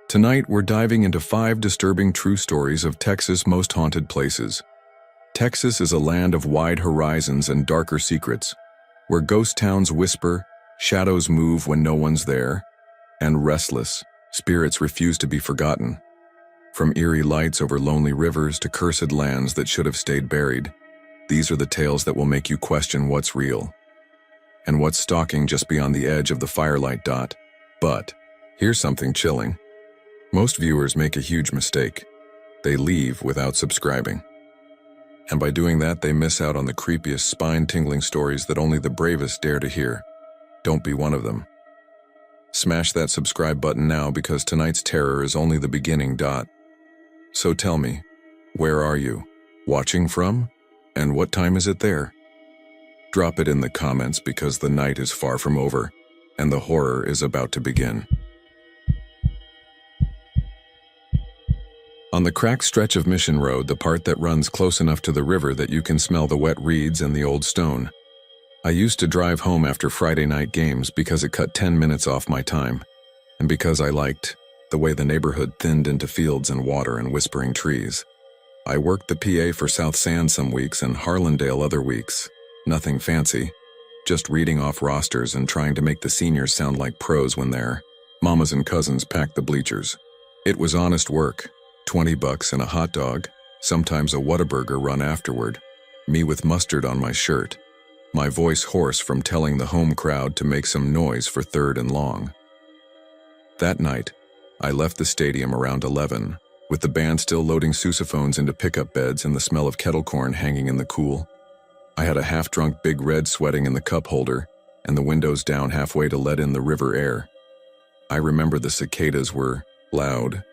Tonight, we're diving into 5 disturbing true stories of Texas' most haunted places. Texas is a land of wide horizons and darker secrets, where ghost towns whisper, shadows move when no one's there, and restless spirits refuse to be forgotten. From eerie lights over lonely rivers to cursed lands that should have stayed buried, these are the tales that will make you question what's real and what's stalking just beyond the edge of the firelight dot. But here's something chilling. Most viewers make a huge mistake. They leave without subscribing. And by doing that, they miss out on the creepiest, spine-tingling stories that only the bravest dare to hear. Don't be one of them. Smash that subscribe button now, because tonight's terror is only the beginning. So tell me, where are you watching from? And what time is it there? Drop it in the comments, because the night is far from over, and the horror is about to begin. On the cracked stretch of Mission Road, the part that runs close enough to the river that you can smell the wet reeds and the old stone, I used to drive home after Friday night games because it cut 10 minutes off my time, and because I liked the way the neighborhood thinned into fields and water and whispering trees. I worked the PA for South San some weeks and Harlandale other weeks. Nothing fancy, just reading off rosters and trying to make the seniors sound like pros when their mamas and cousins packed the bleachers. It was honest work. $20 and a hot dog, sometimes a Whataburger run afterward, me with mustard on my shirt, my voice hoarse from telling the home crowd to make some noise for third and long. That night, I left the stadium around 11, with the band still loading sousaphones into pickup beds and the smell of kettle corn hanging in the cool. I had a half-drunk Big Red sweating in the cup holder, and the windows down halfway to let in the river air. I remember the cicadas were loud,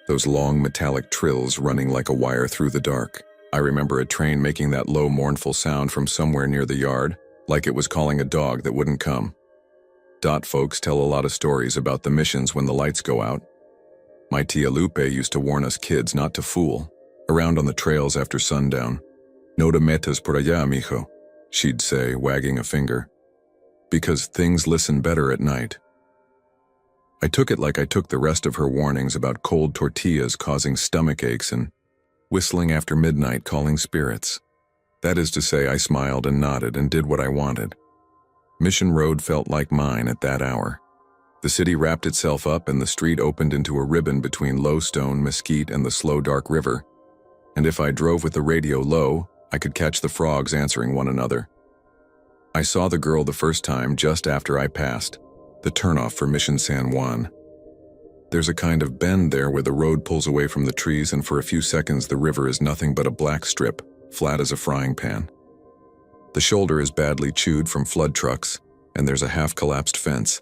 those long metallic trills running like a wire through the dark. I remember a train making that low, mournful sound from somewhere near the yard, like it was calling a dog that wouldn't come. Folks tell a lot of stories about the missions when the lights go out. My tia Lupe used to warn us kids not to fool around on the trails after sundown. No te metas por allá, mijo, she'd say, wagging a finger. Because things listen better at night. I took it like I took the rest of her warnings about cold tortillas causing stomach aches and whistling after midnight calling spirits. That is to say, I smiled and nodded and did what I wanted. Mission Road felt like mine at that hour. The city wrapped itself up and the street opened into a ribbon between low stone, mesquite, and the slow dark river. And if I drove with the radio low, I could catch the frogs answering one another. I saw the girl the first time just after I passed the turnoff for Mission San Juan. There's a kind of bend there where the road pulls away from the trees, and for a few seconds the river is nothing but a black strip, flat as a frying pan. The shoulder is badly chewed from flood trucks, and there's a half-collapsed fence.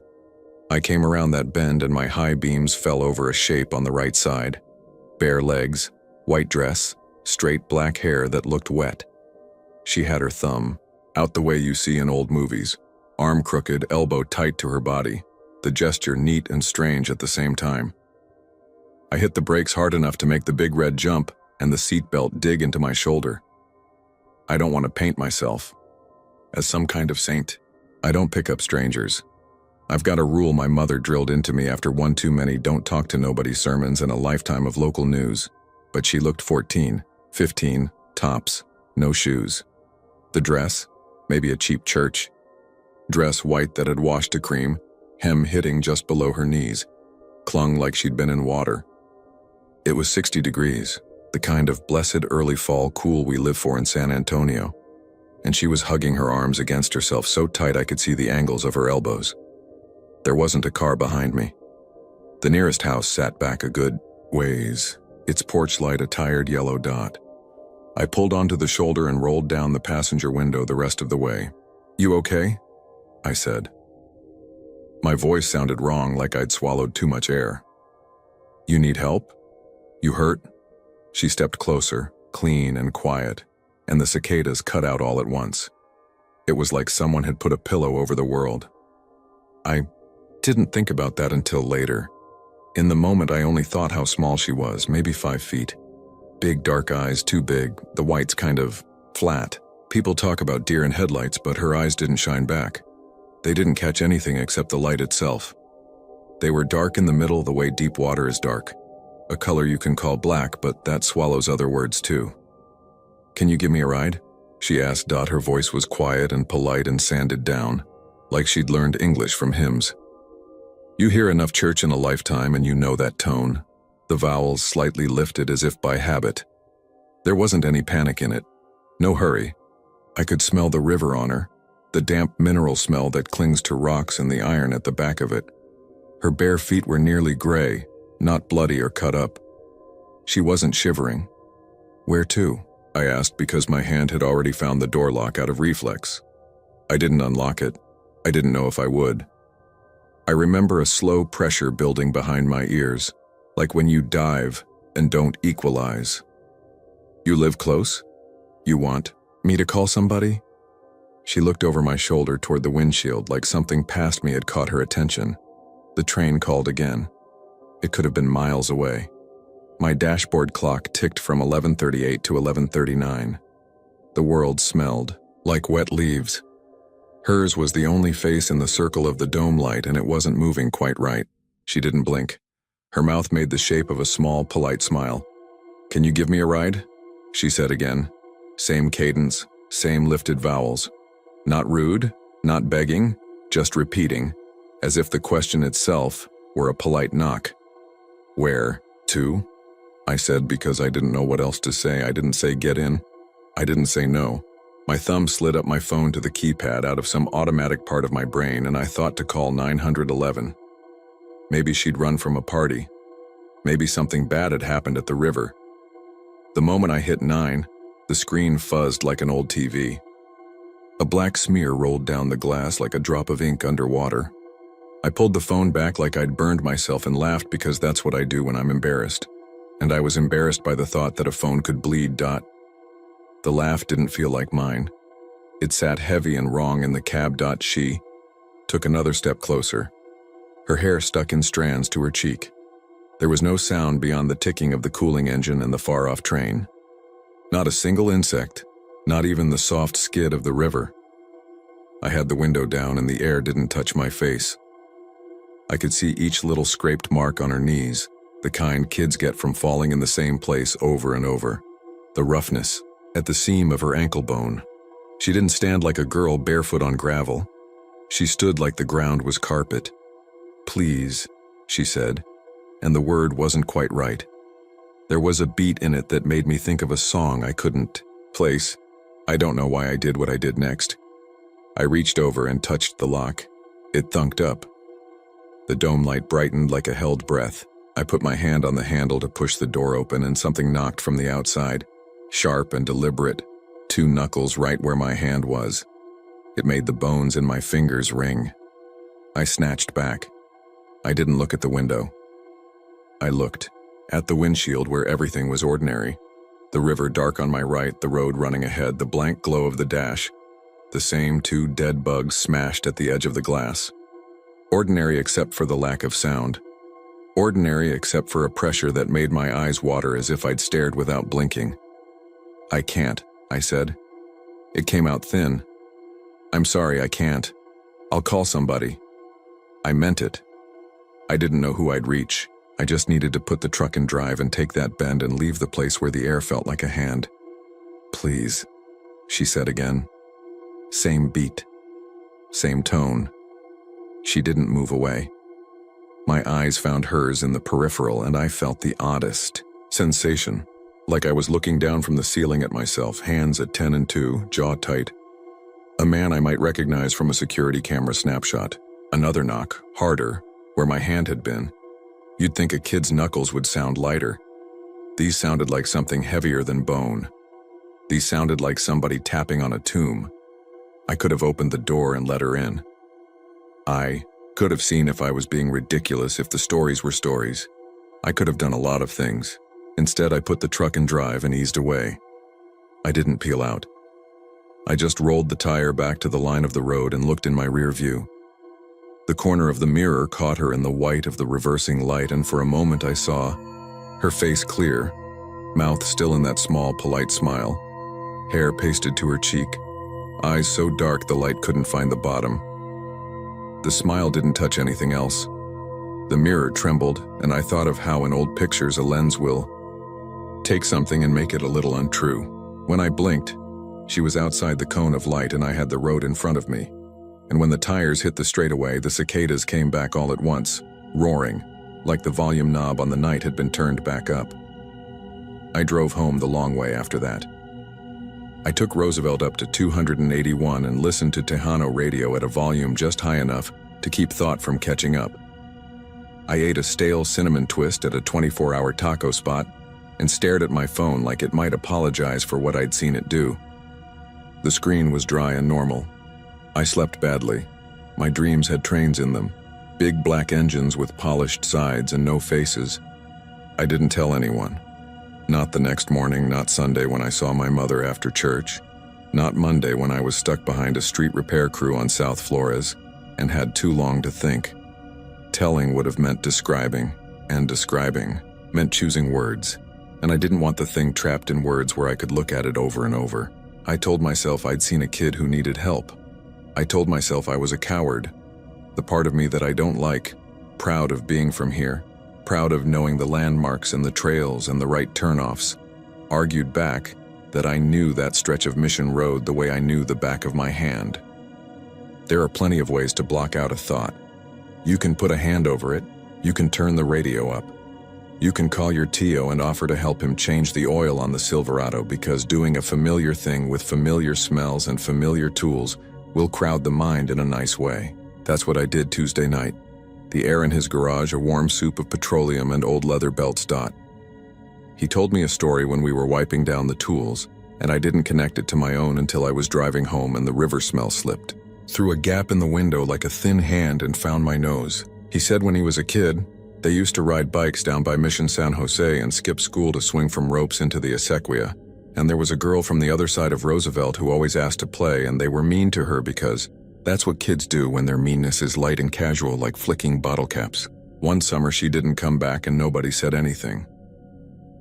I came around that bend and my high beams fell over a shape on the right side. Bare legs, white dress, straight black hair that looked wet. She had her thumb out the way you see in old movies, arm crooked, elbow tight to her body, the gesture neat and strange at the same time. I hit the brakes hard enough to make the Big Red jump and the seatbelt dig into my shoulder. I don't want to paint myself as some kind of saint. I don't pick up strangers. I've got a rule my mother drilled into me after one too many don't talk to nobody sermons and a lifetime of local news. But she looked 14, 15, tops, no shoes. The dress, maybe a cheap church. Dress white that had washed to cream, hem hitting just below her knees, clung like she'd been in water. It was 60 degrees, the kind of blessed early fall cool we live for in San Antonio, and she was hugging her arms against herself so tight I could see the angles of her elbows. There wasn't a car behind me. The nearest house sat back a good ways, its porch light a tired yellow dot. I pulled onto the shoulder and rolled down the passenger window the rest of the way. "You okay?" I said. My voice sounded wrong, like I'd swallowed too much air. "You need help? You hurt?" She stepped closer, clean and quiet, and the cicadas cut out all at once. It was like someone had put a pillow over the world. I didn't think about that until later. In the moment, I only thought how small she was, maybe 5 feet. Big dark eyes, too big, the whites kind of flat. People talk about deer in headlights, but her eyes didn't shine back. They didn't catch anything except the light itself. They were dark in the middle the way deep water is dark. A color you can call black, but that swallows other words too. "Can you give me a ride?" she asked. Her voice was quiet and polite and sanded down, like she'd learned English from hymns. You hear enough church in a lifetime and you know that tone. The vowels slightly lifted as if by habit. There wasn't any panic in it. No hurry. I could smell the river on her, the damp mineral smell that clings to rocks and the iron at the back of it. Her bare feet were nearly gray, not bloody or cut up. She wasn't shivering. "Where to?" I asked because my hand had already found the door lock out of reflex. I didn't unlock it. I didn't know if I would. I remember a slow pressure building behind my ears, like when you dive and don't equalize. "You live close? You want me to call somebody?" She looked over my shoulder toward the windshield like something past me had caught her attention. The train called again. It could have been miles away. My dashboard clock ticked from 11:38 to 11:39. The world smelled like wet leaves. Hers was the only face in the circle of the dome light, and it wasn't moving quite right. She didn't blink. Her mouth made the shape of a small, polite smile. "Can you give me a ride?" she said again. Same cadence, same lifted vowels. Not rude, not begging, just repeating, as if the question itself were a polite knock. "Where to?" I said because I didn't know what else to say. I didn't say get in. I didn't say no. My thumb slid up my phone to the keypad out of some automatic part of my brain, and I thought to call 911. Maybe she'd run from a party. Maybe something bad had happened at the river. The moment I hit 9, the screen fuzzed like an old TV. A black smear rolled down the glass like a drop of ink underwater. I pulled the phone back like I'd burned myself and laughed because that's what I do when I'm embarrassed. And I was embarrassed by the thought that a phone could bleed. The laugh didn't feel like mine. It sat heavy and wrong in the cab. She took another step closer. Her hair stuck in strands to her cheek. There was no sound beyond the ticking of the cooling engine and the far-off train. Not a single insect, not even the soft skid of the river. I had the window down and the air didn't touch my face. I could see each little scraped mark on her knees, the kind kids get from falling in the same place over and over. The roughness at the seam of her ankle bone. She didn't stand like a girl barefoot on gravel. She stood like the ground was carpet. "Please," she said, and the word wasn't quite right. There was a beat in it that made me think of a song I couldn't place. I don't know why I did what I did next. I reached over and touched the lock. It thunked up. The dome light brightened like a held breath. I put my hand on the handle to push the door open, and something knocked from the outside. Sharp and deliberate, 2 knuckles right where my hand was. It made the bones in my fingers ring. I snatched back. I didn't look at the window. I looked at the windshield where everything was ordinary. The river dark on my right, the road running ahead, the blank glow of the dash. The same 2 dead bugs smashed at the edge of the glass. Ordinary except for the lack of sound. Ordinary except for a pressure that made my eyes water as if I'd stared without blinking. "I can't," I said. It came out thin. "I'm sorry, I can't. I'll call somebody." I meant it. I didn't know who I'd reach. I just needed to put the truck in drive and take that bend and leave the place where the air felt like a hand. "Please," she said again. Same beat. Same tone. She didn't move away. My eyes found hers in the peripheral, and I felt the oddest sensation. Like I was looking down from the ceiling at myself, hands at 10 and 2, jaw tight. A man I might recognize from a security camera snapshot. Another knock, harder, where my hand had been. You'd think a kid's knuckles would sound lighter. These sounded like something heavier than bone. These sounded like somebody tapping on a tomb. I could have opened the door and let her in. I could have seen if I was being ridiculous, if the stories were stories. I could have done a lot of things. Instead, I put the truck in drive and eased away. I didn't peel out. I just rolled the tire back to the line of the road and looked in my rear view. The corner of the mirror caught her in the white of the reversing light, and for a moment I saw her face clear, mouth still in that small, polite smile, hair pasted to her cheek, eyes so dark the light couldn't find the bottom. The smile didn't touch anything else. The mirror trembled, and I thought of how in old pictures a lens will take something and make it a little untrue. When I blinked, she was outside the cone of light and I had the road in front of me. And when the tires hit the straightaway, the cicadas came back all at once, roaring, like the volume knob on the night had been turned back up. I drove home the long way after that. I took Roosevelt up to 281 and listened to Tejano radio at a volume just high enough to keep thought from catching up. I ate a stale cinnamon twist at a 24-hour taco spot and stared at my phone like it might apologize for what I'd seen it do. The screen was dry and normal. I slept badly. My dreams had trains in them, big black engines with polished sides and no faces. I didn't tell anyone. Not the next morning, not Sunday when I saw my mother after church, not Monday when I was stuck behind a street repair crew on South Flores and had too long to think. Telling would have meant describing, and describing meant choosing words, and I didn't want the thing trapped in words where I could look at it over and over. I told myself I'd seen a kid who needed help. I told myself I was a coward, the part of me that I don't like, proud of being from here, proud of knowing the landmarks and the trails and the right turnoffs, argued back that I knew that stretch of Mission Road the way I knew the back of my hand. There are plenty of ways to block out a thought. You can put a hand over it, you can turn the radio up. You can call your Tio and offer to help him change the oil on the Silverado because doing a familiar thing with familiar smells and familiar tools will crowd the mind in a nice way. That's what I did Tuesday night. The air in his garage, a warm soup of petroleum and old leather belts. He told me a story when we were wiping down the tools, and I didn't connect it to my own until I was driving home and the river smell slipped through a gap in the window like a thin hand and found my nose. He said when he was a kid, they used to ride bikes down by Mission San Jose and skip school to swing from ropes into the acequia, and there was a girl from the other side of Roosevelt who always asked to play, and they were mean to her because that's what kids do when their meanness is light and casual, like flicking bottle caps. One summer she didn't come back and nobody said anything.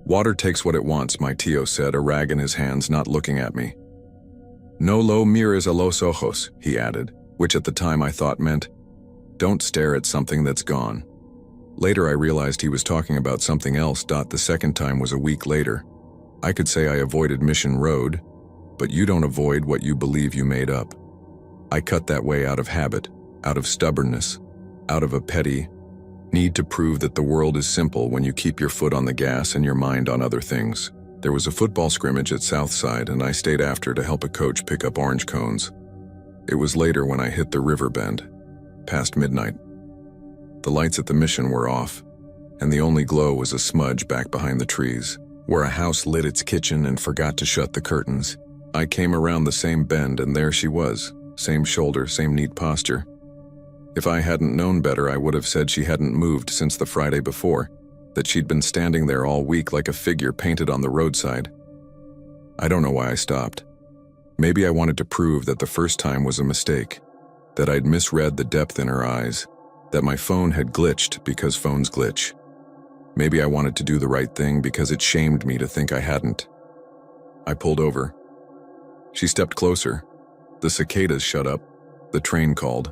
Water takes what it wants, my Tio said, a rag in his hands, not looking at me. No lo mires a los ojos, he added, which at the time I thought meant, don't stare at something that's gone. Later I realized he was talking about something else. The second time was a week later. I could say I avoided Mission Road, but you don't avoid what you believe you made up. I cut that way out of habit, out of stubbornness, out of a petty need to prove that the world is simple when you keep your foot on the gas and your mind on other things. There was a football scrimmage at Southside and I stayed after to help a coach pick up orange cones. It was later when I hit the river bend, past midnight. The lights at the mission were off, and the only glow was a smudge back behind the trees, where a house lit its kitchen and forgot to shut the curtains. I came around the same bend and there she was, same shoulder, same neat posture. If I hadn't known better, I would have said she hadn't moved since the Friday before, that she'd been standing there all week like a figure painted on the roadside. I don't know why I stopped. Maybe I wanted to prove that the first time was a mistake, that I'd misread the depth in her eyes, that my phone had glitched because phones glitch. Maybe I wanted to do the right thing because it shamed me to think I hadn't. I pulled over. She stepped closer. The cicadas shut up. The train called.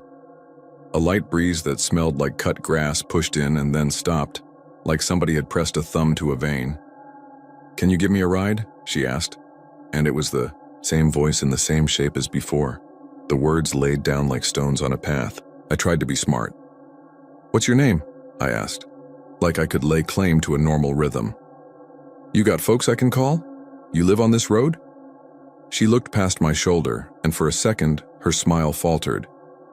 A light breeze that smelled like cut grass pushed in and then stopped, like somebody had pressed a thumb to a vein. "Can you give me a ride?" she asked. And it was the same voice in the same shape as before. The words laid down like stones on a path. I tried to be smart. "What's your name?" I asked, like I could lay claim to a normal rhythm. "You got folks I can call? You live on this road?" She looked past my shoulder, and for a second, her smile faltered,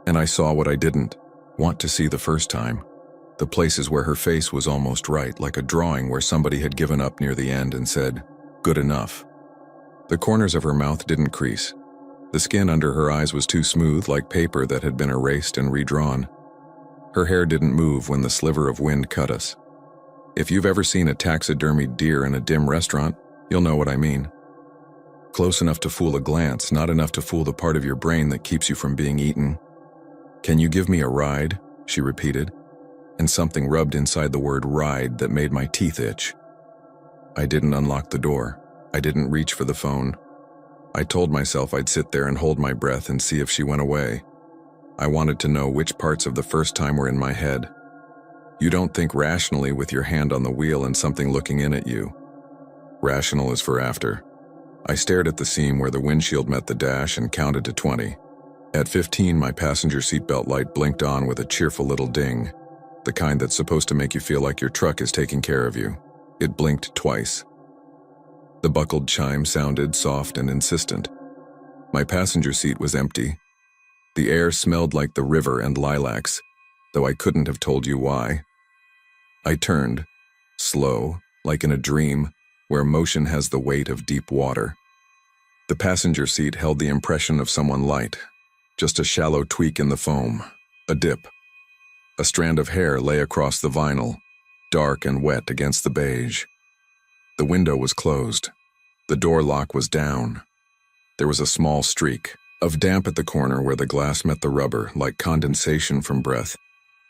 and I saw what I didn't want to see the first time. The places where her face was almost right, like a drawing where somebody had given up near the end and said, "Good enough." The corners of her mouth didn't crease. The skin under her eyes was too smooth, like paper that had been erased and redrawn. Her hair didn't move when the sliver of wind cut us. If you've ever seen a taxidermied deer in a dim restaurant, you'll know what I mean. Close enough to fool a glance, not enough to fool the part of your brain that keeps you from being eaten. "Can you give me a ride?" she repeated, and something rubbed inside the word ride that made my teeth itch. I didn't unlock the door. I didn't reach for the phone. I told myself I'd sit there and hold my breath and see if she went away. I wanted to know which parts of the first time were in my head. You don't think rationally with your hand on the wheel and something looking in at you. Rational is for after. I stared at the seam where the windshield met the dash and counted to 20. At 15, my passenger seatbelt light blinked on with a cheerful little ding, the kind that's supposed to make you feel like your truck is taking care of you. It blinked twice. The buckled chime sounded soft and insistent. My passenger seat was empty. The air smelled like the river and lilacs, though I couldn't have told you why. I turned, slow, like in a dream, where motion has the weight of deep water. The passenger seat held the impression of someone light, just a shallow tweak in the foam, a dip. A strand of hair lay across the vinyl, dark and wet against the beige. The window was closed. The door lock was down. There was a small streak of damp at the corner where the glass met the rubber, like condensation from breath.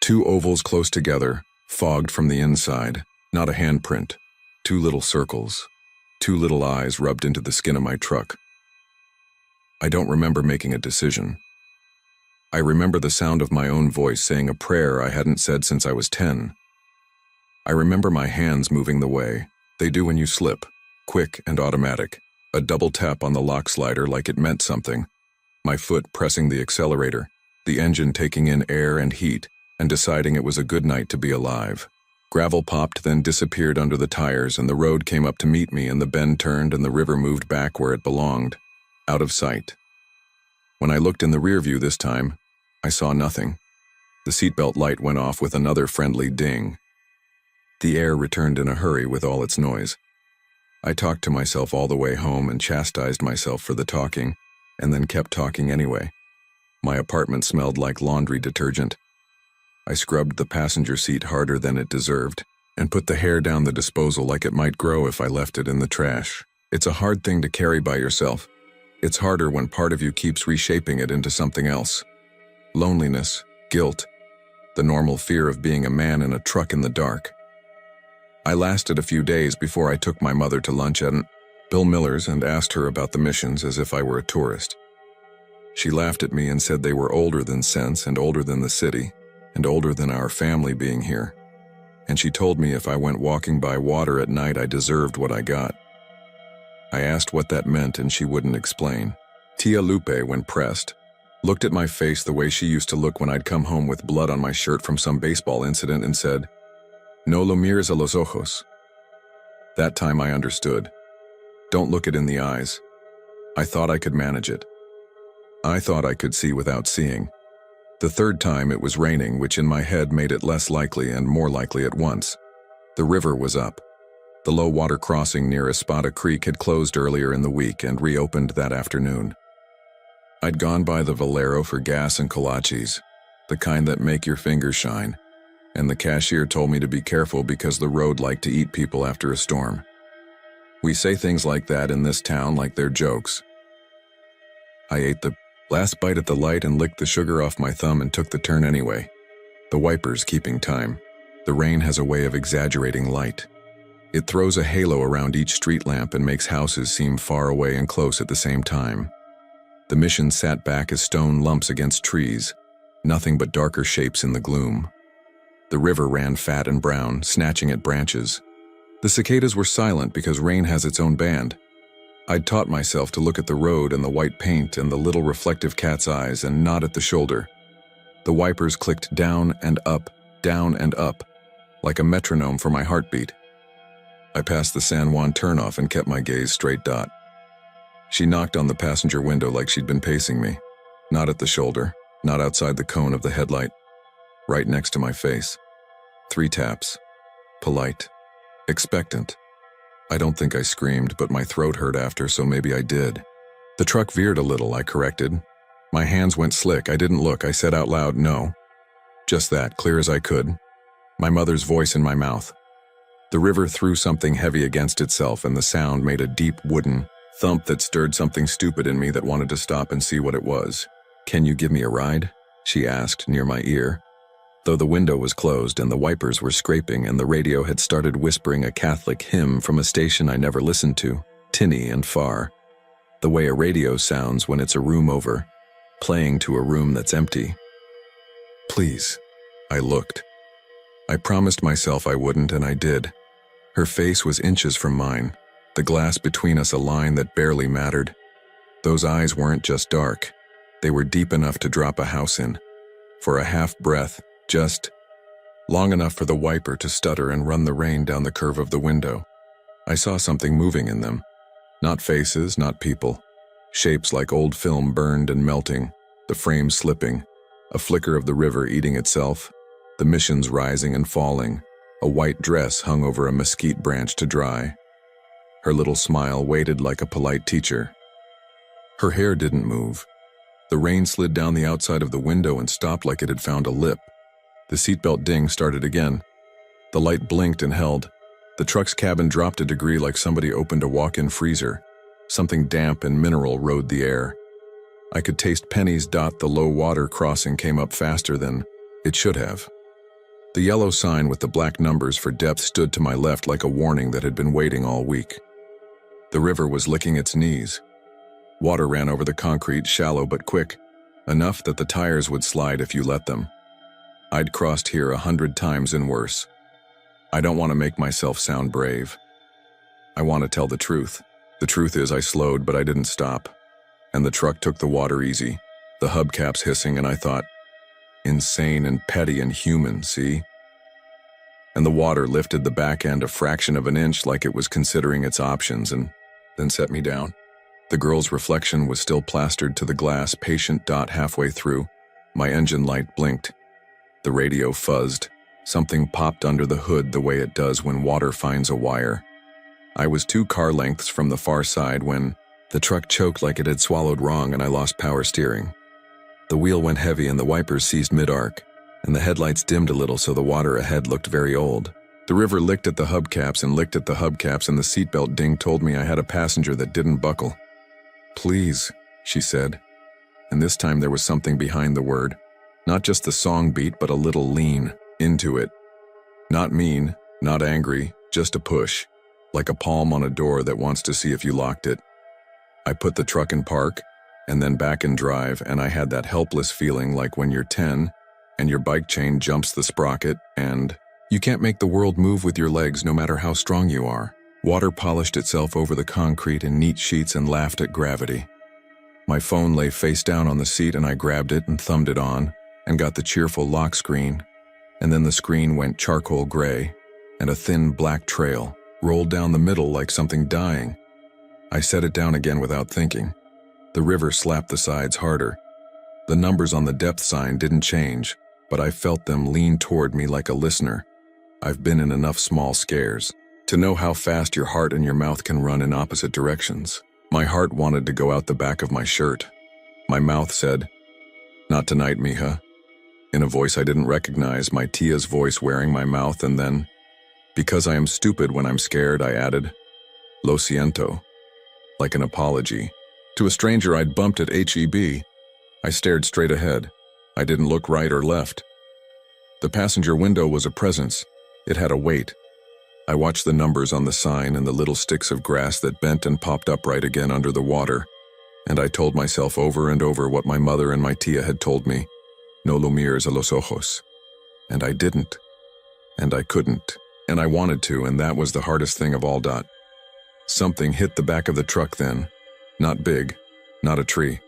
Two ovals close together, fogged from the inside, not a handprint. Two little circles. Two little eyes rubbed into the skin of my truck. I don't remember making a decision. I remember the sound of my own voice saying a prayer I hadn't said since I was 10. I remember my hands moving the way they do when you slip, quick and automatic, a double tap on the lock slider like it meant something, my foot pressing the accelerator, the engine taking in air and heat and deciding it was a good night to be alive. Gravel popped, then disappeared under the tires, and the road came up to meet me, and the bend turned and the river moved back where it belonged, out of sight. When I looked in the rear view this time, I saw nothing. The seatbelt light went off with another friendly ding. The air returned in a hurry with all its noise. I talked to myself all the way home and chastised myself for the talking, and then kept talking anyway. My apartment smelled like laundry detergent. I scrubbed the passenger seat harder than it deserved, and put the hair down the disposal like it might grow if I left it in the trash. It's a hard thing to carry by yourself. It's harder when part of you keeps reshaping it into something else. Loneliness, guilt, the normal fear of being a man in a truck in the dark. I lasted a few days before I took my mother to lunch at Bill Miller's and asked her about the missions as if I were a tourist. She laughed at me and said they were older than sense and older than the city, and older than our family being here. And she told me if I went walking by water at night I deserved what I got. I asked what that meant and she wouldn't explain. Tia Lupe, when pressed, looked at my face the way she used to look when I'd come home with blood on my shirt from some baseball incident and said, "No lo mires a los ojos." That time I understood. Don't look it in the eyes. I thought I could manage it. I thought I could see without seeing. The third time it was raining, which in my head made it less likely and more likely at once. The river was up. The low water crossing near Espada Creek had closed earlier in the week and reopened that afternoon. I'd gone by the Valero for gas and kolaches, the kind that make your fingers shine, and the cashier told me to be careful because the road liked to eat people after a storm. We say things like that in this town like they're jokes. I ate the last bite at the light and licked the sugar off my thumb and took the turn anyway. The wipers keeping time. The rain has a way of exaggerating light. It throws a halo around each street lamp and makes houses seem far away and close at the same time. The mission sat back as stone lumps against trees, nothing but darker shapes in the gloom. The river ran fat and brown, snatching at branches. The cicadas were silent because rain has its own band. I'd taught myself to look at the road and the white paint and the little reflective cat's eyes and nod at the shoulder. The wipers clicked down and up, like a metronome for my heartbeat. I passed the San Juan turnoff and kept my gaze straight. She knocked on the passenger window like she'd been pacing me. Not at the shoulder, not outside the cone of the headlight. Right next to my face. 3 taps. Polite. Expectant. I don't think I screamed, but my throat hurt after, so maybe I did. The truck veered a little, I corrected. My hands went slick. I didn't look. I said out loud, "No." Just that, clear as I could. My mother's voice in my mouth. The river threw something heavy against itself, and the sound made a deep wooden thump that stirred something stupid in me that wanted to stop and see what it was. "Can you give me a ride?" she asked near my ear. Though the window was closed and the wipers were scraping and the radio had started whispering a Catholic hymn from a station I never listened to, tinny and far, the way a radio sounds when it's a room over, playing to a room that's empty. "Please." I looked. I promised myself I wouldn't, and I did. Her face was inches from mine, the glass between us a line that barely mattered. Those eyes weren't just dark. They were deep enough to drop a house in. For a half breath, just long enough for the wiper to stutter and run the rain down the curve of the window. I saw something moving in them. Not faces, not people. Shapes like old film burned and melting, the frame slipping, a flicker of the river eating itself, the missions rising and falling, a white dress hung over a mesquite branch to dry. Her little smile waited like a polite teacher. Her hair didn't move. The rain slid down the outside of the window and stopped like it had found a lip. The seatbelt ding started again. The light blinked and held. The truck's cabin dropped a degree like somebody opened a walk-in freezer. Something damp and mineral rode the air. I could taste pennies. The low water crossing came up faster than it should have. The yellow sign with the black numbers for depth stood to my left like a warning that had been waiting all week. The river was licking its knees. Water ran over the concrete, shallow but quick, enough that the tires would slide if you let them. I'd crossed here 100 times and worse. I don't want to make myself sound brave. I want to tell the truth. The truth is I slowed, but I didn't stop. And the truck took the water easy, the hubcaps hissing, and I thought, insane and petty and human, see? And the water lifted the back end a fraction of an inch like it was considering its options and then set me down. The girl's reflection was still plastered to the glass, patient. Halfway through, my engine light blinked. The radio fuzzed. Something popped under the hood the way it does when water finds a wire. I was 2 car lengths from the far side when the truck choked like it had swallowed wrong and I lost power steering. The wheel went heavy and the wipers seized mid-arc, and the headlights dimmed a little so the water ahead looked very old. The river licked at the hubcaps and licked at the hubcaps, and the seatbelt ding told me I had a passenger that didn't buckle. "Please," she said. And this time there was something behind the word. Not just the song beat, but a little lean into it. Not mean, not angry, just a push, like a palm on a door that wants to see if you locked it. I put the truck in park, and then back in drive, and I had that helpless feeling like when you're 10, and your bike chain jumps the sprocket, and you can't make the world move with your legs no matter how strong you are. Water polished itself over the concrete in neat sheets and laughed at gravity. My phone lay face down on the seat, and I grabbed it and thumbed it on, and got the cheerful lock screen, and then the screen went charcoal gray, and a thin black trail rolled down the middle like something dying. I set it down again without thinking. The river slapped the sides harder. The numbers on the depth sign didn't change, but I felt them lean toward me like a listener. I've been in enough small scares to know how fast your heart and your mouth can run in opposite directions. My heart wanted to go out the back of my shirt. My mouth said, "Not tonight, mija," in a voice I didn't recognize, my tia's voice wearing my mouth, and then, because I am stupid when I'm scared, I added, "Lo siento," like an apology. To a stranger I'd bumped at HEB. I stared straight ahead. I didn't look right or left. The passenger window was a presence. It had a weight. I watched the numbers on the sign and the little sticks of grass that bent and popped upright again under the water, and I told myself over and over what my mother and my tia had told me, "No lo mires a los ojos." And I didn't. And I couldn't. And I wanted to, and that was the hardest thing of all. Something hit the back of the truck then. Not big, not a tree.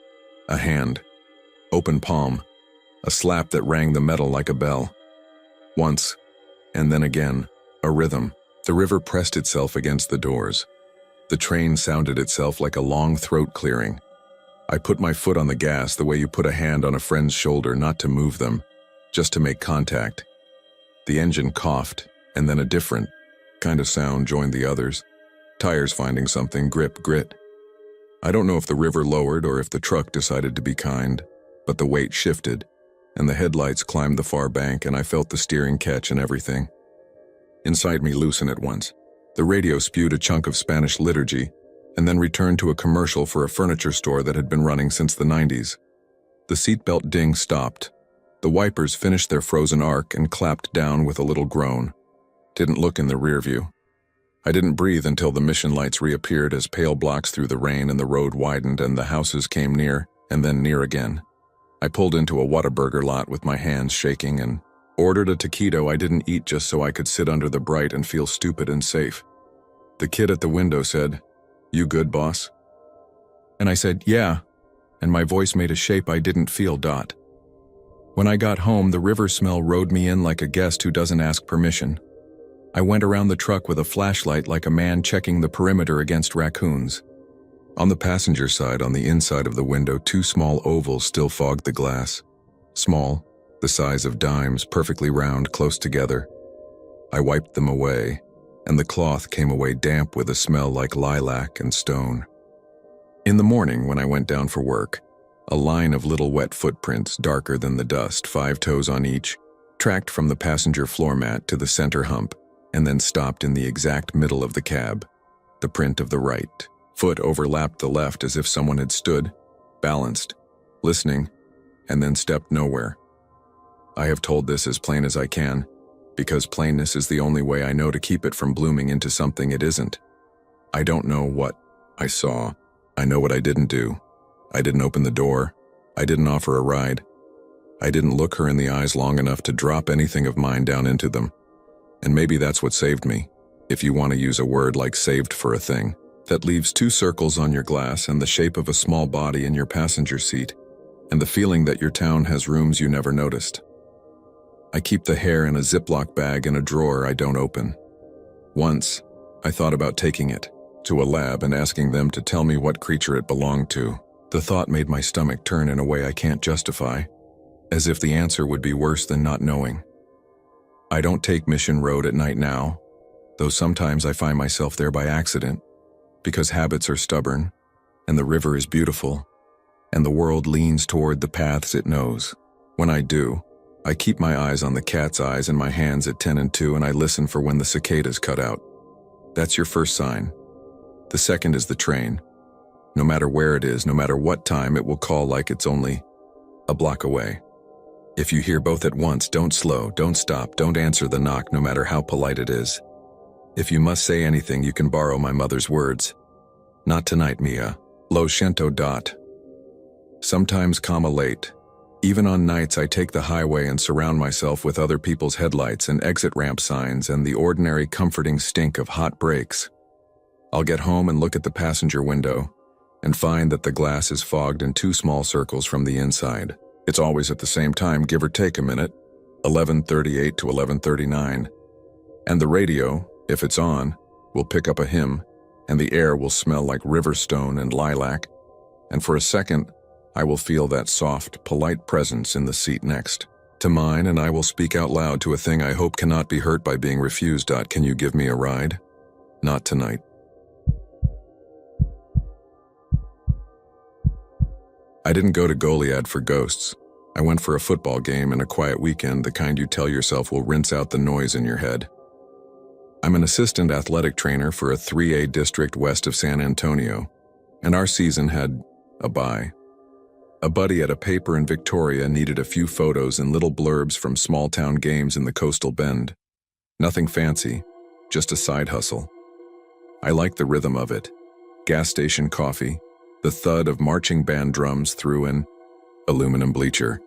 A hand. Open palm. A slap that rang the metal like a bell. Once, and then again, a rhythm. The river pressed itself against the doors. The train sounded itself like a long throat clearing. I put my foot on the gas the way you put a hand on a friend's shoulder, not to move them, just to make contact. The engine coughed, and then a different kind of sound joined the others. Tires finding something, grip, grit. I don't know if the river lowered or if the truck decided to be kind, but the weight shifted, and the headlights climbed the far bank, and I felt the steering catch and everything inside me loosen at once. The radio spewed a chunk of Spanish liturgy, and then returned to a commercial for a furniture store that had been running since the 90s. The seatbelt ding stopped. The wipers finished their frozen arc and clapped down with a little groan. Didn't look in the rear view. I didn't breathe until the mission lights reappeared as pale blocks through the rain and the road widened and the houses came near, and then near again. I pulled into a Whataburger lot with my hands shaking, and Ordered a taquito I didn't eat just so I could sit under the bright and feel stupid and safe. The kid at the window said, "You good, boss?" And I said, "Yeah," and my voice made a shape I didn't feel. When I got home, the river smell rode me in like a guest who doesn't ask permission. I went around the truck with a flashlight like a man checking the perimeter against raccoons. On the passenger side, on the inside of the window, 2 small ovals still fogged the glass. Small, the size of dimes, perfectly round, close together. I wiped them away, and the cloth came away damp with a smell like lilac and stone. In the morning, when I went down for work, a line of little wet footprints, darker than the dust, 5 toes on each, tracked from the passenger floor mat to the center hump, and then stopped in the exact middle of the cab. The print of the right foot overlapped the left as if someone had stood, balanced, listening, and then stepped nowhere. I have told this as plain as I can, because plainness is the only way I know to keep it from blooming into something it isn't. I don't know what I saw. I know what I didn't do. I didn't open the door. I didn't offer a ride. I didn't look her in the eyes long enough to drop anything of mine down into them. And maybe that's what saved me, if you want to use a word like saved for a thing, that leaves 2 circles on your glass and the shape of a small body in your passenger seat, and the feeling that your town has rooms you never noticed. I keep the hair in a Ziploc bag in a drawer I don't open. Once, I thought about taking it to a lab and asking them to tell me what creature it belonged to. The thought made my stomach turn in a way I can't justify, as if the answer would be worse than not knowing. I don't take Mission Road at night now, though sometimes I find myself there by accident, because habits are stubborn, and the river is beautiful, and the world leans toward the paths it knows. When I do, I keep my eyes on the cat's eyes and my hands at 10 and 2, and I listen for when the cicadas cut out. That's your first sign. The second is the train. No matter where it is, no matter what time, it will call like it's only a block away. If you hear both at once, don't slow, don't stop, don't answer the knock no matter how polite it is. If you must say anything, you can borrow my mother's words. Not tonight, Mia. Lo siento. Sometimes late. Even on nights I take the highway and surround myself with other people's headlights and exit ramp signs and the ordinary comforting stink of hot brakes. I'll get home and look at the passenger window and find that the glass is fogged in 2 small circles from the inside. It's always at the same time, give or take a minute, 11:38 to 11:39. And the radio, if it's on, will pick up a hymn, and the air will smell like river stone and lilac, and for a second, I will feel that soft, polite presence in the seat next to mine, and I will speak out loud to a thing I hope cannot be hurt by being refused. Can you give me a ride? Not tonight. I didn't go to Goliad for ghosts. I went for a football game and a quiet weekend, the kind you tell yourself will rinse out the noise in your head. I'm an assistant athletic trainer for a 3A district west of San Antonio, and our season had a bye. A buddy at a paper in Victoria needed a few photos and little blurbs from small-town games in the coastal bend. Nothing fancy, just a side hustle. I like the rhythm of it. Gas station coffee, the thud of marching band drums through an aluminum bleacher,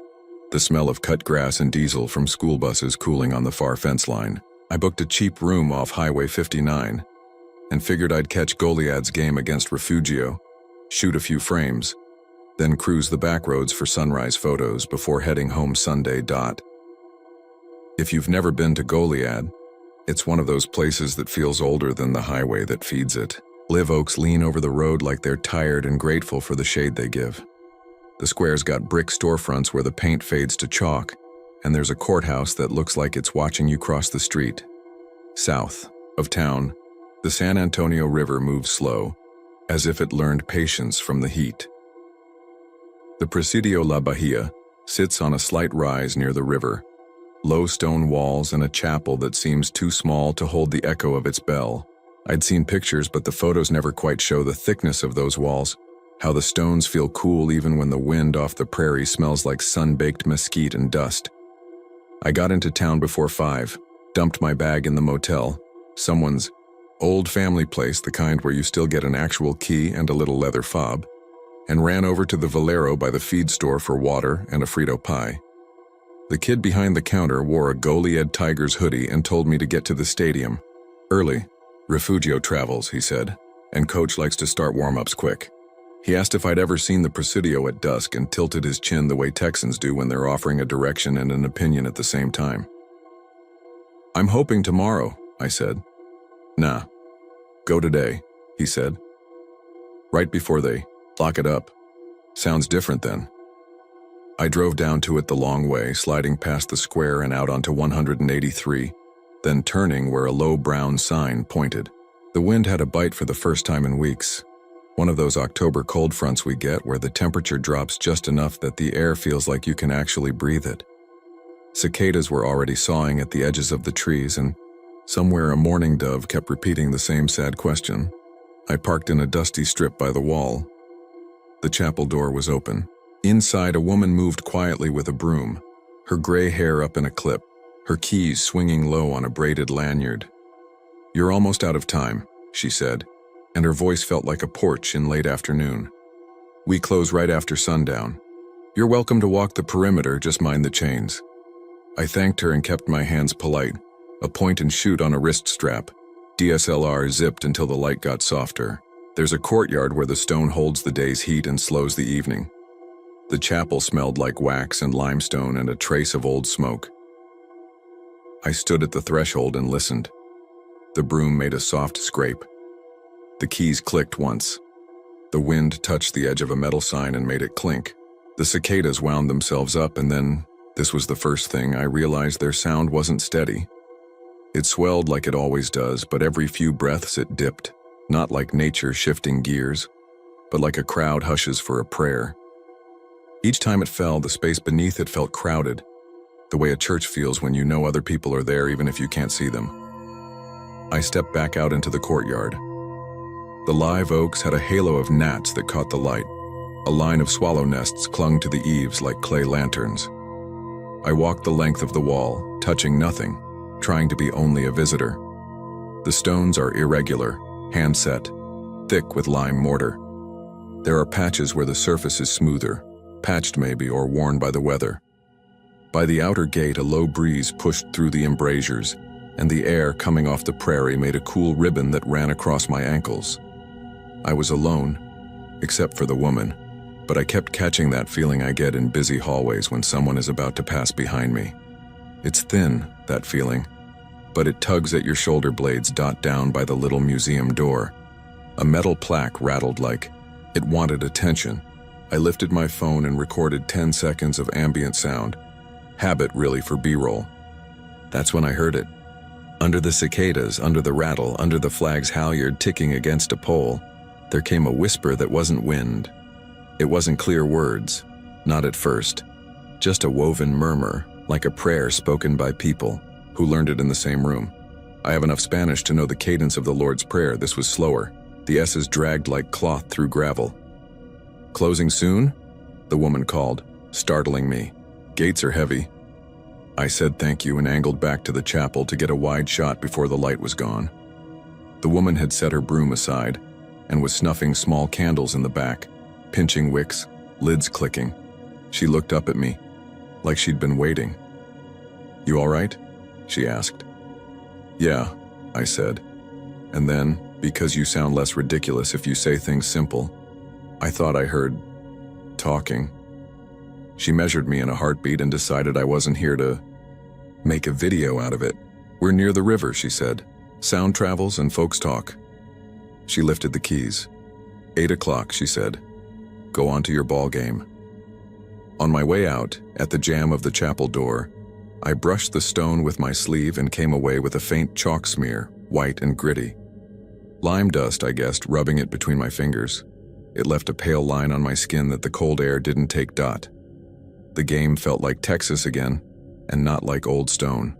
the smell of cut grass and diesel from school buses cooling on the far fence line. I booked a cheap room off Highway 59 and figured I'd catch Goliad's game against Refugio, shoot a few frames, then cruise the back roads for sunrise photos before heading home Sunday. If you've never been to Goliad, it's one of those places that feels older than the highway that feeds it. Live oaks lean over the road like they're tired and grateful for the shade they give. The square's got brick storefronts where the paint fades to chalk, and there's a courthouse that looks like it's watching you cross the street. South of town, the San Antonio River moves slow, as if it learned patience from the heat. The Presidio La Bahia sits on a slight rise near the river, low stone walls and a chapel that seems too small to hold the echo of its bell. I'd seen pictures, but the photos never quite show the thickness of those walls, how the stones feel cool even when the wind off the prairie smells like sun-baked mesquite and dust. I got into town before 5, dumped my bag in the motel, someone's old family place, the kind where you still get an actual key and a little leather fob, and ran over to the Valero by the feed store for water and a Frito pie. The kid behind the counter wore a Goliad Tigers hoodie and told me to get to the stadium. Early. Refugio travels, he said, and coach likes to start warm-ups quick. He asked if I'd ever seen the Presidio at dusk and tilted his chin the way Texans do when they're offering a direction and an opinion at the same time. I'm hoping tomorrow, I said. Nah. Go today, he said. Right before they lock it up. Sounds different then. I drove down to it the long way, sliding past the square and out onto 183, then turning where a low brown sign pointed. The wind had a bite for the first time in weeks. One of those October cold fronts we get where the temperature drops just enough that the air feels like you can actually breathe it. Cicadas were already sawing at the edges of the trees, and somewhere a mourning dove kept repeating the same sad question. I parked in a dusty strip by the wall. The chapel door was open. Inside, a woman moved quietly with a broom, her gray hair up in a clip, her keys swinging low on a braided lanyard. You're almost out of time, she said, and her voice felt like a porch in late afternoon. We close right after sundown. You're welcome to walk the perimeter, just mind the chains. I thanked her and kept my hands polite, a point and shoot on a wrist strap. DSLR zipped until the light got softer. There's a courtyard where the stone holds the day's heat and slows the evening. The chapel smelled like wax and limestone and a trace of old smoke. I stood at the threshold and listened. The broom made a soft scrape. The keys clicked once. The wind touched the edge of a metal sign and made it clink. The cicadas wound themselves up, and then, this was the first thing, I realized their sound wasn't steady. It swelled like it always does, but every few breaths it dipped, not like nature shifting gears, but like a crowd hushes for a prayer. Each time it fell, the space beneath it felt crowded, the way a church feels when you know other people are there even if you can't see them. I stepped back out into the courtyard. The live oaks had a halo of gnats that caught the light. A line of swallow nests clung to the eaves like clay lanterns. I walked the length of the wall, touching nothing, trying to be only a visitor. The stones are irregular, hand-set, thick with lime mortar. There are patches where the surface is smoother, patched maybe or worn by the weather. By the outer gate, a low breeze pushed through the embrasures, and the air coming off the prairie made a cool ribbon that ran across my ankles. I was alone, except for the woman, but I kept catching that feeling I get in busy hallways when someone is about to pass behind me. It's thin, that feeling, but it tugs at your shoulder blades down by the little museum door. A metal plaque rattled like it wanted attention. I lifted my phone and recorded 10 seconds of ambient sound. Habit, really, for B-roll. That's when I heard it. Under the cicadas, under the rattle, under the flag's halyard ticking against a pole, there came a whisper that wasn't wind. It wasn't clear words, not at first. Just a woven murmur, like a prayer spoken by people who learned it in the same room. I have enough Spanish to know the cadence of the Lord's Prayer. This was slower. The S's dragged like cloth through gravel. Closing soon? The woman called, startling me. Gates are heavy. I said thank you and angled back to the chapel to get a wide shot before the light was gone. The woman had set her broom aside and was snuffing small candles in the back, pinching wicks, lids clicking. She looked up at me, like she'd been waiting. You all right? She asked. Yeah, I said. And then, because you sound less ridiculous if you say things simple, I thought I heard talking. She measured me in a heartbeat and decided I wasn't here to make a video out of it. We're near the river, she said. Sound travels and folks talk. She lifted the keys. 8 o'clock, she said. Go on to your ball game. On my way out, at the jamb of the chapel door, I brushed the stone with my sleeve and came away with a faint chalk smear, white and gritty. Lime dust, I guessed, rubbing it between my fingers. It left a pale line on my skin that the cold air didn't take dot. The game felt like Texas again, and not like old stone.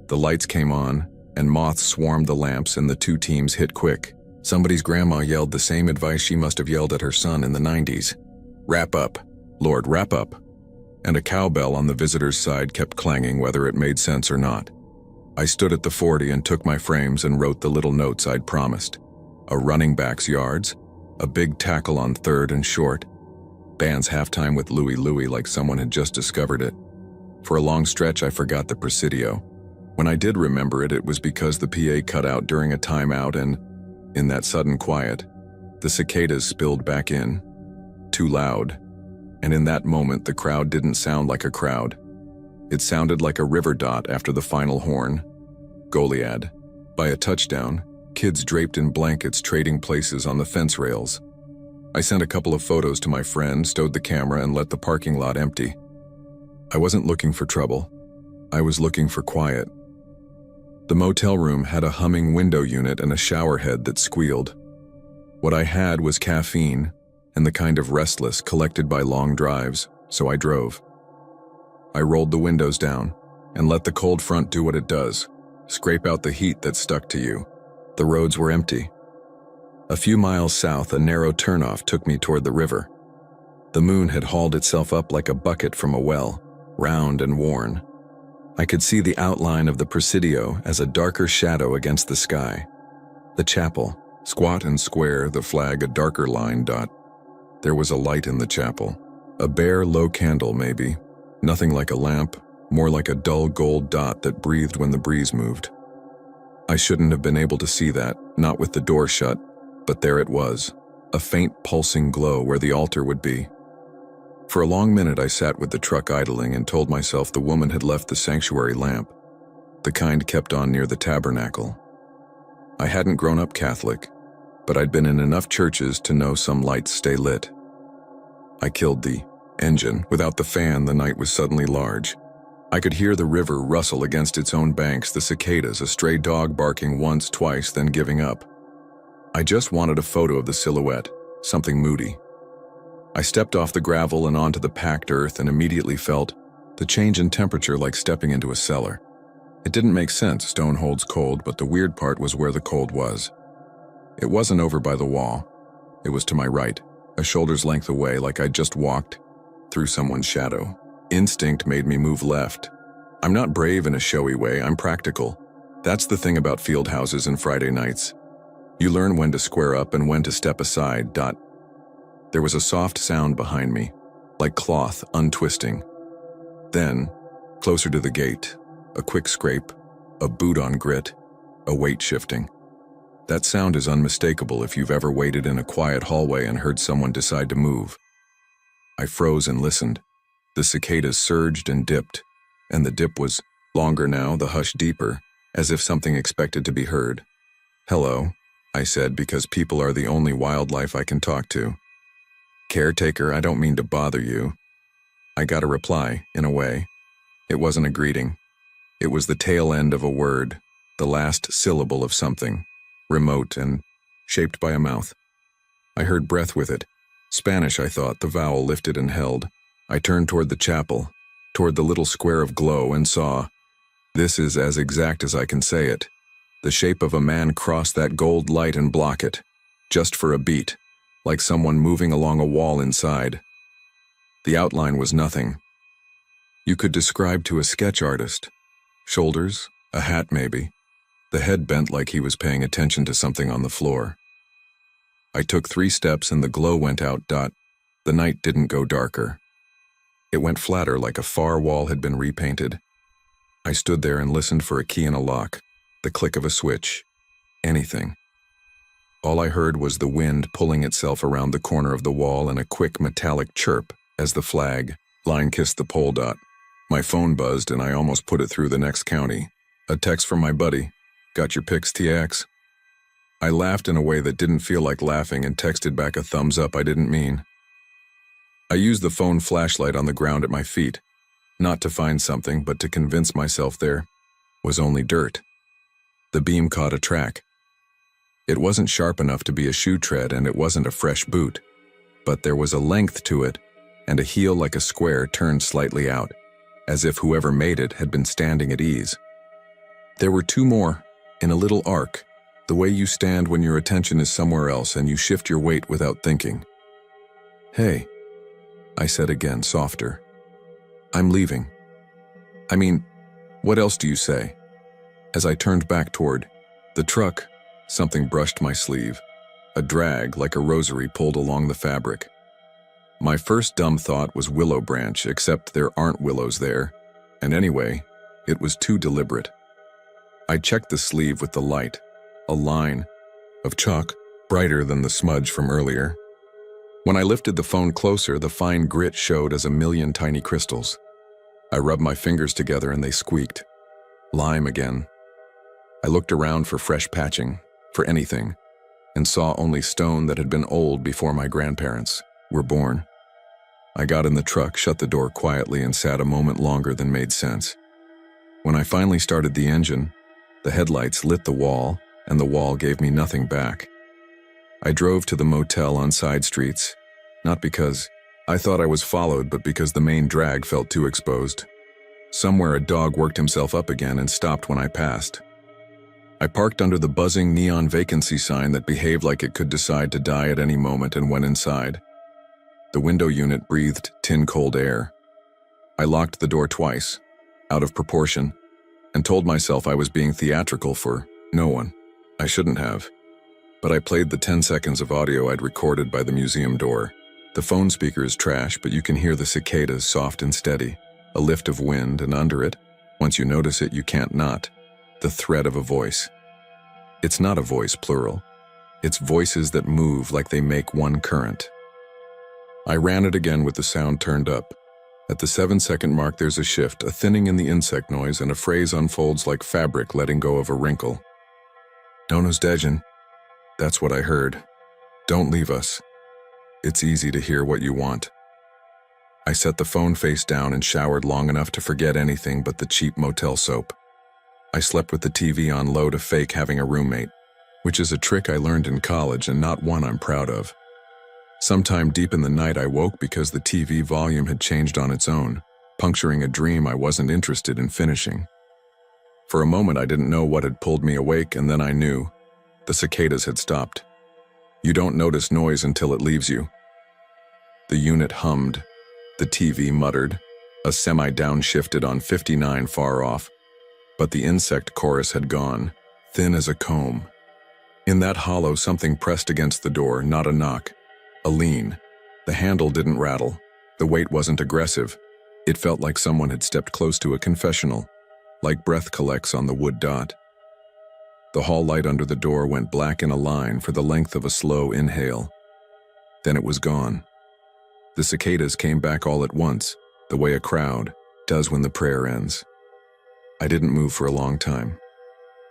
The lights came on, and moths swarmed the lamps, and the two teams hit quick. Somebody's grandma yelled the same advice she must have yelled at her son in the 90s. Wrap up. Lord, wrap up. And a cowbell on the visitor's side kept clanging whether it made sense or not. I stood at the 40 and took my frames and wrote the little notes I'd promised. A running back's yards, a big tackle on third and short, band's halftime with Louie Louie like someone had just discovered it. For a long stretch, I forgot the Presidio. When I did remember it, it was because the PA cut out during a timeout and, in that sudden quiet, the cicadas spilled back in, too loud, and in that moment the crowd didn't sound like a crowd. It sounded like a river dot after the final horn. Goliad. By a touchdown, kids draped in blankets trading places on the fence rails. I sent a couple of photos to my friend, stowed the camera, and let the parking lot empty. I wasn't looking for trouble. I was looking for quiet. The motel room had a humming window unit and a shower head that squealed. What I had was caffeine and the kind of restless collected by long drives, so I drove. I rolled the windows down and let the cold front do what it does, scrape out the heat that stuck to you. The roads were empty. A few miles south, a narrow turnoff took me toward the river. The moon had hauled itself up like a bucket from a well, round and worn. I could see the outline of the Presidio as a darker shadow against the sky. The chapel, squat and square, the flag a darker line dot. There was a light in the chapel. A bare, low candle, maybe. Nothing like a lamp, more like a dull gold dot that breathed when the breeze moved. I shouldn't have been able to see that, not with the door shut, but there it was, a faint pulsing glow where the altar would be. For a long minute I sat with the truck idling and told myself the woman had left the sanctuary lamp, the kind kept on near the tabernacle. I hadn't grown up Catholic, but I'd been in enough churches to know some lights stay lit. I killed the engine. Without the fan, the night was suddenly large. I could hear the river rustle against its own banks, the cicadas, a stray dog barking once, twice, then giving up. I just wanted a photo of the silhouette, something moody. I stepped off the gravel and onto the packed earth and immediately felt the change in temperature like stepping into a cellar. It didn't make sense, stone holds cold, but the weird part was where the cold was. It wasn't over by the wall. It was to my right, a shoulder's length away, like I'd just walked through someone's shadow. Instinct made me move left. I'm not brave in a showy way, I'm practical. That's the thing about field houses and Friday nights. You learn when to square up and when to step aside. There was a soft sound behind me, like cloth untwisting. Then, closer to the gate, a quick scrape, a boot on grit, a weight shifting. That sound is unmistakable if you've ever waited in a quiet hallway and heard someone decide to move. I froze and listened. The cicadas surged and dipped, and the dip was longer now, the hush deeper, as if something expected to be heard. "Hello," I said, because people are the only wildlife I can talk to. "Caretaker, I don't mean to bother you." I got a reply, in a way. It wasn't a greeting. It was the tail end of a word, the last syllable of something, remote and shaped by a mouth. I heard breath with it. Spanish, I thought, the vowel lifted and held. I turned toward the chapel, toward the little square of glow, and saw, this is as exact as I can say it, the shape of a man cross that gold light and block it, just for a beat, like someone moving along a wall inside. The outline was nothing. You could describe to a sketch artist. Shoulders, a hat maybe. The head bent like he was paying attention to something on the floor. I took 3 steps and the glow went out. The night didn't go darker. It went flatter, like a far wall had been repainted. I stood there and listened for a key in a lock, the click of a switch, anything. All I heard was the wind pulling itself around the corner of the wall and a quick metallic chirp as the flag line kissed the pole. My phone buzzed and I almost put it through the next county. A text from my buddy. "Got your pics, TX?" I laughed in a way that didn't feel like laughing and texted back a thumbs up I didn't mean. I used the phone flashlight on the ground at my feet, not to find something, but to convince myself there was only dirt. The beam caught a track. It wasn't sharp enough to be a shoe tread and it wasn't a fresh boot, but there was a length to it and a heel like a square turned slightly out, as if whoever made it had been standing at ease. There were 2 more, in a little arc, the way you stand when your attention is somewhere else and you shift your weight without thinking. "Hey," I said again, softer. "I'm leaving." "I mean, what else do you say?" As I turned back toward the truck, something brushed my sleeve. A drag, like a rosary, pulled along the fabric. My first dumb thought was willow branch, except there aren't willows there. And anyway, it was too deliberate. I checked the sleeve with the light, a line of chalk brighter than the smudge from earlier. When I lifted the phone closer, the fine grit showed as a million tiny crystals. I rubbed my fingers together and they squeaked. Lime again. I looked around for fresh patching, for anything, and saw only stone that had been old before my grandparents were born. I got in the truck, shut the door quietly, and sat a moment longer than made sense. When I finally started the engine, the headlights lit the wall, and the wall gave me nothing back. I drove to the motel on side streets, not because I thought I was followed, but because the main drag felt too exposed. Somewhere a dog worked himself up again and stopped when I passed. I parked under the buzzing neon vacancy sign that behaved like it could decide to die at any moment and went inside. The window unit breathed tin-cold air. I locked the door twice, out of proportion, and told myself I was being theatrical for no one. I shouldn't have. But I played the 10 seconds of audio I'd recorded by the museum door. The phone speaker is trash, but you can hear the cicadas soft and steady, a lift of wind, and under it, once you notice it, you can't not, the thread of a voice. It's not a voice, plural. It's voices that move like they make one current. I ran it again with the sound turned up. At the 7-second mark, there's a shift, a thinning in the insect noise, and a phrase unfolds like fabric letting go of a wrinkle. "Donos Dejan." That's what I heard. "Don't leave us. It's easy to hear what you want." I set the phone face down and showered long enough to forget anything but the cheap motel soap. I slept with the TV on low to fake having a roommate, which is a trick I learned in college and not one I'm proud of. Sometime deep in the night I woke because the TV volume had changed on its own, puncturing a dream I wasn't interested in finishing. For a moment I didn't know what had pulled me awake, and then I knew. The cicadas had stopped. You don't notice noise until it leaves you. The unit hummed. The TV muttered. A semi-downshifted on 59 far off. But the insect chorus had gone, thin as a comb. In that hollow, something pressed against the door, not a knock. A lean. The handle didn't rattle. The weight wasn't aggressive. It felt like someone had stepped close to a confessional, like breath collects on the wood dot. The hall light under the door went black in a line for the length of a slow inhale. Then it was gone. The cicadas came back all at once, the way a crowd does when the prayer ends. I didn't move for a long time.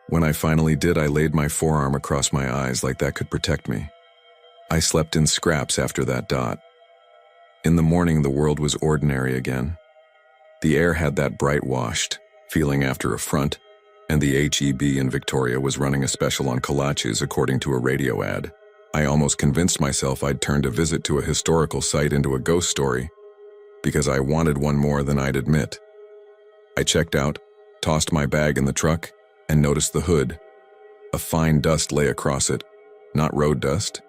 When I finally did, I laid my forearm across my eyes like that could protect me. I slept in scraps after that dot. In the morning, the world was ordinary again. The air had that bright washed feeling after a front, and the HEB in Victoria was running a special on kolaches according to a radio ad. I almost convinced myself I'd turned a visit to a historical site into a ghost story, because I wanted one more than I'd admit. I checked out, tossed my bag in the truck, and noticed the hood. A fine dust lay across it, not road dust,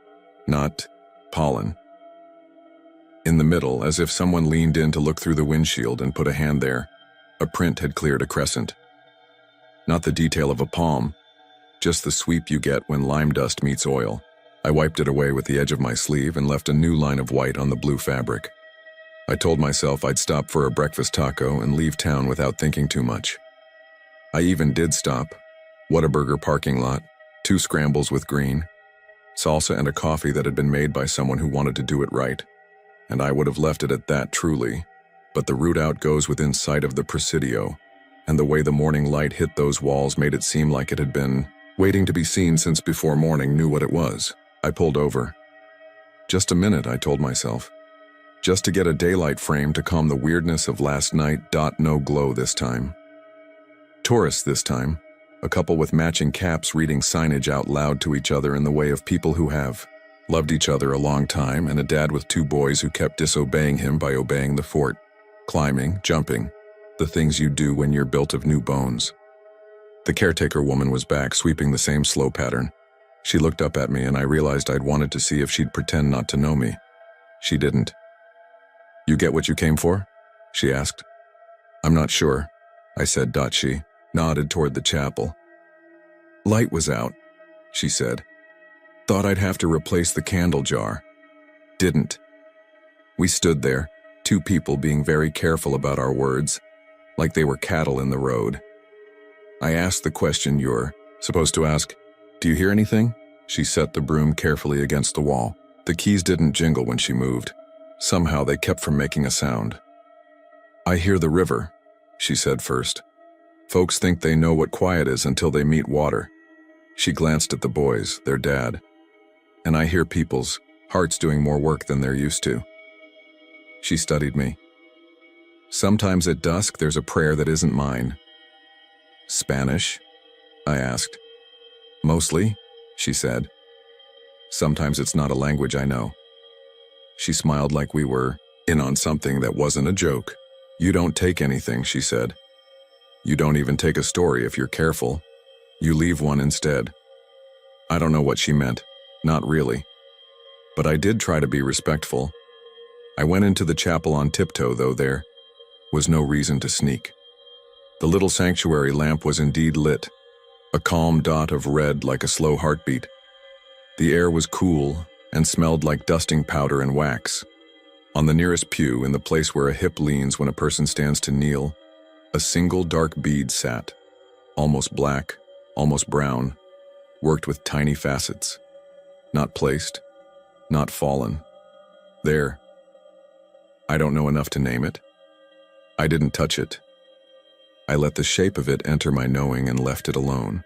not pollen. In the middle, as if someone leaned in to look through the windshield and put a hand there, a print had cleared a crescent. Not the detail of a palm, just the sweep you get when lime dust meets oil. I wiped it away with the edge of my sleeve and left a new line of white on the blue fabric. I told myself I'd stop for a breakfast taco and leave town without thinking too much. I even did stop. Whataburger parking lot, 2 scrambles with green, salsa and a coffee that had been made by someone who wanted to do it right. And I would have left it at that, truly. But the route out goes within sight of the Presidio, and the way the morning light hit those walls made it seem like it had been waiting to be seen since before morning knew what it was. I pulled over. Just a minute, I told myself. Just to get a daylight frame to calm the weirdness of last night. No glow this time. Tourists this time. A couple with matching caps reading signage out loud to each other in the way of people who have loved each other a long time, and a dad with 2 boys who kept disobeying him by obeying the fort. Climbing, jumping, the things you do when you're built of new bones. The caretaker woman was back, sweeping the same slow pattern. She looked up at me, and I realized I'd wanted to see if she'd pretend not to know me. She didn't. "You get what you came for?" she asked. "I'm not sure," I said. She nodded toward the chapel. "Light was out," she said. "Thought I'd have to replace the candle jar. Didn't." We stood there, 2 people being very careful about our words. like they were cattle in the road. I asked the question you're supposed to ask. Do you hear anything? She set the broom carefully against the wall. The keys didn't jingle when she moved. Somehow they kept from making a sound. I hear the river, she said first. Folks think they know what quiet is until they meet water. She glanced at the boys, their dad. And I hear people's hearts doing more work than they're used to. She studied me. Sometimes at dusk there's a prayer that isn't mine. Spanish? I asked. Mostly, she said. Sometimes it's not a language I know. She smiled like we were in on something that wasn't a joke. You don't take anything, she said. You don't even take a story if you're careful. You leave one instead. I don't know what she meant. Not really. But I did try to be respectful. I went into the chapel on tiptoe, though there was no reason to sneak. The little sanctuary lamp was indeed lit, a calm dot of red like a slow heartbeat. The air was cool and smelled like dusting powder and wax. On the nearest pew, in the place where a hip leans when a person stands to kneel, a single dark bead sat, almost black, almost brown, worked with tiny facets. Not placed, not fallen. There. I don't know enough to name it. I didn't touch it. I let the shape of it enter my knowing and left it alone.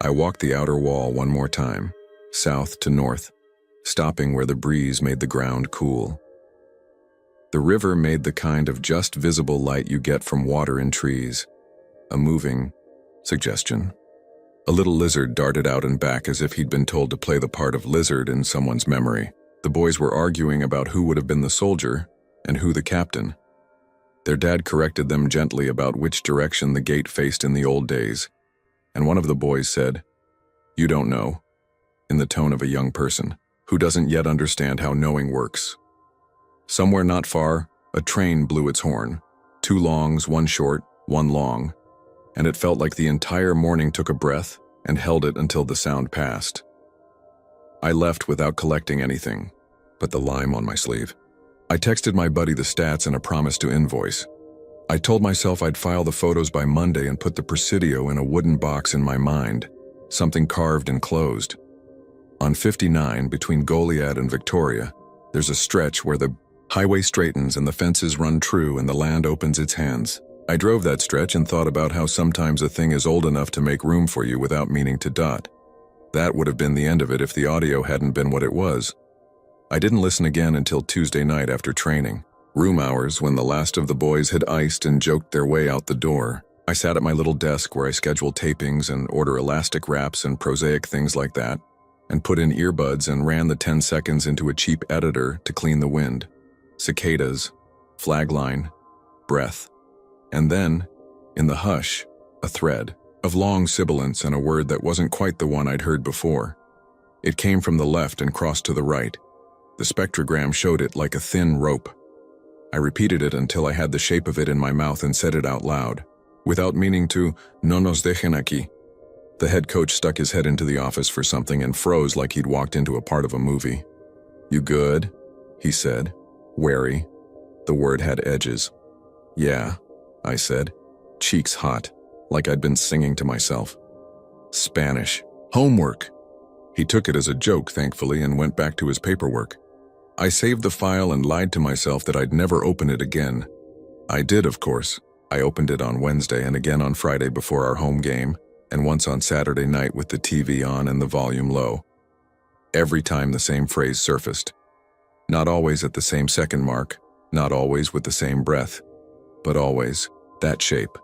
I walked the outer wall one more time, south to north, stopping where the breeze made the ground cool. The river made the kind of just visible light you get from water in trees, a moving suggestion. A little lizard darted out and back as if he'd been told to play the part of lizard in someone's memory. The boys were arguing about who would have been the soldier and who the captain. Their dad corrected them gently about which direction the gate faced in the old days, and one of the boys said, "You don't know," in the tone of a young person who doesn't yet understand how knowing works. Somewhere not far, a train blew its horn. 2 longs, 1 short, 1 long, and it felt like the entire morning took a breath and held it until the sound passed. I left without collecting anything but the lime on my sleeve. I texted my buddy the stats and a promise to invoice. I told myself I'd file the photos by Monday and put the Presidio in a wooden box in my mind, something carved and closed. On 59, between Goliad and Victoria, there's a stretch where the highway straightens and the fences run true and the land opens its hands. I drove that stretch and thought about how sometimes a thing is old enough to make room for you without meaning to dot. That would have been the end of it if the audio hadn't been what it was. I didn't listen again until Tuesday night after training. Room hours, when the last of the boys had iced and joked their way out the door. I sat at my little desk where I schedule tapings and order elastic wraps and prosaic things like that, and put in earbuds and ran the 10 seconds into a cheap editor to clean the wind. Cicadas, flagline, breath. And then, in the hush, a thread of long sibilance and a word that wasn't quite the one I'd heard before. It came from the left and crossed to the right. The spectrogram showed it like a thin rope. I repeated it until I had the shape of it in my mouth and said it out loud, without meaning to. No nos dejen aquí. The head coach stuck his head into the office for something and froze like he'd walked into a part of a movie. You good? He said, wary. The word had edges. Yeah, I said, cheeks hot, like I'd been singing to myself. Spanish. Homework. He took it as a joke, thankfully, and went back to his paperwork. I saved the file and lied to myself that I'd never open it again. I did, of course. I opened it on Wednesday and again on Friday before our home game, and once on Saturday night with the TV on and the volume low. Every time the same phrase surfaced. Not always at the same second mark, not always with the same breath, but always that shape.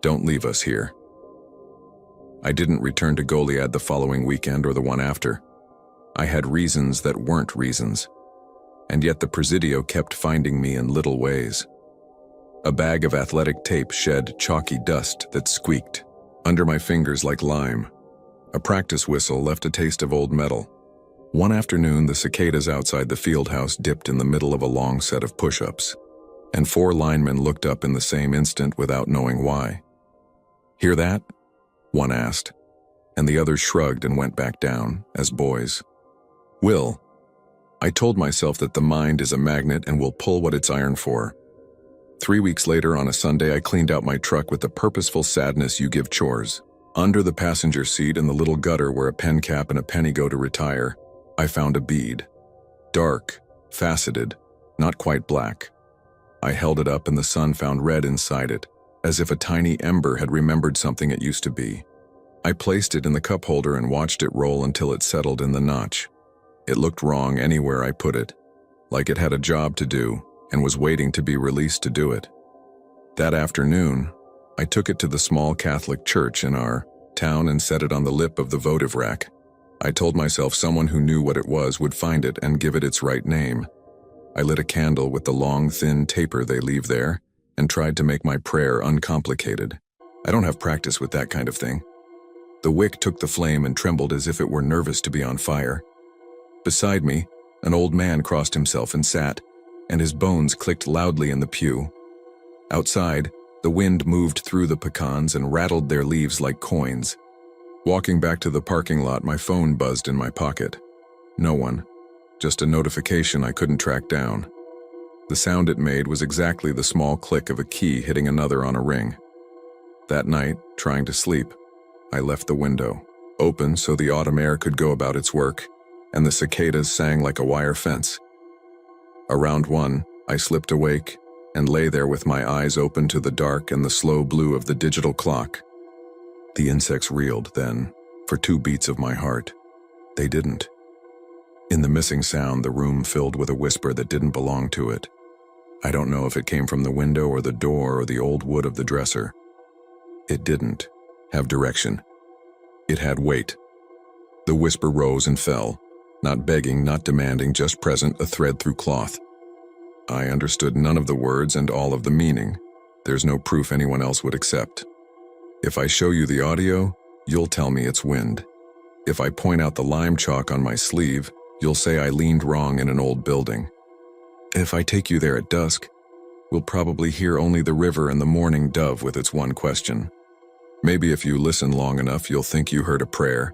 Don't leave us here. I didn't return to Goliad the following weekend or the one after. I had reasons that weren't reasons. And yet the Presidio kept finding me in little ways. A bag of athletic tape shed chalky dust that squeaked under my fingers like lime. A practice whistle left a taste of old metal. One afternoon, the cicadas outside the field house dipped in the middle of a long set of push-ups, and 4 linemen looked up in the same instant without knowing why. Hear that? One asked, and the others shrugged and went back down, as boys. Will. I told myself that the mind is a magnet and will pull what it's iron for. 3 weeks later, on a Sunday, I cleaned out my truck with the purposeful sadness you give chores. Under the passenger seat in the little gutter where a pen cap and a penny go to retire, I found a bead. Dark, faceted, not quite black. I held it up and the sun found red inside it, as if a tiny ember had remembered something it used to be. I placed it in the cup holder and watched it roll until it settled in the notch. It looked wrong anywhere I put it, like it had a job to do and was waiting to be released to do it. That afternoon, I took it to the small Catholic church in our town and set it on the lip of the votive rack. I told myself someone who knew what it was would find it and give it its right name. I lit a candle with the long, thin taper they leave there and tried to make my prayer uncomplicated. I don't have practice with that kind of thing. The wick took the flame and trembled as if it were nervous to be on fire. Beside me, an old man crossed himself and sat, and his bones clicked loudly in the pew. Outside, the wind moved through the pecans and rattled their leaves like coins. Walking back to the parking lot, my phone buzzed in my pocket. No one. Just a notification I couldn't track down. The sound it made was exactly the small click of a key hitting another on a ring. That night, trying to sleep, I left the window open so the autumn air could go about its work, and the cicadas sang like a wire fence. Around 1, I slipped awake and lay there with my eyes open to the dark and the slow blue of the digital clock. The insects reeled then, for 2 beats of my heart. They didn't. In the missing sound, the room filled with a whisper that didn't belong to it. I don't know if it came from the window or the door or the old wood of the dresser. It didn't have direction. It had weight. The whisper rose and fell, not begging, not demanding, just present, a thread through cloth. I understood none of the words and all of the meaning. There's no proof anyone else would accept. If I show you the audio, you'll tell me it's wind. If I point out the lime chalk on my sleeve, you'll say I leaned wrong in an old building. If I take you there at dusk, we'll probably hear only the river and the morning dove with its one question. Maybe if you listen long enough, you'll think you heard a prayer,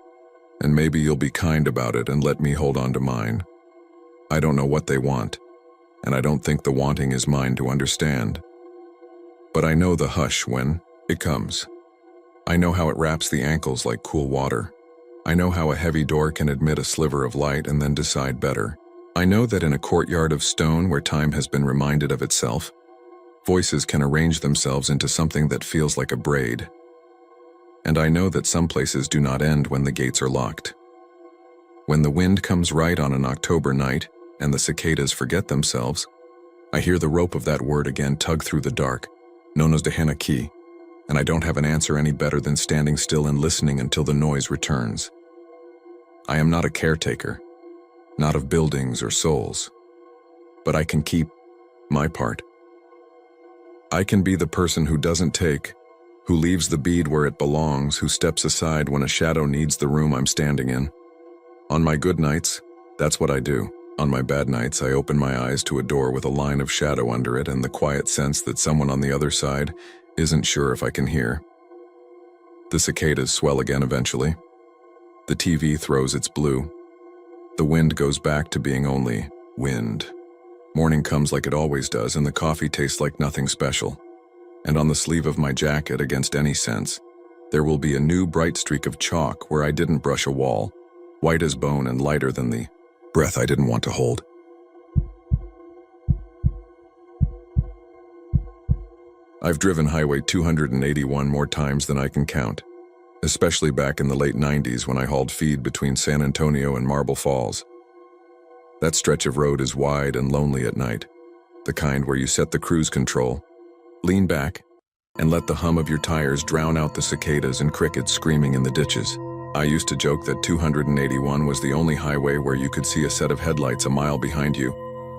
and maybe you'll be kind about it and let me hold on to mine. I don't know what they want, and I don't think the wanting is mine to understand. But I know the hush when it comes. I know how it wraps the ankles like cool water. I know how a heavy door can admit a sliver of light and then decide better. I know that in a courtyard of stone where time has been reminded of itself, voices can arrange themselves into something that feels like a braid. And I know that some places do not end when the gates are locked. When the wind comes right on an October night and the cicadas forget themselves, I hear the rope of that word again tug through the dark, known as the Hanaki, and I don't have an answer any better than standing still and listening until the noise returns. I am not a caretaker, not of buildings or souls, but I can keep my part. I can be the person who doesn't take, who leaves the bead where it belongs, who steps aside when a shadow needs the room I'm standing in. On my good nights, that's what I do. On my bad nights, I open my eyes to a door with a line of shadow under it and the quiet sense that someone on the other side isn't sure if I can hear. The cicadas swell again eventually. The TV throws its blue. The wind goes back to being only wind. Morning comes like it always does, and the coffee tastes like nothing special. And on the sleeve of my jacket, against any sense, there will be a new bright streak of chalk where I didn't brush a wall, white as bone and lighter than the breath I didn't want to hold. I've driven Highway 281 more times than I can count, especially back in the late 90s when I hauled feed between San Antonio and Marble Falls. That stretch of road is wide and lonely at night, the kind where you set the cruise control, lean back, and let the hum of your tires drown out the cicadas and crickets screaming in the ditches. I used to joke that 281 was the only highway where you could see a set of headlights a mile behind you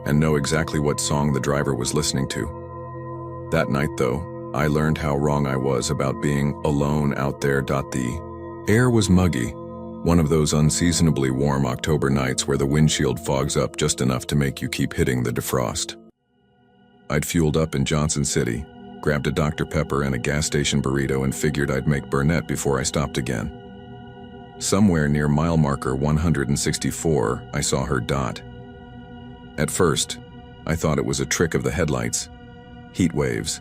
and know exactly what song the driver was listening to. That night, though, I learned how wrong I was about being alone out there. The air was muggy, one of those unseasonably warm October nights where the windshield fogs up just enough to make you keep hitting the defrost. I'd fueled up in Johnson City, grabbed a Dr. Pepper and a gas station burrito and figured I'd make Burnett before I stopped again. Somewhere near mile marker 164, I saw her dot. At first, I thought it was a trick of the headlights, heat waves,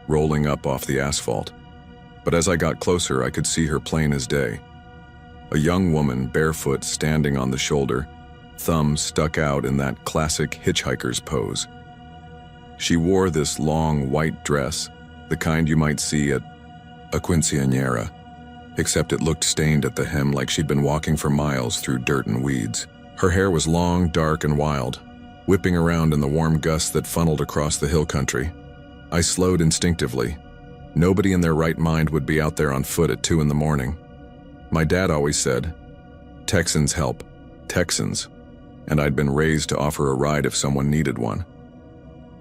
rolling up off the asphalt. But as I got closer, I could see her plain as day. A young woman, barefoot, standing on the shoulder, thumbs stuck out in that classic hitchhiker's pose. She wore this long white dress, the kind you might see at a quinceañera, except it looked stained at the hem like she'd been walking for miles through dirt and weeds. Her hair was long, dark, and wild, whipping around in the warm gusts that funneled across the hill country. I slowed instinctively. Nobody in their right mind would be out there on foot at 2 a.m. My dad always said, "Texans help, Texans," and I'd been raised to offer a ride if someone needed one.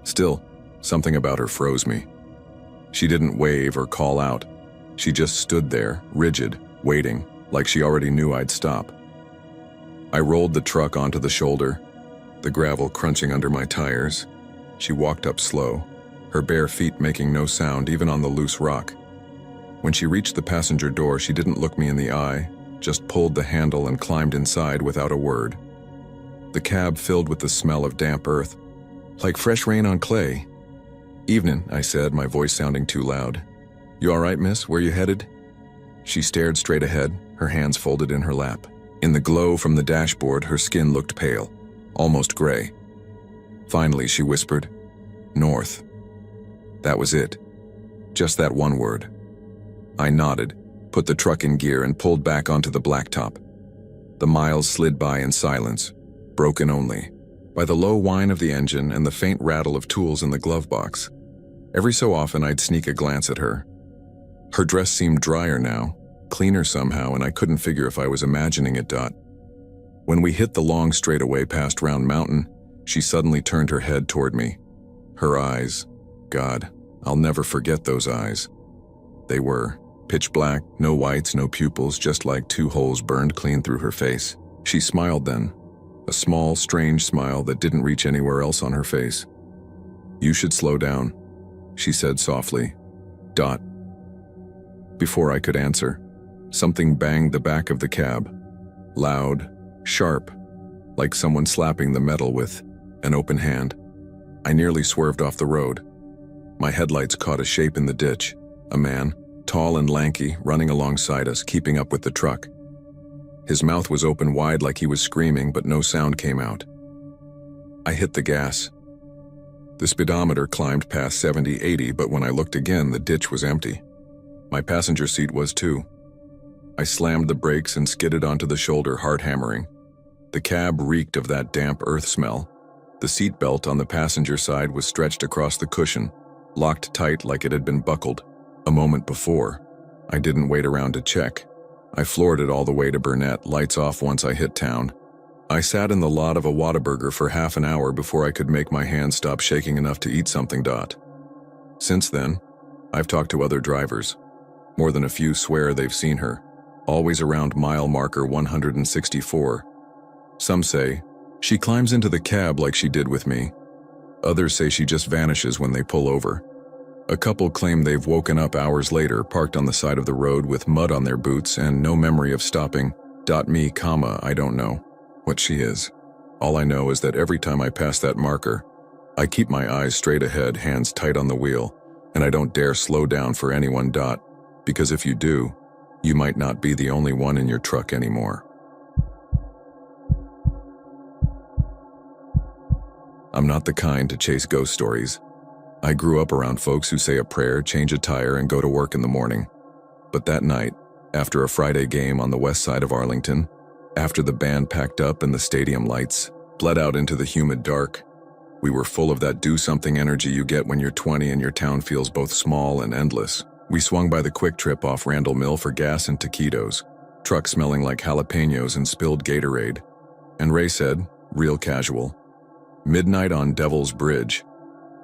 Still, something about her froze me. She didn't wave or call out. She just stood there, rigid, waiting, like she already knew I'd stop. I rolled the truck onto the shoulder, the gravel crunching under my tires. She walked up slow, her bare feet making no sound even on the loose rock. When she reached the passenger door, she didn't look me in the eye, just pulled the handle and climbed inside without a word. The cab filled with the smell of damp earth, like fresh rain on clay. "Evening," I said, my voice sounding too loud. "You all right, miss? Where you headed?" She stared straight ahead, her hands folded in her lap. In the glow from the dashboard, her skin looked pale, almost gray. Finally, she whispered, "North." That was it. Just that one word. I nodded, put the truck in gear, and pulled back onto the blacktop. The miles slid by in silence, broken only by the low whine of the engine and the faint rattle of tools in the glove box. Every so often, I'd sneak a glance at her. Her dress seemed drier now, cleaner somehow, and I couldn't figure if I was imagining it. When we hit the long straightaway past Round Mountain, she suddenly turned her head toward me. Her eyes, God, I'll never forget those eyes. They were pitch black, no whites, no pupils, just like 2 holes burned clean through her face. She smiled then, a small, strange smile that didn't reach anywhere else on her face. "You should slow down," she said softly. Before I could answer, something banged the back of the cab. Loud, sharp, like someone slapping the metal with an open hand. I nearly swerved off the road. My headlights caught a shape in the ditch, a man, tall and lanky, running alongside us, keeping up with the truck. His mouth was open wide like he was screaming, but no sound came out. I hit the gas. The speedometer climbed past 70, 80, but when I looked again, the ditch was empty. My passenger seat was too. I slammed the brakes and skidded onto the shoulder, heart hammering. The cab reeked of that damp earth smell. The seat belt on the passenger side was stretched across the cushion, locked tight like it had been buckled. A moment before, I didn't wait around to check. I floored it all the way to Burnett, lights off once I hit town. I sat in the lot of a Whataburger for half an hour before I could make my hands stop shaking enough to eat something. Since then, I've talked to other drivers. More than a few swear they've seen her, always around mile marker 164. Some say, she climbs into the cab like she did with me. Others say she just vanishes when they pull over. A couple claim they've woken up hours later, parked on the side of the road with mud on their boots and no memory of stopping. Me, I don't know what she is. All I know is that every time I pass that marker, I keep my eyes straight ahead, hands tight on the wheel, and I don't dare slow down for anyone. Because if you do, you might not be the only one in your truck anymore. I'm not the kind to chase ghost stories. I grew up around folks who say a prayer, change a tire, and go to work in the morning. But that night, after a Friday game on the west side of Arlington, after the band packed up and the stadium lights bled out into the humid dark, we were full of that do-something energy you get when you're 20 and your town feels both small and endless. We swung by the Quick Trip off Randall Mill for gas and taquitos, truck smelling like jalapenos and spilled Gatorade. And Ray said, real casual, "Midnight on Devil's Bridge.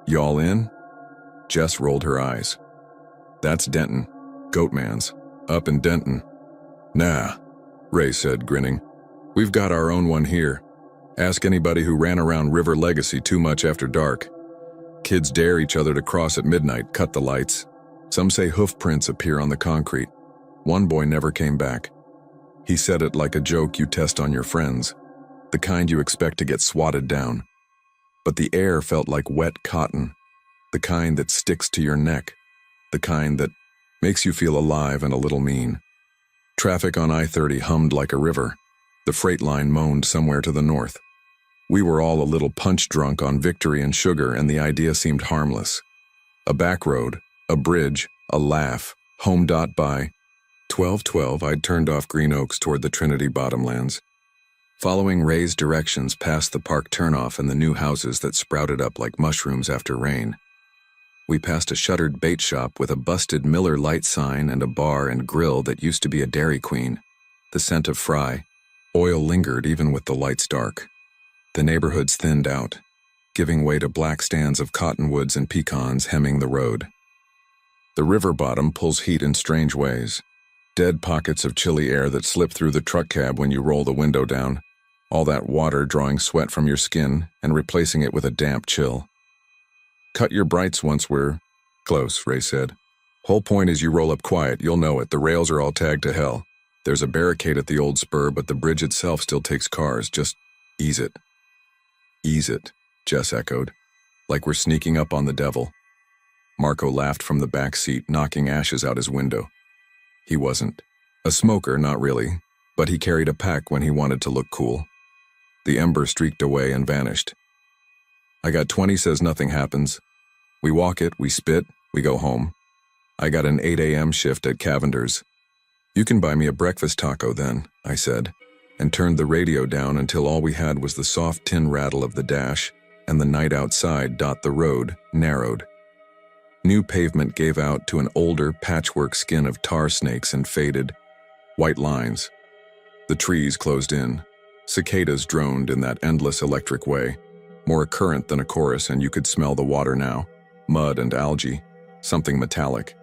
Y'all in?" Jess rolled her eyes. "That's Denton. Goatman's. Up in Denton." "Nah," Ray said, grinning. "We've got our own one here. Ask anybody who ran around River Legacy too much after dark. Kids dare each other to cross at midnight, cut the lights. Some say hoof prints appear on the concrete. One boy never came back. He said it like a joke you test on your friends, the kind you expect to get swatted down. But the air felt like wet cotton. The kind that sticks to your neck. The kind that makes you feel alive and a little mean. Traffic on I-30 hummed like a river. The freight line moaned somewhere to the north. We were all a little punch-drunk on victory and sugar, and the idea seemed harmless. A back road, a bridge, a laugh, home. By 12:12, I'd turned off Green Oaks toward the Trinity Bottomlands. Following Ray's directions past the park turnoff and the new houses that sprouted up like mushrooms after rain. We passed a shuttered bait shop with a busted Miller Lite sign and a bar and grill that used to be a Dairy Queen. The scent of fry. Oil lingered even with the lights dark. The neighborhoods thinned out, giving way to black stands of cottonwoods and pecans hemming the road. The river bottom pulls heat in strange ways. Dead pockets of chilly air that slip through the truck cab when you roll the window down. All that water drawing sweat from your skin and replacing it with a damp chill. Cut your brights once we're close, Ray said. Whole point is you roll up quiet, you'll know it. The rails are all tagged to hell. There's a barricade at the old spur, but the bridge itself still takes cars. Just ease it. Ease it, Jess echoed, like we're sneaking up on the devil. Marco laughed from the back seat, knocking ashes out his window. He wasn't. A smoker, not really, but he carried a pack when he wanted to look cool. The ember streaked away and vanished. I got 20, says nothing happens. We walk it, we spit, we go home. I got an 8 a.m. shift at Cavender's. You can buy me a breakfast taco then, I said, and turned the radio down until all we had was the soft tin rattle of the dash and the night outside. The road narrowed. New pavement gave out to an older patchwork skin of tar snakes and faded white lines. The trees closed in. Cicadas droned in that endless electric way, more a current than a chorus, and you could smell the water now, mud and algae, something metallic.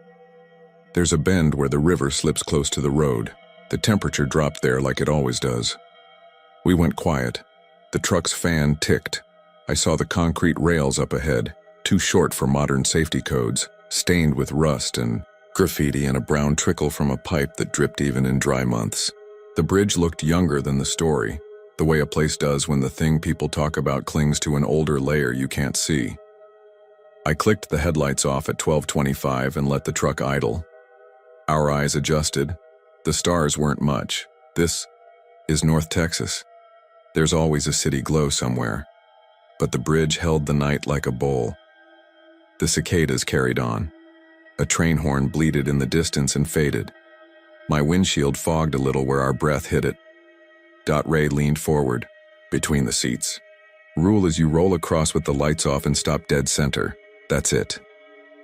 There's a bend where the river slips close to the road. The temperature dropped there like it always does. We went quiet. The truck's fan ticked. I saw the concrete rails up ahead, too short for modern safety codes, stained with rust and graffiti and a brown trickle from a pipe that dripped even in dry months. The bridge looked younger than the story, the way a place does when the thing people talk about clings to an older layer you can't see. I clicked the headlights off at 12:25 and let the truck idle. Our eyes adjusted. The stars weren't much. This is North Texas. There's always a city glow somewhere. But the bridge held the night like a bowl. The cicadas carried on. A train horn bleated in the distance and faded. My windshield fogged a little where our breath hit it. Ray leaned forward, between the seats. Rule is you roll across with the lights off and stop dead center. That's it.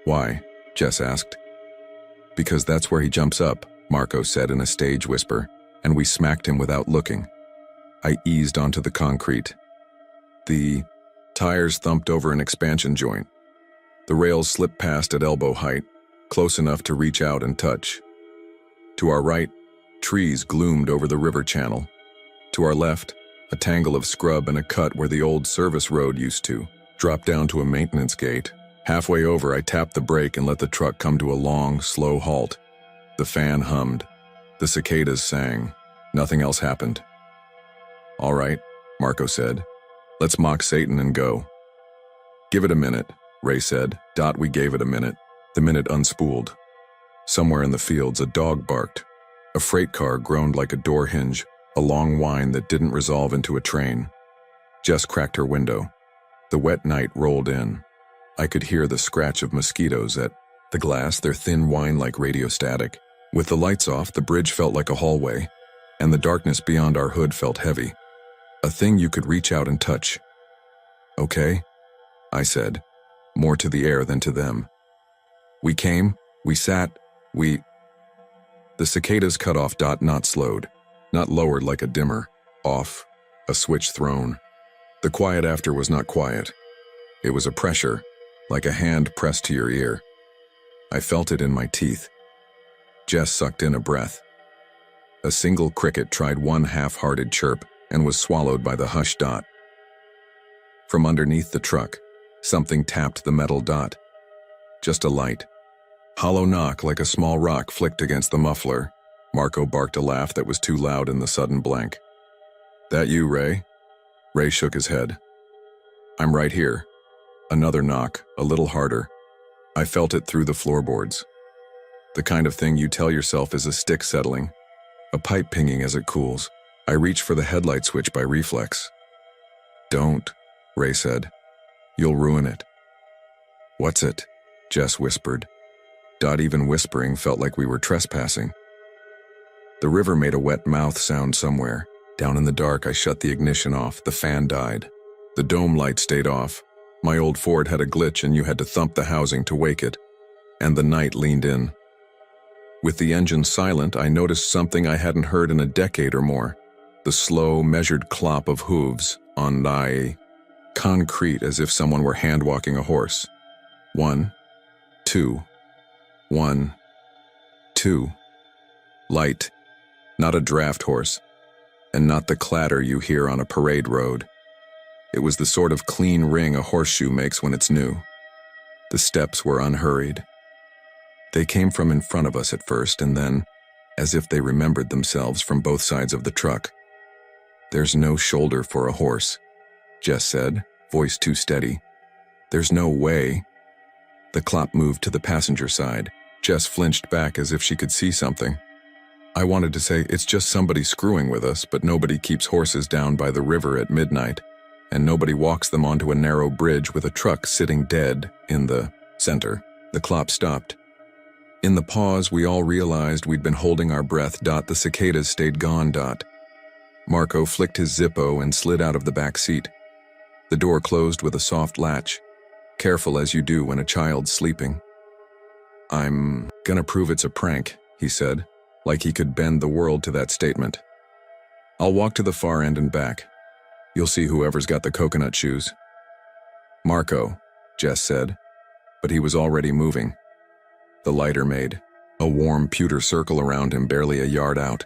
Why? Jess asked. Because that's where he jumps up, Marco said in a stage whisper, and we smacked him without looking. I eased onto the concrete. The tires thumped over an expansion joint. The rails slipped past at elbow height, close enough to reach out and touch. To our right, trees gloomed over the river channel. To our left, a tangle of scrub and a cut where the old service road used to, dropped down to a maintenance gate. Halfway over, I tapped the brake and let the truck come to a long, slow halt. The fan hummed. The cicadas sang. Nothing else happened. All right, Marco said. Let's mock Satan and go. Give it a minute, Ray said. We gave it a minute. The minute unspooled. Somewhere in the fields, a dog barked. A freight car groaned like a door hinge, a long whine that didn't resolve into a train. Jess cracked her window. The wet night rolled in. I could hear the scratch of mosquitoes at the glass, their thin whine like radio static. With the lights off, the bridge felt like a hallway, and the darkness beyond our hood felt heavy. A thing you could reach out and touch. Okay, I said, more to the air than to them. We came, we sat, we... The cicadas cut off. Not slowed, not lowered like a dimmer, off, a switch thrown. The quiet after was not quiet. It was a pressure, like a hand pressed to your ear. I felt it in my teeth. Jess sucked in a breath. A single cricket tried one half-hearted chirp and was swallowed by the hush. From underneath the truck, something tapped the metal. Just a light. Hollow knock like a small rock flicked against the muffler. Marco barked a laugh that was too loud in the sudden blank. That you, Ray? Ray shook his head. I'm right here. Another knock, a little harder, I felt it through the floorboards. The kind of thing you tell yourself is a stick settling, a pipe pinging as it cools. I reached for the headlight switch by reflex. "Don't," Ray said. "You'll ruin it." "What's it?" Jess whispered. Even whispering felt like we were trespassing. The river made a wet mouth sound somewhere. Down in the dark, I shut the ignition off. The fan died. The dome light stayed off. My old Ford had a glitch and you had to thump the housing to wake it. And the night leaned in. With the engine silent, I noticed something I hadn't heard in a decade or more. The slow, measured clop of hooves on concrete, as if someone were hand-walking a horse. 1, 2, 1, 2. Light, not a draft horse, and not the clatter you hear on a parade road. It was the sort of clean ring a horseshoe makes when it's new. The steps were unhurried. They came from in front of us at first, and then, as if they remembered themselves, from both sides of the truck. "There's no shoulder for a horse," Jess said, voice too steady. "There's no way." The clop moved to the passenger side. Jess flinched back as if she could see something. I wanted to say, "It's just somebody screwing with us," but nobody keeps horses down by the river at midnight, and nobody walks them onto a narrow bridge with a truck sitting dead in the center. The clop stopped. In the pause, we all realized we'd been holding our breath. The cicadas stayed gone. Marco flicked his Zippo and slid out of the back seat. The door closed with a soft latch, careful as you do when a child's sleeping. "I'm gonna prove it's a prank," he said, like he could bend the world to that statement. "I'll walk to the far end and back. You'll see whoever's got the coconut shoes." "Marco," Jess said, but he was already moving. The lighter made a warm pewter circle around him barely a yard out.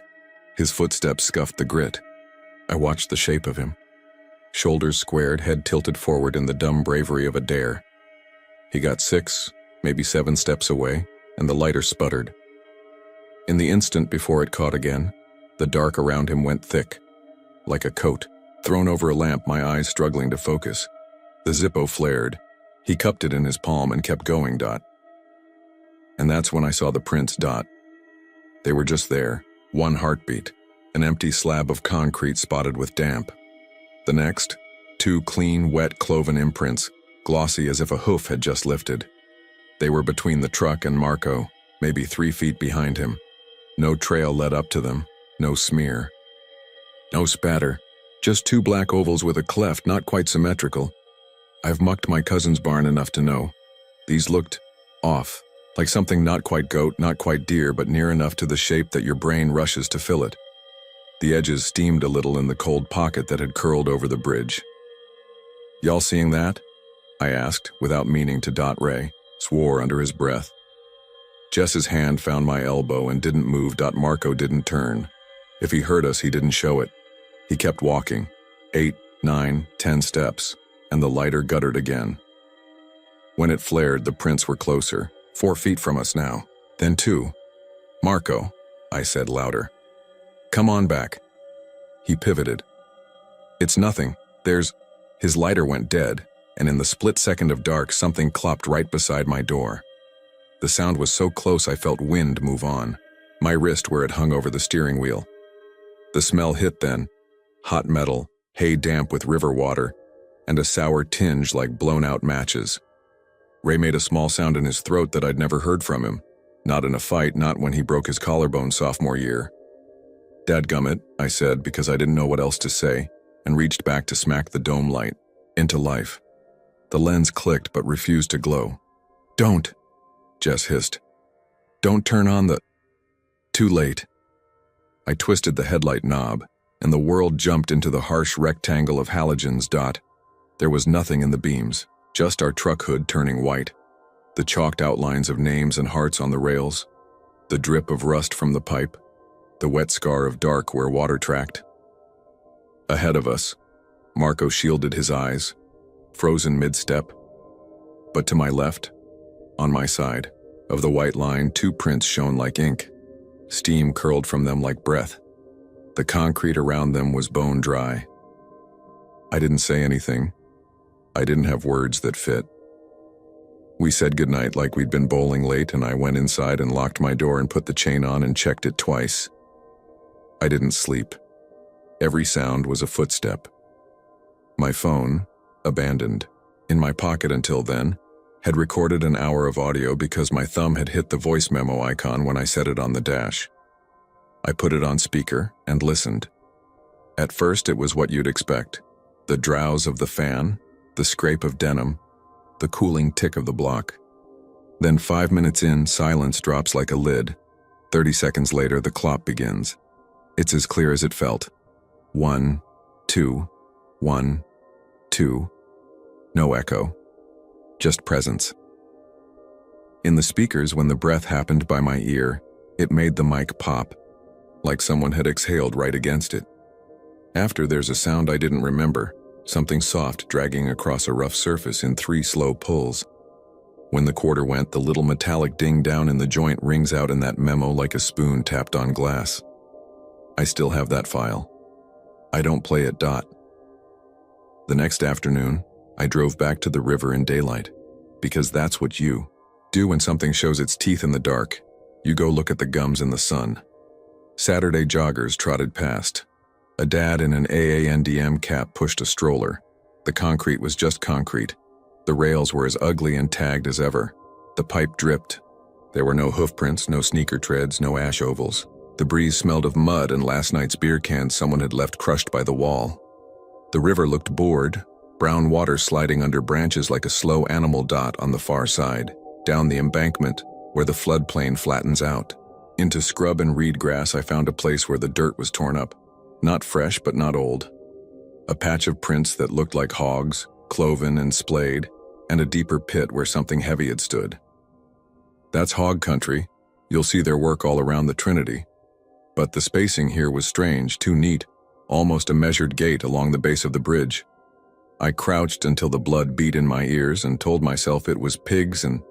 His footsteps scuffed the grit. I watched the shape of him. Shoulders squared, head tilted forward in the dumb bravery of a dare. He got 6, maybe 7 steps away, and the lighter sputtered. In the instant before it caught again, the dark around him went thick, like a coat, thrown over a lamp, my eyes struggling to focus. The Zippo flared. He cupped it in his palm and kept going. And that's when I saw the prints. They were just there, one heartbeat, an empty slab of concrete spotted with damp. The next, 2 clean, wet, cloven imprints, glossy as if a hoof had just lifted. They were between the truck and Marco, maybe 3 feet behind him. No trail led up to them, no smear. No spatter, just 2 black ovals with a cleft not quite symmetrical. I've mucked my cousin's barn enough to know. These looked off, like something not quite goat, not quite deer, but near enough to the shape that your brain rushes to fill it. The edges steamed a little in the cold pocket that had curled over the bridge. "Y'all seeing that?" I asked, without meaning to. Ray swore under his breath. Jess's hand found my elbow and didn't move. Marco didn't turn. If he heard us, he didn't show it. He kept walking, 8, 9, 10 steps, and the lighter guttered again. When it flared, the prints were closer, 4 feet from us now, then 2. "Marco," I said louder. "Come on back." He pivoted. "It's nothing. There's..." His lighter went dead, and in the split second of dark, something clopped right beside my door. The sound was so close I felt wind move on, my wrist where it hung over the steering wheel. The smell hit then, hot metal, hay damp with river water, and a sour tinge like blown-out matches. Ray made a small sound in his throat that I'd never heard from him, not in a fight, not when he broke his collarbone sophomore year. "Dadgummit," I said because I didn't know what else to say, and reached back to smack the dome light into life. The lens clicked but refused to glow. "Don't," Jess hissed. "Don't turn on the..." Too late. I twisted the headlight knob, and the world jumped into the harsh rectangle of halogens. There was nothing in the beams, just our truck hood turning white, the chalked outlines of names and hearts on the rails, the drip of rust from the pipe, the wet scar of dark where water tracked. Ahead of us, Marco shielded his eyes, frozen mid-step. But to my left, on my side, of the white line, 2 prints shone like ink. Steam curled from them like breath. The concrete around them was bone dry. I didn't say anything. I didn't have words that fit. We said goodnight like we'd been bowling late, and I went inside and locked my door and put the chain on and checked it twice. I didn't sleep. Every sound was a footstep. My phone, abandoned, in my pocket until then, had recorded an hour of audio because my thumb had hit the voice memo icon when I set it on the dash. I put it on speaker and listened. At first it was what you'd expect. The drowse of the fan, the scrape of denim, the cooling tick of the block. Then 5 minutes in, silence drops like a lid. 30 seconds later, the clop begins. It's as clear as it felt. 1, 2, 1, 2. No echo. Just presence. In the speakers, when the breath happened by my ear, it made the mic pop, like someone had exhaled right against it. After, there's a sound I didn't remember, something soft dragging across a rough surface in 3 slow pulls. When the quarter went, the little metallic ding down in the joint rings out in that memo like a spoon tapped on glass. I still have that file. I don't play it. The next afternoon, I drove back to the river in daylight, because that's what you do when something shows its teeth in the dark. You go look at the gums in the sun. Saturday joggers trotted past. A dad in an AANDM cap pushed a stroller. The concrete was just concrete. The rails were as ugly and tagged as ever. The pipe dripped. There were no hoof prints, no sneaker treads, no ash ovals. The breeze smelled of mud and last night's beer cans someone had left crushed by the wall. The river looked bored, brown water sliding under branches like a slow animal dot on the far side, down the embankment where the floodplain flattens out. Into scrub and reed grass, I found a place where the dirt was torn up. Not fresh, but not old. A patch of prints that looked like hogs, cloven and splayed, and a deeper pit where something heavy had stood. That's hog country. You'll see their work all around the Trinity. But the spacing here was strange, too neat, almost a measured gait along the base of the bridge. I crouched until the blood beat in my ears and told myself it was pigs and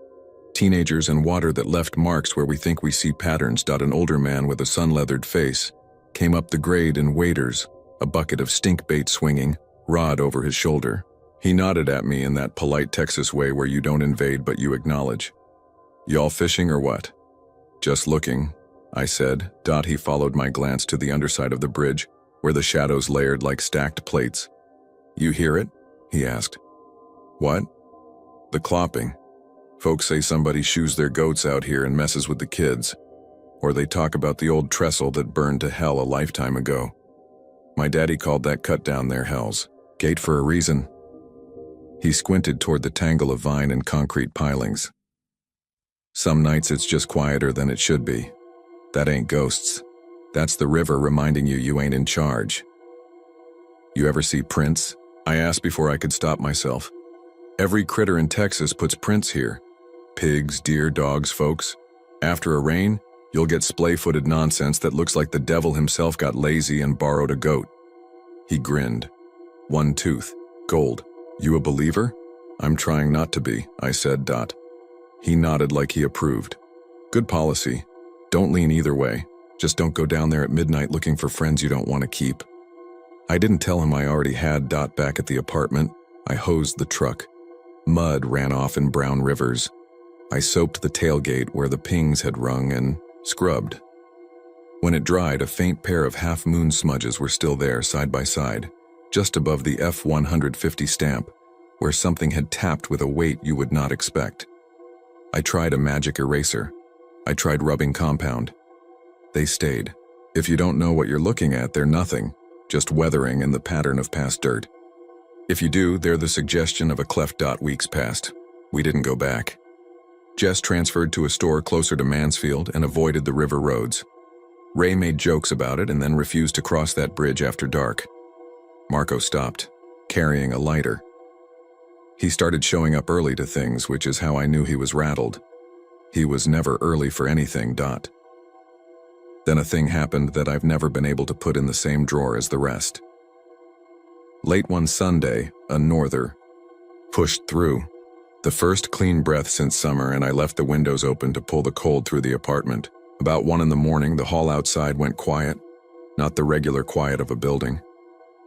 teenagers and water that left marks where we think we see patterns. An older man with a sun-leathered face came up the grade in waders, a bucket of stink bait swinging, rod over his shoulder. He nodded at me in that polite Texas way where you don't invade but you acknowledge. "Y'all fishing or what?" "Just looking," I said. He followed my glance to the underside of the bridge, where the shadows layered like stacked plates. "You hear it?" he asked. "What?" "The clopping. Folks say somebody shoes their goats out here and messes with the kids. Or they talk about the old trestle that burned to hell a lifetime ago. My daddy called that cut down there Hell's Gate for a reason." He squinted toward the tangle of vine and concrete pilings. "Some nights it's just quieter than it should be. That ain't ghosts. That's the river reminding you you ain't in charge." "You ever see prints?" I asked before I could stop myself. "Every critter in Texas puts prints here. Pigs, deer, dogs, folks. After a rain, you'll get splay-footed nonsense that looks like the devil himself got lazy and borrowed a goat." He grinned. "One tooth. Gold. You a believer?" "I'm trying not to be," I said. He nodded like he approved. "Good policy. Don't lean either way. Just don't go down there at midnight looking for friends you don't want to keep." I didn't tell him I already had. Back at the apartment, I hosed the truck. Mud ran off in brown rivers. I soaped the tailgate where the pings had rung and scrubbed. When it dried, a faint pair of half-moon smudges were still there side by side, just above the F-150 stamp, where something had tapped with a weight you would not expect. I tried a magic eraser. I tried rubbing compound. They stayed. If you don't know what you're looking at, they're nothing, just weathering in the pattern of past dirt. If you do, they're the suggestion of a cleft. Weeks passed. We didn't go back. Jess transferred to a store closer to Mansfield and avoided the river roads. Ray made jokes about it and then refused to cross that bridge after dark. Marco stopped, carrying a lighter. He started showing up early to things, which is how I knew he was rattled. He was never early for anything. Then a thing happened that I've never been able to put in the same drawer as the rest. Late one Sunday, a norther pushed through. The first clean breath since summer, and I left the windows open to pull the cold through the apartment. About 1 a.m, the hall outside went quiet, not the regular quiet of a building.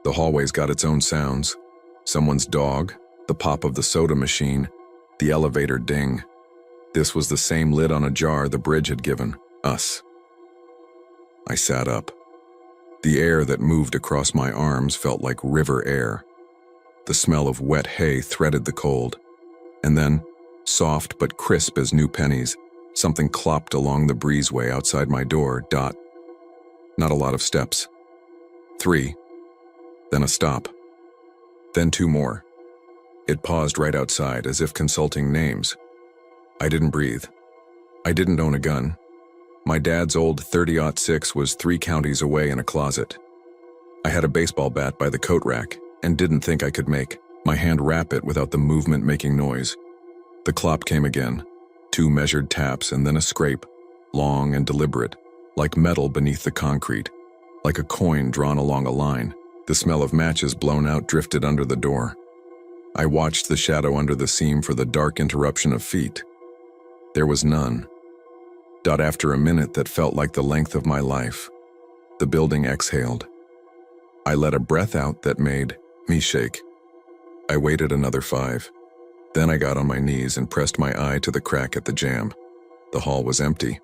The hallway's got its own sounds. Someone's dog, the pop of the soda machine, The elevator ding. This was the same lid on a jar the bridge had given us. I sat up. The air that moved across my arms felt like river air. The smell of wet hay threaded the cold. And then, soft but crisp as new pennies, something clopped along the breezeway outside my door. Not a lot of steps. 3. Then a stop. Then 2 more. It paused right outside, as if consulting names. I didn't breathe. I didn't own a gun. My dad's old .30-06 was 3 counties away in a closet. I had a baseball bat by the coat rack and didn't think I could make my hand wrap it without the movement making noise. The clop came again, 2 measured taps and then a scrape, long and deliberate, like metal beneath the concrete, like a coin drawn along a line. The smell of matches blown out drifted under the door. I watched the shadow under the seam for the dark interruption of feet. There was none. After a minute that felt like the length of my life, the building exhaled. I let a breath out that made me shake. I waited another 5. Then I got on my knees and pressed my eye to the crack at the jamb. The hall was empty.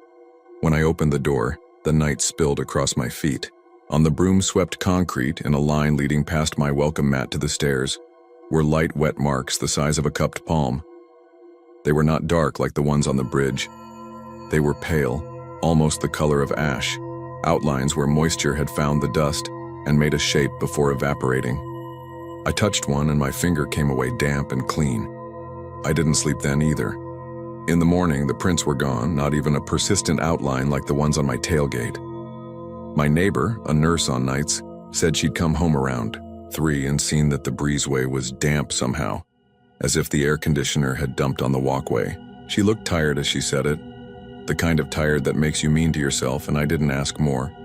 When I opened the door, the night spilled across my feet. On the broom-swept concrete, in a line leading past my welcome mat to the stairs, were light, wet marks the size of a cupped palm. They were not dark like the ones on the bridge. They were pale, almost the color of ash, outlines where moisture had found the dust and made a shape before evaporating. I touched one and my finger came away damp and clean. I didn't sleep then either. In the morning, the prints were gone, not even a persistent outline like the ones on my tailgate. My neighbor, a nurse on nights, said she'd come home around 3 and seen that the breezeway was damp somehow, as if the air conditioner had dumped on the walkway. She looked tired as she said it, the kind of tired that makes you mean to yourself, and I didn't ask more.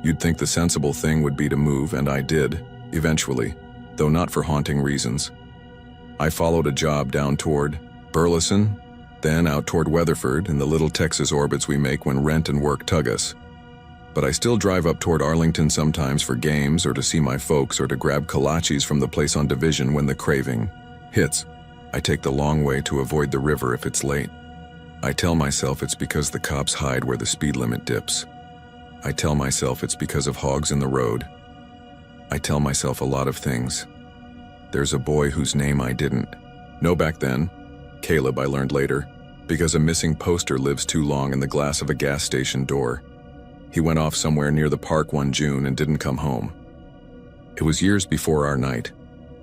You'd think the sensible thing would be to move, and I did, eventually, though not for haunting reasons. I followed a job down toward Burleson, then out toward Weatherford in the little Texas orbits we make when rent and work tug us. But I still drive up toward Arlington sometimes for games or to see my folks or to grab kolaches from the place on Division when the craving hits. I take the long way to avoid the river if it's late. I tell myself it's because the cops hide where the speed limit dips. I tell myself it's because of hogs in the road. I tell myself a lot of things. There's a boy whose name I didn't know back then, Caleb I learned later, because a missing poster lives too long in the glass of a gas station door. He went off somewhere near the park one June and didn't come home. It was years before our night,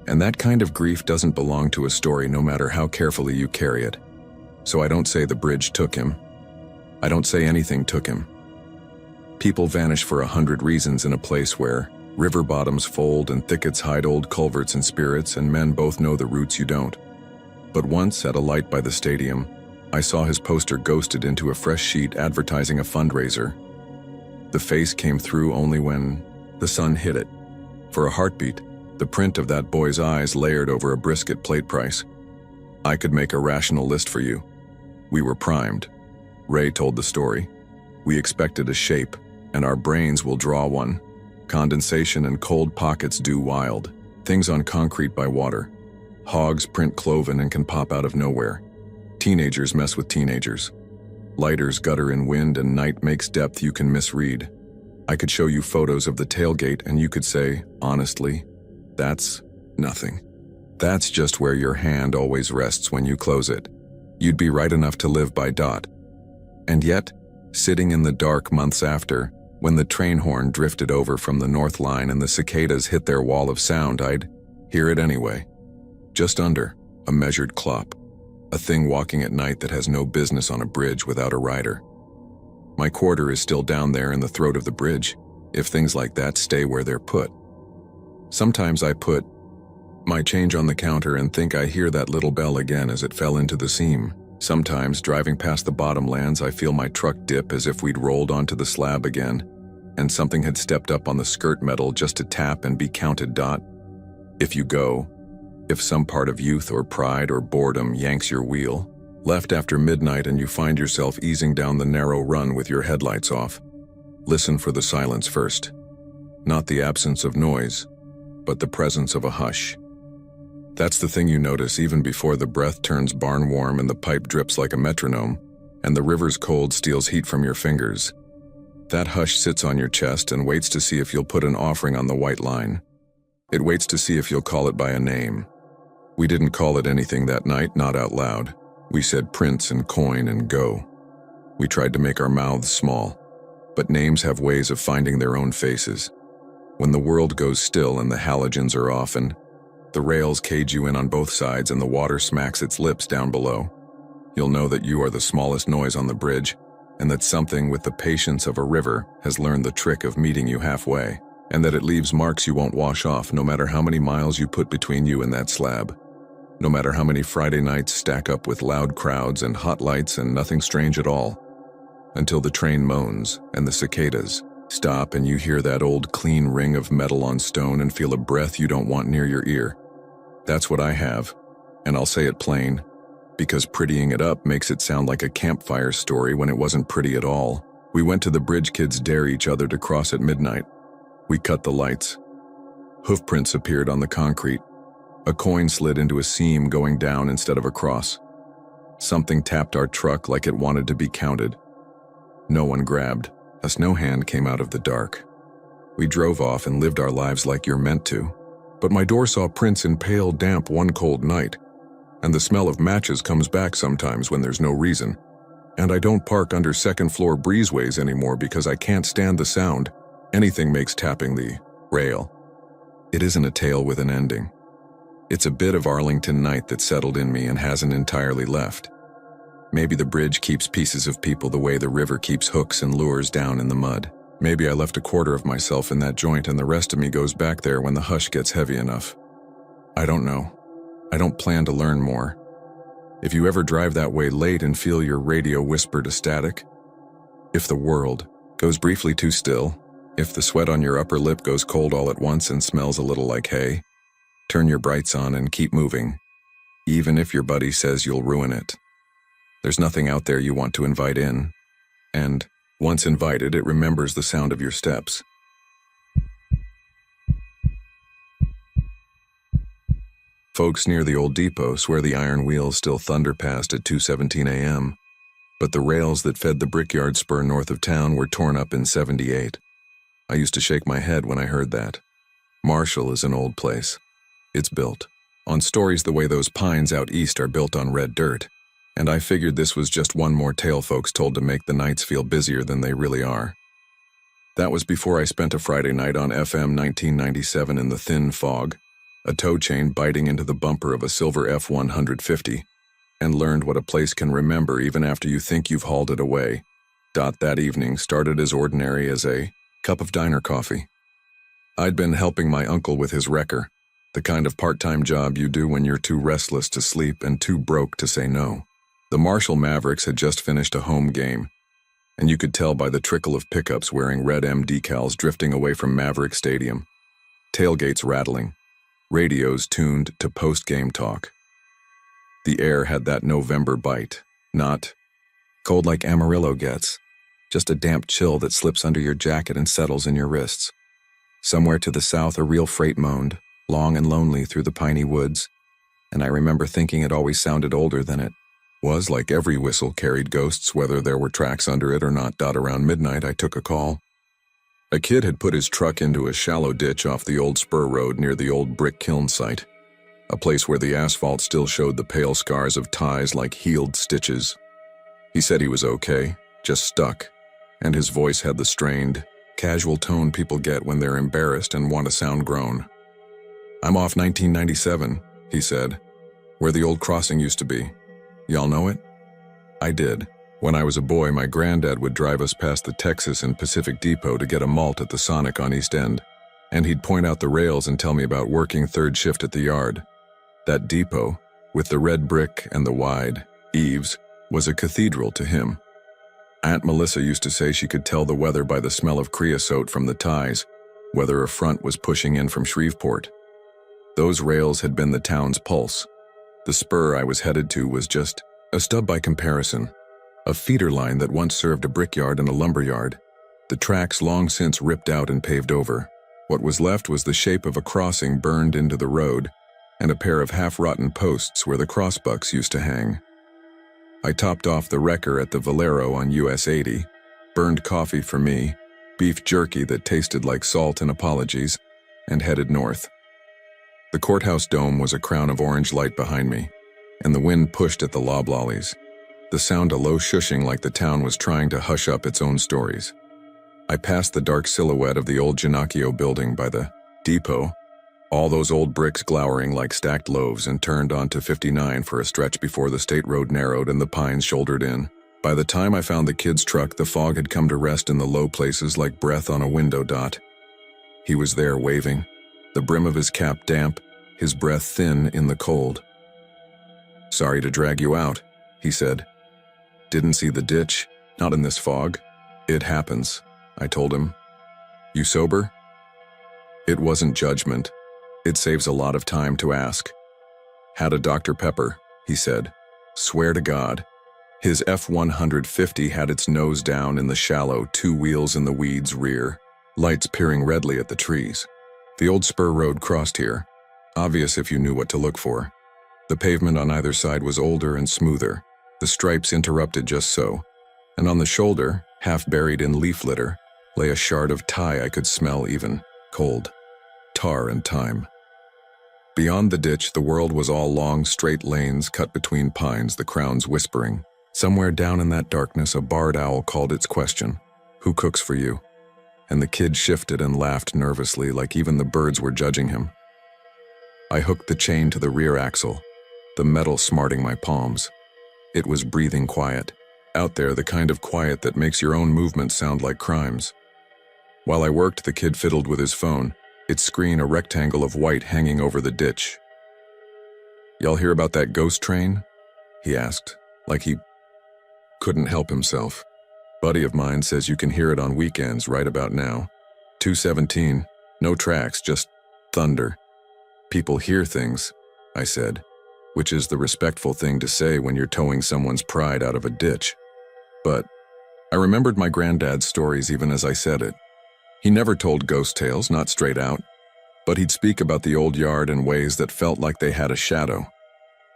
and that kind of grief doesn't belong to a story no matter how carefully you carry it. So I don't say the bridge took him. I don't say anything took him. People vanish for 100 reasons in a place where river bottoms fold and thickets hide old culverts and spirits, and men both know the roots you don't. But once, at a light by the stadium, I saw his poster ghosted into a fresh sheet advertising a fundraiser. The face came through only when the sun hit it. For a heartbeat, the print of that boy's eyes layered over a brisket plate price. I could make a rational list for you. We were primed. Ray told the story. We expected a shape, and our brains will draw one. Condensation and cold pockets do wild. Things on concrete by water. Hogs print cloven and can pop out of nowhere. Teenagers mess with teenagers. Lighters gutter in wind and night makes depth you can misread. I could show you photos of the tailgate and you could say, honestly, that's nothing. That's just where your hand always rests when you close it. You'd be right enough to live by . And yet, sitting in the dark months after, when the train horn drifted over from the North Line and the cicadas hit their wall of sound, I'd hear it anyway. Just under, a measured clop. A thing walking at night that has no business on a bridge without a rider. My quarter is still down there in the throat of the bridge, if things like that stay where they're put. Sometimes I put my change on the counter and think I hear that little bell again as it fell into the seam. Sometimes, driving past the bottomlands, I feel my truck dip as if we'd rolled onto the slab again, and something had stepped up on the skirt metal just to tap and be counted. If you go, if some part of youth or pride or boredom yanks your wheel, left after midnight and you find yourself easing down the narrow run with your headlights off, listen for the silence first. Not the absence of noise, but the presence of a hush. That's the thing you notice even before the breath turns barn warm and the pipe drips like a metronome, and the river's cold steals heat from your fingers. That hush sits on your chest and waits to see if you'll put an offering on the white line. It waits to see if you'll call it by a name. We didn't call it anything that night, not out loud. We said prince and coin and go. We tried to make our mouths small, but names have ways of finding their own faces. When the world goes still and the halogens are off and the rails cage you in on both sides and the water smacks its lips down below, you'll know that you are the smallest noise on the bridge, and that something with the patience of a river has learned the trick of meeting you halfway, and that it leaves marks you won't wash off no matter how many miles you put between you and that slab. No matter how many Friday nights stack up with loud crowds and hot lights and nothing strange at all, until the train moans and the cicadas stop and you hear that old clean ring of metal on stone and feel a breath you don't want near your ear. That's what I have, and I'll say it plain, because prettying it up makes it sound like a campfire story when it wasn't pretty at all. We went to the bridge kids dare each other to cross at midnight. We cut the lights. Hoofprints appeared on the concrete. A coin slid into a seam going down instead of across. Something tapped our truck like it wanted to be counted. No one grabbed. A snow hand came out of the dark. We drove off and lived our lives like you're meant to. But my door saw prints in pale damp one cold night. And the smell of matches comes back sometimes when there's no reason. And I don't park under second-floor breezeways anymore because I can't stand the sound anything makes tapping the rail. It isn't a tale with an ending. It's a bit of Arlington night that settled in me and hasn't entirely left. Maybe the bridge keeps pieces of people the way the river keeps hooks and lures down in the mud. Maybe I left a quarter of myself in that joint and the rest of me goes back there when the hush gets heavy enough. I don't know. I don't plan to learn more. If you ever drive that way late and feel your radio whisper to static, if the world goes briefly too still, if the sweat on your upper lip goes cold all at once and smells a little like hay, turn your brights on and keep moving, even if your buddy says you'll ruin it. There's nothing out there you want to invite in, and once invited, it remembers the sound of your steps. Folks near the old depot swear the iron wheels still thunder past at 2:17 a.m., but the rails that fed the brickyard spur north of town were torn up in '78. I used to shake my head when I heard that. Marshall is an old place. It's built on stories the way those pines out east are built on red dirt, and I figured this was just one more tale folks told to make the nights feel busier than they really are. That was before I spent a Friday night on FM 1997 in the thin fog, a tow chain biting into the bumper of a silver F-150, and learned what a place can remember even after you think you've hauled it away. That evening started as ordinary as a cup of diner coffee. I'd been helping my uncle with his wrecker, the kind of part-time job you do when you're too restless to sleep and too broke to say no. The Marshall Mavericks had just finished a home game, and you could tell by the trickle of pickups wearing red M decals drifting away from Maverick Stadium, tailgates rattling, radios tuned to post-game talk. The air had that November bite, not cold like Amarillo gets, just a damp chill that slips under your jacket and settles in your wrists. Somewhere to the south, a real freight moaned, long and lonely through the piney woods, and I remember thinking it always sounded older than it was, like every whistle carried ghosts whether there were tracks under it or not. Around midnight, I took a call. A kid had put his truck into a shallow ditch off the old spur road near the old brick kiln site, a place where the asphalt still showed the pale scars of ties like healed stitches. He said he was okay, just stuck, and his voice had the strained, casual tone people get when they're embarrassed and want to sound grown. "I'm off 1997, he said, "where the old crossing used to be. Y'all know it?" I did. When I was a boy, my granddad would drive us past the Texas and Pacific Depot to get a malt at the Sonic on East End, and he'd point out the rails and tell me about working third shift at the yard. That depot, with the red brick and the wide eaves, was a cathedral to him. Aunt Melissa used to say she could tell the weather by the smell of creosote from the ties, whether a front was pushing in from Shreveport. Those rails had been the town's pulse. The spur I was headed to was just a stub by comparison, a feeder line that once served a brickyard and a lumberyard. The tracks long since ripped out and paved over. What was left was the shape of a crossing burned into the road, and a pair of half-rotten posts where the crossbucks used to hang. I topped off the wrecker at the Valero on US 80, burned coffee for me, beef jerky that tasted like salt and apologies, and headed north. The courthouse dome was a crown of orange light behind me, and the wind pushed at the loblollies, the sound a low shushing like the town was trying to hush up its own stories. I passed the dark silhouette of the old Ginocchio building by the depot, all those old bricks glowering like stacked loaves, and turned onto 59 for a stretch before the state road narrowed and the pines shouldered in. By the time I found the kid's truck, the fog had come to rest in the low places like breath on a window dot. He was there waving, the brim of his cap damp, his breath thin in the cold. "Sorry to drag you out," he said. "Didn't see the ditch, not in this fog." "It happens," I told him. "You sober?" It wasn't judgment. It saves a lot of time to ask. "Had a Dr. Pepper," he said. "Swear to God." His F-150 had its nose down in the shallow, 2 wheels in the weeds rear, lights peering redly at the trees. The old spur road crossed here, obvious if you knew what to look for. The pavement on either side was older and smoother, the stripes interrupted just so, and on the shoulder, half buried in leaf litter, lay a shard of tie I could smell even, cold. Tar and time. Beyond the ditch, the world was all long, straight lanes cut between pines, the crowns whispering. Somewhere down in that darkness, a barred owl called its question, "Who cooks for you?" And the kid shifted and laughed nervously, like even the birds were judging him. I hooked the chain to the rear axle, the metal smarting my palms. It was breathing quiet. Out there, the kind of quiet that makes your own movements sound like crimes. While I worked, the kid fiddled with his phone, its screen a rectangle of white hanging over the ditch. "Y'all hear about that ghost train?" he asked, like he couldn't help himself. "Buddy of mine says you can hear it on weekends right about now. 217, no tracks, just thunder." "People hear things," I said, which is the respectful thing to say when you're towing someone's pride out of a ditch. But I remembered my granddad's stories even as I said it. He never told ghost tales, not straight out, but he'd speak about the old yard in ways that felt like they had a shadow.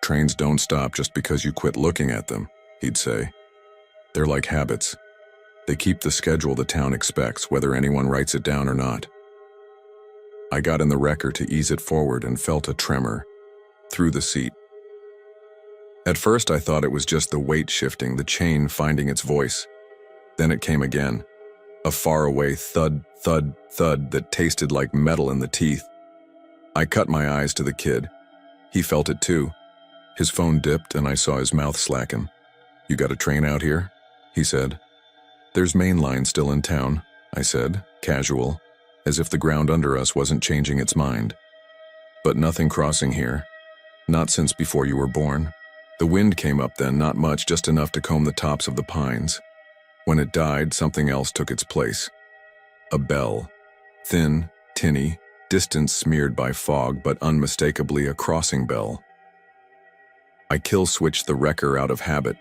"Trains don't stop just because you quit looking at them," he'd say. "They're like habits. They keep the schedule the town expects, whether anyone writes it down or not." I got in the wrecker to ease it forward and felt a tremor through the seat. At first I thought it was just the weight shifting, the chain finding its voice. Then it came again. A faraway thud, thud, thud that tasted like metal in the teeth. I cut my eyes to the kid. He felt it too. His phone dipped and I saw his mouth slacken. "You got a train out here?" he said. "There's main line still in town," I said, casual, as if the ground under us wasn't changing its mind. "But nothing crossing here. Not since before you were born." The wind came up then, not much, just enough to comb the tops of the pines. When it died, something else took its place. A bell. Thin, tinny, distance smeared by fog, but unmistakably a crossing bell. I kill-switched the wrecker out of habit,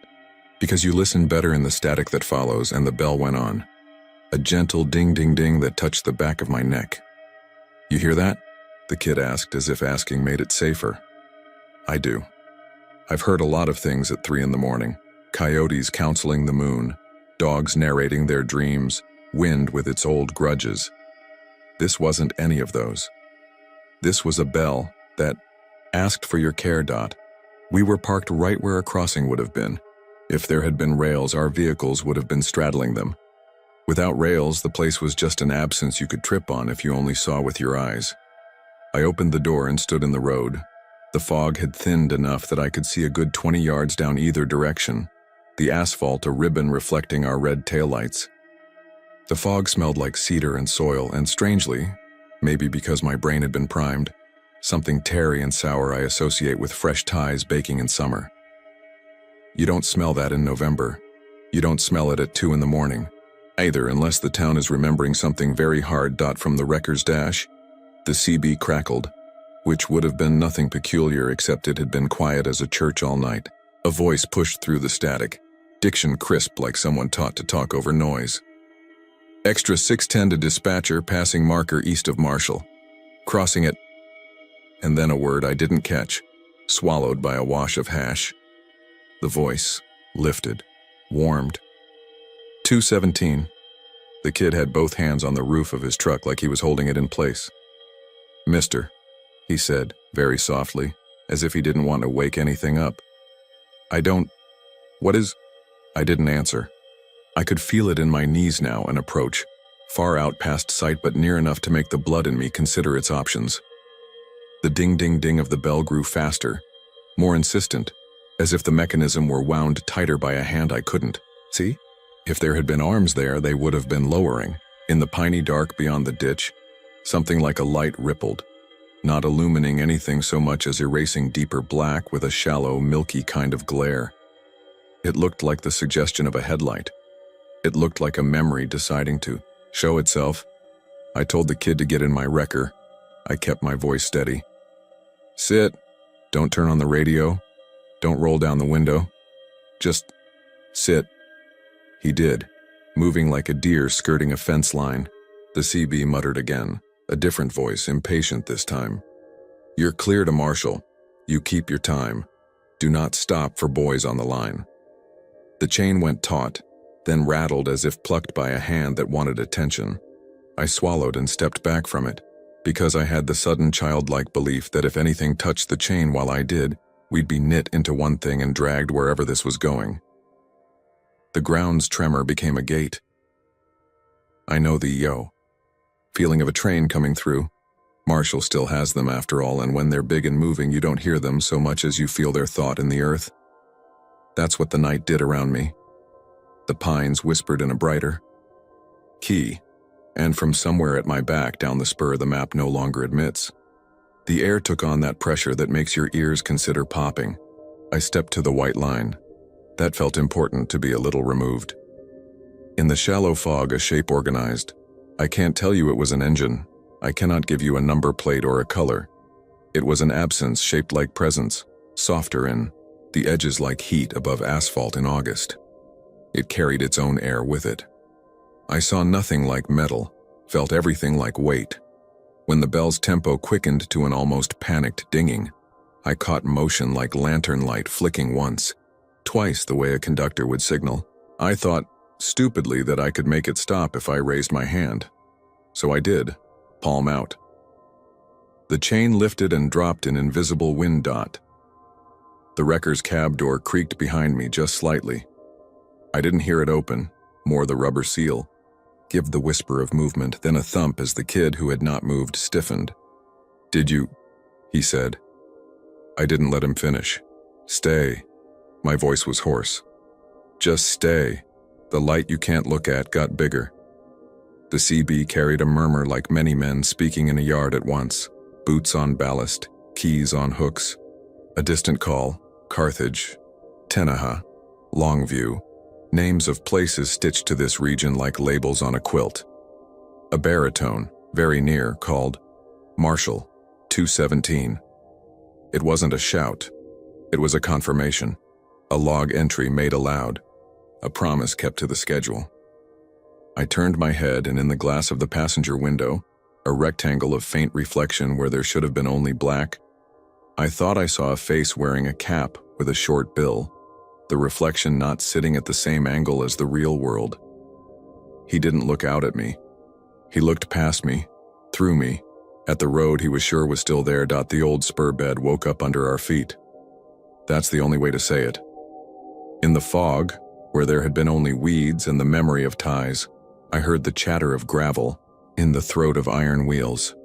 because you listen better in the static that follows, and the bell went on. A gentle ding-ding-ding that touched the back of my neck. "You hear that?" the kid asked, as if asking made it safer. "I do. I've heard a lot of things at 3 in the morning. Coyotes counseling the moon, dogs narrating their dreams, wind with its old grudges. This wasn't any of those. This was a bell that asked for your care. We were parked right where a crossing would have been. If there had been rails, our vehicles would have been straddling them. Without rails, the place was just an absence you could trip on if you only saw with your eyes. I opened the door and stood in the road. The fog had thinned enough that I could see a good 20 yards down either direction, the asphalt a ribbon reflecting our red taillights. The fog smelled like cedar and soil, and strangely, maybe because my brain had been primed, something tarry and sour I associate with fresh ties baking in summer. You don't smell that in November. You don't smell it at 2 in the morning, either, unless the town is remembering something very hard. From the wrecker's dash, the CB crackled, which would have been nothing peculiar except it had been quiet as a church all night. A voice pushed through the static, diction crisp like someone taught to talk over noise. "Extra 610 to dispatcher, passing marker east of Marshall. Crossing at..." and then a word I didn't catch, swallowed by a wash of hash. The voice lifted, warmed. 217. The kid had both hands on the roof of his truck like he was holding it in place. "Mister," he said, very softly, as if he didn't want to wake anything up. What is?" I didn't answer. I could feel it in my knees now, an approach, far out past sight but near enough to make the blood in me consider its options. The ding-ding-ding of the bell grew faster, more insistent, as if the mechanism were wound tighter by a hand I couldn't see. If there had been arms there, they would have been lowering. In the piney dark beyond the ditch, something like a light rippled, not illumining anything so much as erasing deeper black with a shallow, milky kind of glare. It looked like the suggestion of a headlight. It looked like a memory deciding to show itself. I told the kid to get in my wrecker. I kept my voice steady. "Sit. Don't turn on the radio. Don't roll down the window. Just sit." He did, moving like a deer skirting a fence line. The CB muttered again, a different voice, impatient this time. "You're clear to marshal. You keep your time. Do not stop for boys on the line." The chain went taut, then rattled as if plucked by a hand that wanted attention. I swallowed and stepped back from it, because I had the sudden childlike belief that if anything touched the chain while I did, we'd be knit into one thing and dragged wherever this was going. The ground's tremor became a gate. I know the feeling of a train coming through. Marshall still has them after all, and when they're big and moving, you don't hear them so much as you feel their thought in the earth. That's what the night did around me. The pines whispered in a brighter key, and from somewhere at my back down the spur the map no longer admits. The air took on that pressure that makes your ears consider popping. I stepped to the white line. That felt important to be a little removed. In the shallow fog, a shape organized. I can't tell you it was an engine. I cannot give you a number plate or a color. It was an absence shaped like presence, softer in the edges like heat above asphalt in August. It carried its own air with it. I saw nothing like metal, felt everything like weight. When the bell's tempo quickened to an almost panicked dinging, I caught motion like lantern light flicking once, twice the way a conductor would signal. I thought, stupidly, that I could make it stop if I raised my hand. So I did, palm out. The chain lifted and dropped an invisible wind dot. The wrecker's cab door creaked behind me just slightly. I didn't hear it open, more the rubber seal. Give the whisper of movement, then a thump as the kid who had not moved stiffened. "Did you?" he said. I didn't let him finish. "Stay." My voice was hoarse. "Just stay." The light you can't look at got bigger. The CB carried a murmur like many men speaking in a yard at once. Boots on ballast, keys on hooks. A distant call, Carthage, Tenaha, Longview. Names of places stitched to this region like labels on a quilt. A baritone, very near, called Marshall, 217. It wasn't a shout. It was a confirmation. A log entry made aloud. A promise kept to the schedule. I turned my head, and in the glass of the passenger window, a rectangle of faint reflection where there should have been only black, I thought I saw a face wearing a cap with a short bill, the reflection not sitting at the same angle as the real world. He didn't look out at me. He looked past me, through me, at the road he was sure was still there. The old spur bed woke up under our feet. That's the only way to say it. In the fog, where there had been only weeds and the memory of ties, I heard the chatter of gravel in the throat of iron wheels.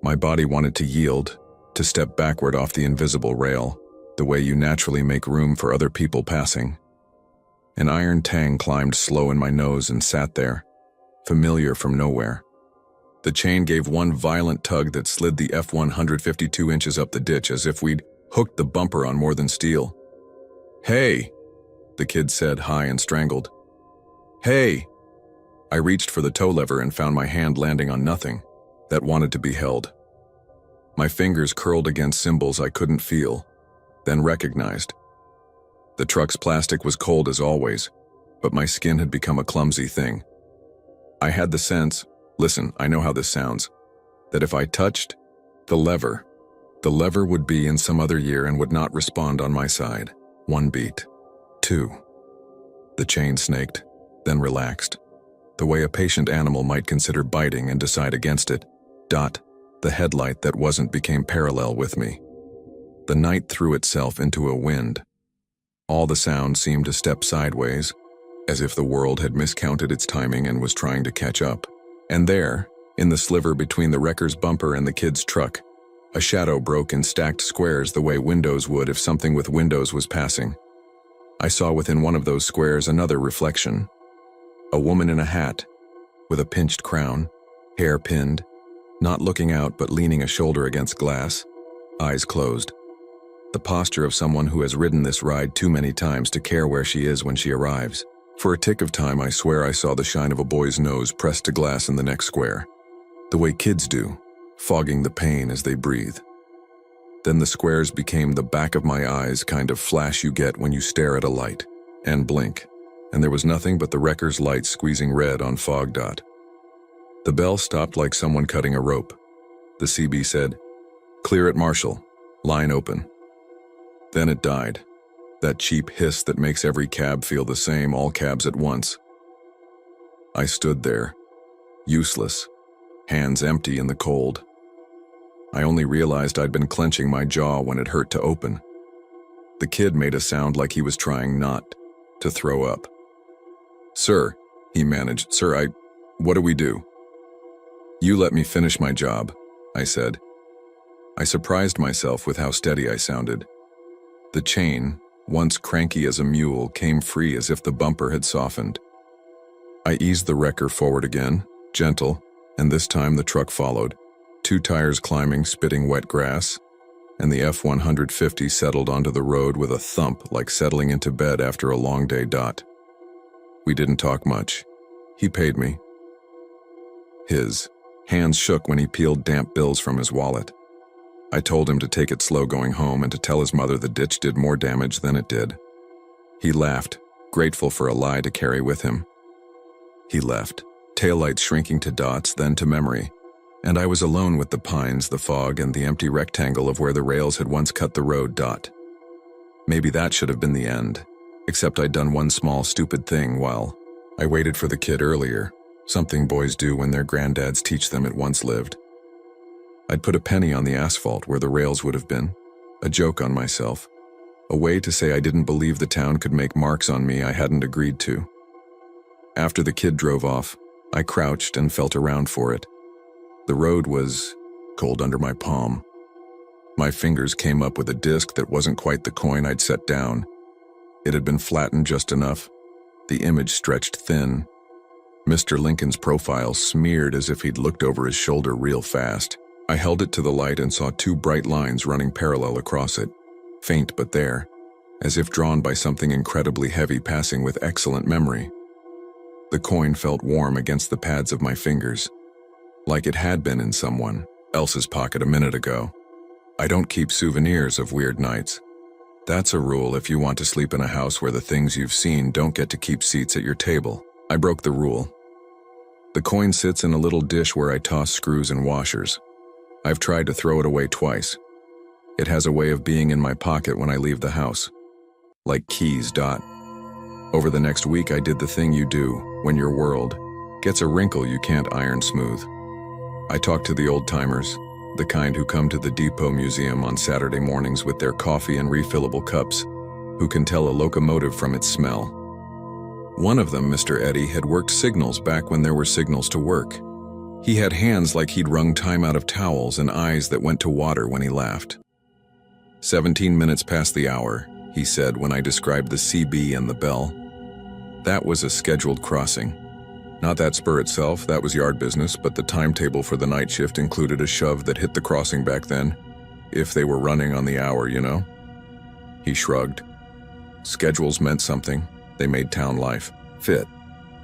My body wanted to yield, to step backward off the invisible rail, the way you naturally make room for other people passing. An iron tang climbed slow in my nose and sat there, familiar from nowhere. The chain gave one violent tug that slid the F-152 inches up the ditch as if we'd hooked the bumper on more than steel. "Hey," the kid said, high and strangled. "Hey." I reached for the tow lever and found my hand landing on nothing that wanted to be held. My fingers curled against symbols I couldn't feel, then recognized. The truck's plastic was cold as always, but my skin had become a clumsy thing. I had the sense, listen, I know how this sounds, that if I touched the lever, The lever would be in some other year and would not respond on my side. 1 beat. 2. The chain snaked, then relaxed. The way a patient animal might consider biting and decide against it. The headlight that wasn't became parallel with me. The night threw itself into a wind. All the sound seemed to step sideways, as if the world had miscounted its timing and was trying to catch up. And there, in the sliver between the wrecker's bumper and the kid's truck, a shadow broke in stacked squares the way windows would if something with windows was passing. I saw within one of those squares another reflection. A woman in a hat, with a pinched crown, hair pinned, not looking out but leaning a shoulder against glass, eyes closed. The posture of someone who has ridden this ride too many times to care where she is when she arrives. For a tick of time, I swear I saw the shine of a boy's nose pressed to glass in the next square. The way kids do, fogging the pain as they breathe. Then the squares became the back of my eyes kind of flash you get when you stare at a light, and blink, and there was nothing but the wrecker's light squeezing red on fog dot. The bell stopped like someone cutting a rope. The CB said, "Clear it, Marshal. Line open." Then it died. That cheap hiss that makes every cab feel the same, all cabs at once. I stood there, useless, hands empty in the cold. I only realized I'd been clenching my jaw when it hurt to open. The kid made a sound like he was trying not to throw up. "Sir," he managed. "Sir, what do we do?" "You let me finish my job," I said. I surprised myself with how steady I sounded. The chain, once cranky as a mule, came free as if the bumper had softened. I eased the wrecker forward again, gentle, and this time the truck followed, 2 tires climbing, spitting wet grass, and the F-150 settled onto the road with a thump like settling into bed after a long day. We didn't talk much. He paid me. His hands shook when he peeled damp bills from his wallet. I told him to take it slow going home and to tell his mother the ditch did more damage than it did. He laughed, grateful for a lie to carry with him. He left, taillights shrinking to dots, then to memory, and I was alone with the pines, the fog, and the empty rectangle of where the rails had once cut the road. Maybe that should have been the end, except I'd done one small stupid thing while I waited for the kid earlier, something boys do when their granddads teach them it once lived. I'd put a penny on the asphalt where the rails would have been, a joke on myself, a way to say I didn't believe the town could make marks on me I hadn't agreed to. After the kid drove off, I crouched and felt around for it. The road was cold under my palm. My fingers came up with a disc that wasn't quite the coin I'd set down. It had been flattened just enough. The image stretched thin. Mr. Lincoln's profile smeared as if he'd looked over his shoulder real fast. I held it to the light and saw 2 bright lines running parallel across it, faint but there, as if drawn by something incredibly heavy passing with excellent memory. The coin felt warm against the pads of my fingers, like it had been in someone else's pocket a minute ago. I don't keep souvenirs of weird nights. That's a rule if you want to sleep in a house where the things you've seen don't get to keep seats at your table. I broke the rule. The coin sits in a little dish where I toss screws and washers. I've tried to throw it away twice. It has a way of being in my pocket when I leave the house. Like keys. Over the next week I did the thing you do when your world gets a wrinkle you can't iron smooth. I talked to the old-timers, the kind who come to the Depot Museum on Saturday mornings with their coffee and refillable cups, who can tell a locomotive from its smell. One of them, Mr. Eddy, had worked signals back when there were signals to work. He had hands like he'd wrung time out of towels and eyes that went to water when he laughed. 17 minutes past the hour, he said when I described the CB and the bell. That was a scheduled crossing. Not that spur itself, that was yard business, but the timetable for the night shift included a shove that hit the crossing back then. If they were running on the hour, you know? He shrugged. Schedules meant something. They made town life fit.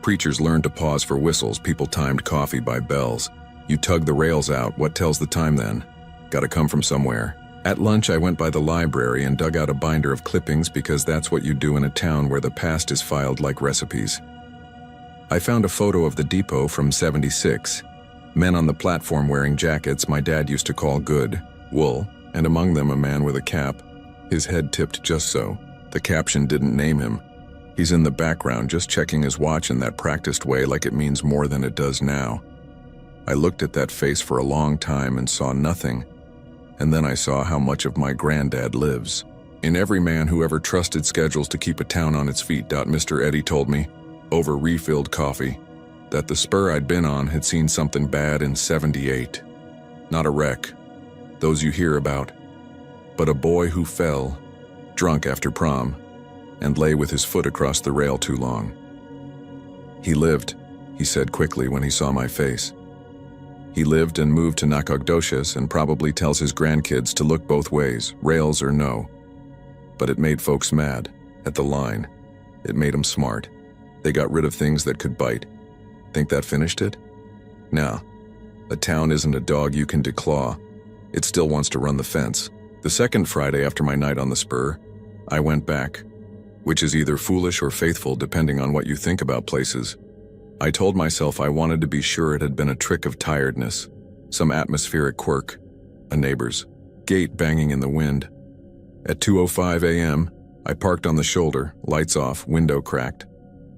Preachers learned to pause for whistles, people timed coffee by bells. You tug the rails out, what tells the time then? Gotta come from somewhere. At lunch I went by the library and dug out a binder of clippings because that's what you do in a town where the past is filed like recipes. I found a photo of the depot from '76. Men on the platform wearing jackets my dad used to call good, wool, and among them a man with a cap, his head tipped just so. The caption didn't name him. He's in the background just checking his watch in that practiced way like it means more than it does now. I looked at that face for a long time and saw nothing, and then I saw how much of my granddad lives. In every man who ever trusted schedules to keep a town on its feet. Mr. Eddie told me, over refilled coffee, that the spur I'd been on had seen something bad in '78. Not a wreck, those you hear about, but a boy who fell, drunk after prom, and lay with his foot across the rail too long. He lived, he said quickly when he saw my face. He lived and moved to Nacogdoches and probably tells his grandkids to look both ways, rails or no. But it made folks mad, at the line. It made them smart. They got rid of things that could bite. Think that finished it? No. A town isn't a dog you can declaw. It still wants to run the fence. The second Friday after my night on the spur, I went back, which is either foolish or faithful depending on what you think about places. I told myself I wanted to be sure it had been a trick of tiredness, some atmospheric quirk, a neighbor's gate banging in the wind. At 2:05 a.m., I parked on the shoulder, lights off, window cracked.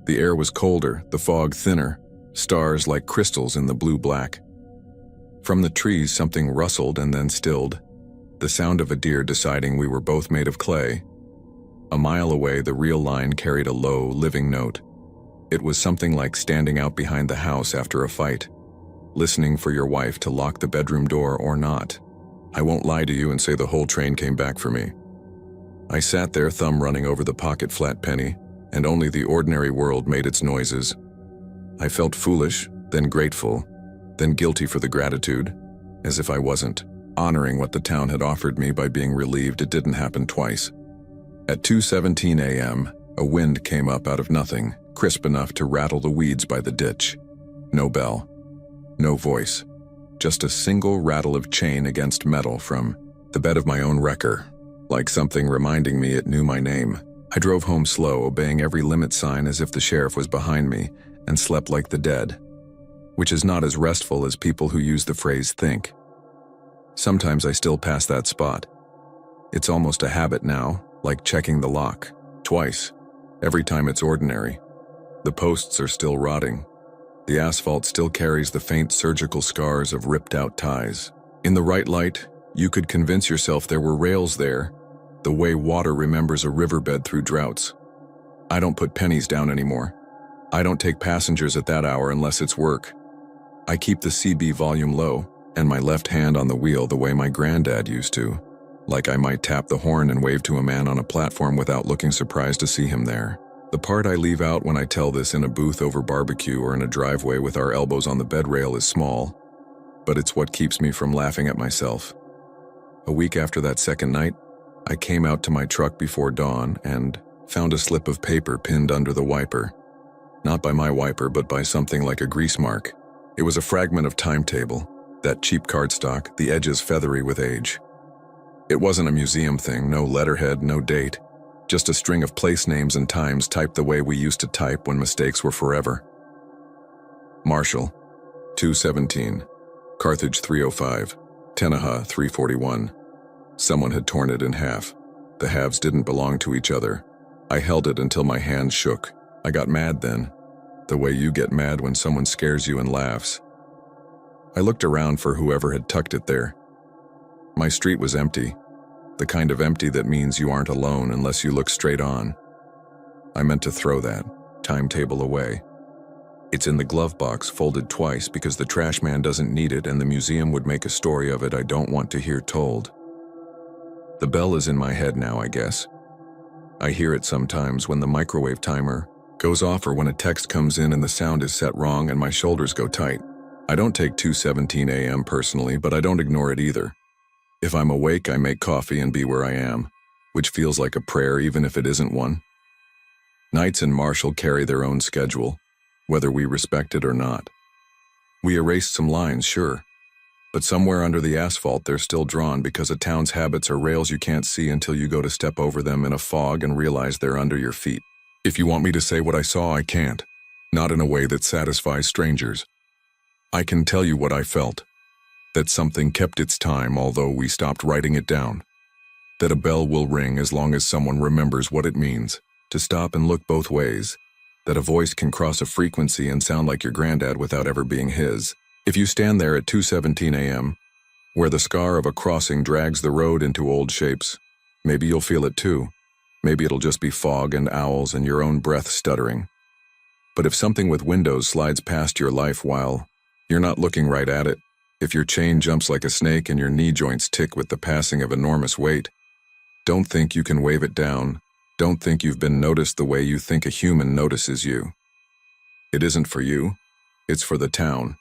The air was colder, the fog thinner, stars like crystals in the blue-black. From the trees something rustled and then stilled, the sound of a deer deciding we were both made of clay. A mile away, the real line carried a low, living note. It was something like standing out behind the house after a fight, listening for your wife to lock the bedroom door or not. I won't lie to you and say the whole train came back for me. I sat there, thumb running over the pocket flat penny, and only the ordinary world made its noises. I felt foolish, then grateful, then guilty for the gratitude, as if I wasn't honoring what the town had offered me by being relieved it didn't happen twice. At 2:17 a.m., a wind came up out of nothing, crisp enough to rattle the weeds by the ditch. No bell, no voice, just a single rattle of chain against metal from the bed of my own wrecker, like something reminding me it knew my name. I drove home slow, obeying every limit sign as if the sheriff was behind me, and slept like the dead, which is not as restful as people who use the phrase think. Sometimes I still pass that spot. It's almost a habit now, like checking the lock, twice, every time it's ordinary. The posts are still rotting. The asphalt still carries the faint surgical scars of ripped-out ties. In the right light, you could convince yourself there were rails there, the way water remembers a riverbed through droughts. I don't put pennies down anymore. I don't take passengers at that hour unless it's work. I keep the CB volume low, and my left hand on the wheel the way my granddad used to, like I might tap the horn and wave to a man on a platform without looking surprised to see him there. The part I leave out when I tell this in a booth over barbecue or in a driveway with our elbows on the bed rail is small, but it's what keeps me from laughing at myself. A week after that second night, I came out to my truck before dawn and found a slip of paper pinned under the wiper. Not by my wiper, but by something like a grease mark. It was a fragment of timetable, that cheap cardstock, the edges feathery with age. It wasn't a museum thing, no letterhead, no date, just a string of place names and times typed the way we used to type when mistakes were forever. Marshall, 2:17, Carthage 3:05, Tenaha 3:41. Someone had torn it in half. The halves didn't belong to each other. I held it until my hands shook. I got mad then, the way you get mad when someone scares you and laughs. I looked around for whoever had tucked it there. My street was empty, the kind of empty that means you aren't alone unless you look straight on. I meant to throw that timetable away. It's in the glove box, folded twice because the trash man doesn't need it and the museum would make a story of it I don't want to hear told. The bell is in my head now, I guess. I hear it sometimes when the microwave timer goes off or when a text comes in and the sound is set wrong and my shoulders go tight. I don't take 2:17 a.m. personally, but I don't ignore it either. If I'm awake, I make coffee and be where I am, which feels like a prayer even if it isn't one. Nights in Marshall carry their own schedule, whether we respect it or not. We erased some lines, sure, but somewhere under the asphalt they're still drawn because a town's habits are rails you can't see until you go to step over them in a fog and realize they're under your feet. If you want me to say what I saw, I can't, not in a way that satisfies strangers. I can tell you what I felt. That something kept its time although we stopped writing it down. That a bell will ring as long as someone remembers what it means, to stop and look both ways. That a voice can cross a frequency and sound like your granddad without ever being his. If you stand there at 2:17 a.m., where the scar of a crossing drags the road into old shapes, maybe you'll feel it too. Maybe it'll just be fog and owls and your own breath stuttering. But if something with windows slides past your life while you're not looking right at it, if your chain jumps like a snake and your knee joints tick with the passing of enormous weight, don't think you can wave it down. Don't think you've been noticed the way you think a human notices you. It isn't for you. It's for the town.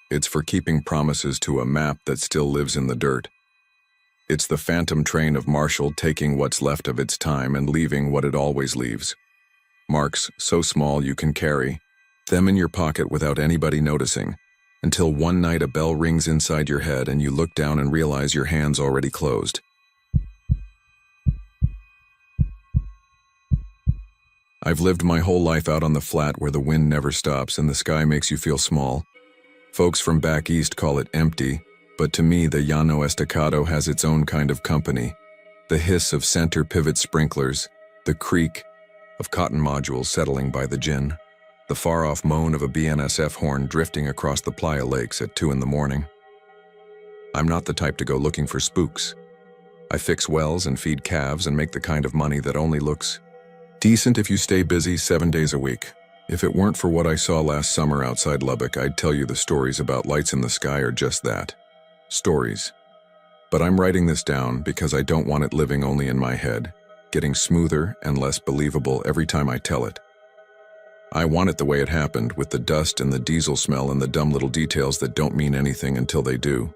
It's for keeping promises to a map that still lives in the dirt. It's the phantom train of Marshall taking what's left of its time and leaving what it always leaves. Marks so small you can carry them in your pocket without anybody noticing, until one night a bell rings inside your head and you look down and realize your hand's already closed. I've lived my whole life out on the flat where the wind never stops and the sky makes you feel small. Folks from back east call it empty, but to me the Llano Estacado has its own kind of company. The hiss of center pivot sprinklers, the creak of cotton modules settling by the gin, the far-off moan of a BNSF horn drifting across the Playa Lakes at 2 in the morning. I'm not the type to go looking for spooks. I fix wells and feed calves and make the kind of money that only looks decent if you stay busy 7 days a week. If it weren't for what I saw last summer outside Lubbock, I'd tell you the stories about lights in the sky are just that. Stories. But I'm writing this down because I don't want it living only in my head, getting smoother and less believable every time I tell it. I want it the way it happened, with the dust and the diesel smell and the dumb little details that don't mean anything until they do.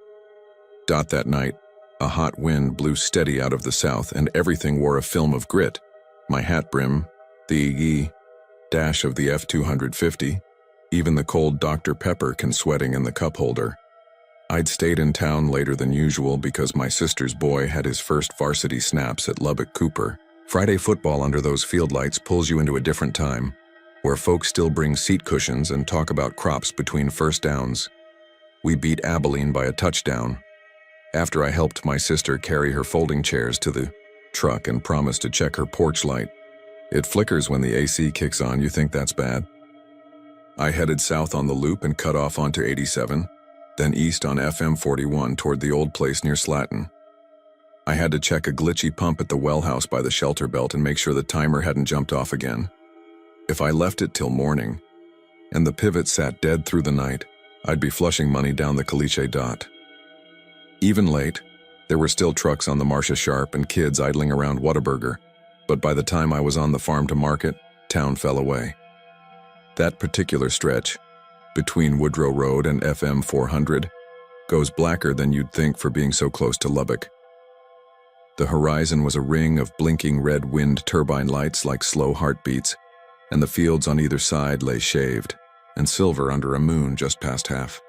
That night, a hot wind blew steady out of the south and everything wore a film of grit. My hat brim, the dash of the F-250, even the cold Dr. Pepper can sweating in the cup holder. I'd stayed in town later than usual because my sister's boy had his first varsity snaps at Lubbock Cooper. Friday football under those field lights pulls you into a different time, where folks still bring seat cushions and talk about crops between first downs. We beat Abilene by a touchdown. After I helped my sister carry her folding chairs to the truck and promised to check her porch light. It flickers when the AC kicks on, you think that's bad. I headed south on the loop and cut off onto 87, then east on FM 41 toward the old place near Slatton. I had to check a glitchy pump at the well house by the shelter belt and make sure the timer hadn't jumped off again. If I left it till morning, and the pivot sat dead through the night, I'd be flushing money down the Caliche dot. Even late, there were still trucks on the Marcia Sharp and kids idling around Whataburger, but by the time I was on the farm to market, town fell away. That particular stretch, between Woodrow Road and FM 400, goes blacker than you'd think for being so close to Lubbock. The horizon was a ring of blinking red wind turbine lights like slow heartbeats, and the fields on either side lay shaved and silver under a moon just past half.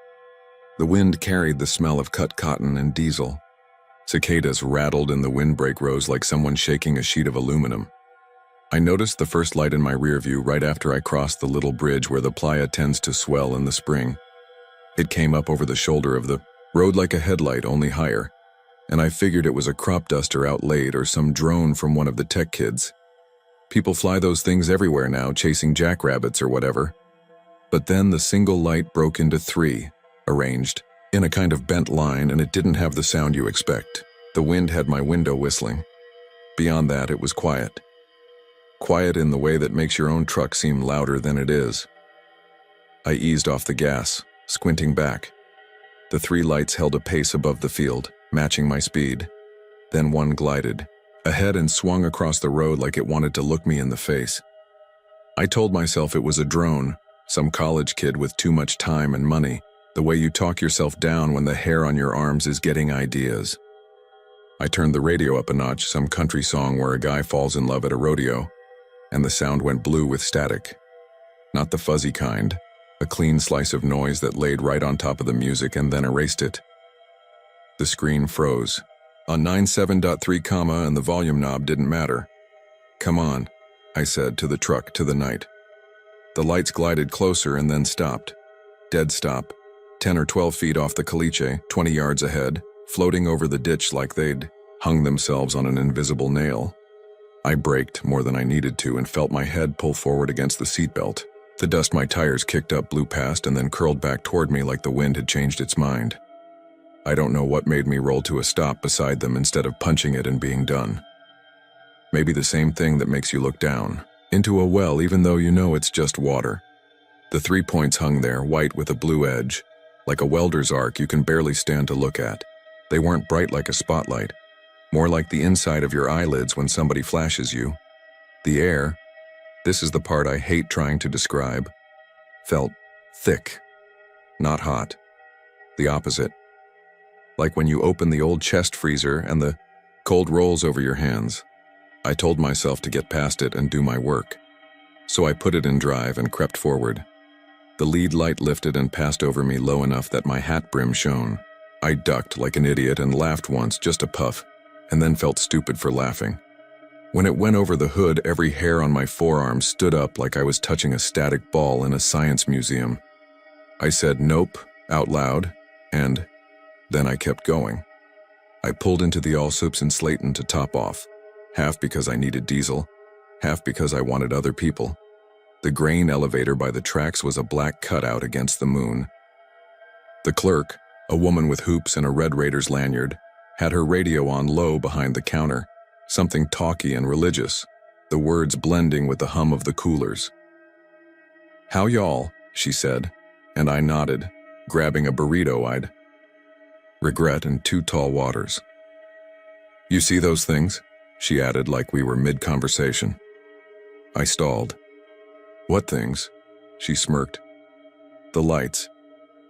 The wind carried the smell of cut cotton and diesel. Cicadas rattled in the windbreak rows like someone shaking a sheet of aluminum. I noticed the first light in my rear view right after I crossed the little bridge where the playa tends to swell in the spring. It came up over the shoulder of the road like a headlight, only higher, and I figured it was a crop duster out late or some drone from one of the tech kids. People fly those things everywhere now, chasing jackrabbits or whatever. But then the single light broke into three, arranged in a kind of bent line, and it didn't have the sound you expect. The wind had my window whistling. Beyond that, it was quiet. Quiet in the way that makes your own truck seem louder than it is. I eased off the gas, squinting back. The three lights held a pace above the field, matching my speed. Then one glided ahead and swung across the road like it wanted to look me in the face. I told myself it was a drone, some college kid with too much time and money, the way you talk yourself down when the hair on your arms is getting ideas. I turned the radio up a notch, some country song where a guy falls in love at a rodeo, and the sound went blue with static. Not the fuzzy kind, a clean slice of noise that laid right on top of the music and then erased it. The screen froze. On 97.3 comma and the volume knob didn't matter. "Come on," I said to the truck, to the night. The lights glided closer and then stopped. Dead stop. 10 or 12 feet off the caliche, 20 yards ahead, floating over the ditch like they'd hung themselves on an invisible nail. I braked more than I needed to and felt my head pull forward against the seatbelt. The dust my tires kicked up blew past and then curled back toward me like the wind had changed its mind. I don't know what made me roll to a stop beside them instead of punching it and being done. Maybe the same thing that makes you look down into a well even though you know it's just water. The 3 points hung there, white with a blue edge, like a welder's arc you can barely stand to look at. They weren't bright like a spotlight, more like the inside of your eyelids when somebody flashes you. The air, this is the part I hate trying to describe, felt thick, not hot. The opposite. Like when you open the old chest freezer and the cold rolls over your hands. I told myself to get past it and do my work. So I put it in drive and crept forward. The lead light lifted and passed over me low enough that my hat brim shone. I ducked like an idiot and laughed once, just a puff, and then felt stupid for laughing. When it went over the hood, every hair on my forearm stood up like I was touching a static ball in a science museum. I said nope out loud, and then I kept going. I pulled into the Allsoups in Slayton to top off, half because I needed diesel, half because I wanted other people. The grain elevator by the tracks was a black cutout against the moon. The clerk, a woman with hoops and a Red Raiders lanyard, had her radio on low behind the counter, something talky and religious, the words blending with the hum of the coolers. "How y'all?" she said, and I nodded, grabbing a burrito I'd regret and 2 tall waters. "You see those things?" she added like we were mid-conversation. I stalled. "What things?" she smirked. "The lights.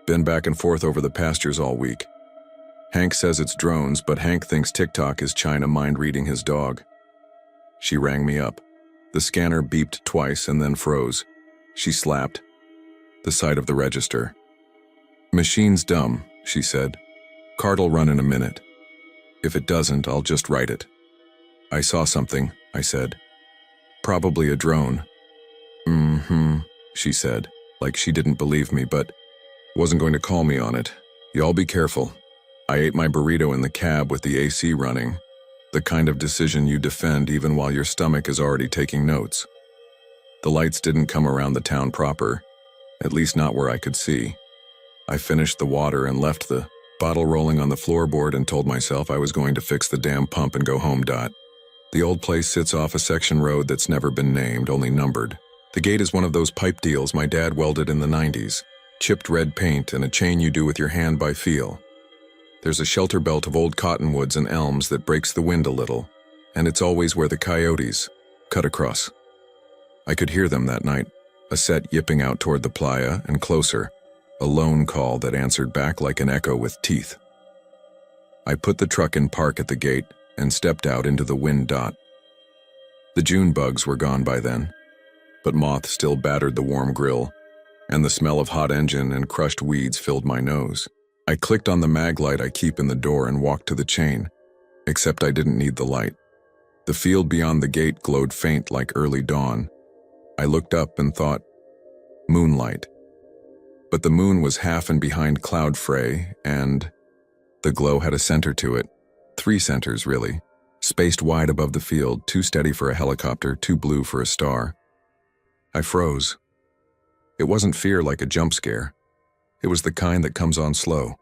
Been back and forth over the pastures all week. Hank says it's drones, but Hank thinks TikTok is China mind-reading his dog." She rang me up. The scanner beeped twice and then froze. She slapped the side of the register. "Machine's dumb," she said. "Card'll run in a minute. If it doesn't, I'll just write it." "I saw something," I said. "Probably a drone." "Mm-hmm," she said, like she didn't believe me, but wasn't going to call me on it. "Y'all be careful." I ate my burrito in the cab with the AC running, the kind of decision you defend even while your stomach is already taking notes. The lights didn't come around the town proper, at least not where I could see. I finished the water and left the bottle rolling on the floorboard and told myself I was going to fix the damn pump and go home. The old place sits off a section road that's never been named, only numbered. The gate is one of those pipe deals my dad welded in the 90s, chipped red paint and a chain you do with your hand by feel. There's a shelter belt of old cottonwoods and elms that breaks the wind a little, and it's always where the coyotes cut across. I could hear them that night, a set yipping out toward the playa and closer, a lone call that answered back like an echo with teeth. I put the truck in park at the gate and stepped out into the wind. The June bugs were gone by then, but moth still battered the warm grill, and the smell of hot engine and crushed weeds filled my nose. I clicked on the mag light I keep in the door and walked to the chain, except I didn't need the light. The field beyond the gate glowed faint like early dawn. I looked up and thought, moonlight. But the moon was half and behind cloud fray, and the glow had a center to it. 3 centers, really, spaced wide above the field, too steady for a helicopter, too blue for a star. I froze. It wasn't fear like a jump scare. It was the kind that comes on slow.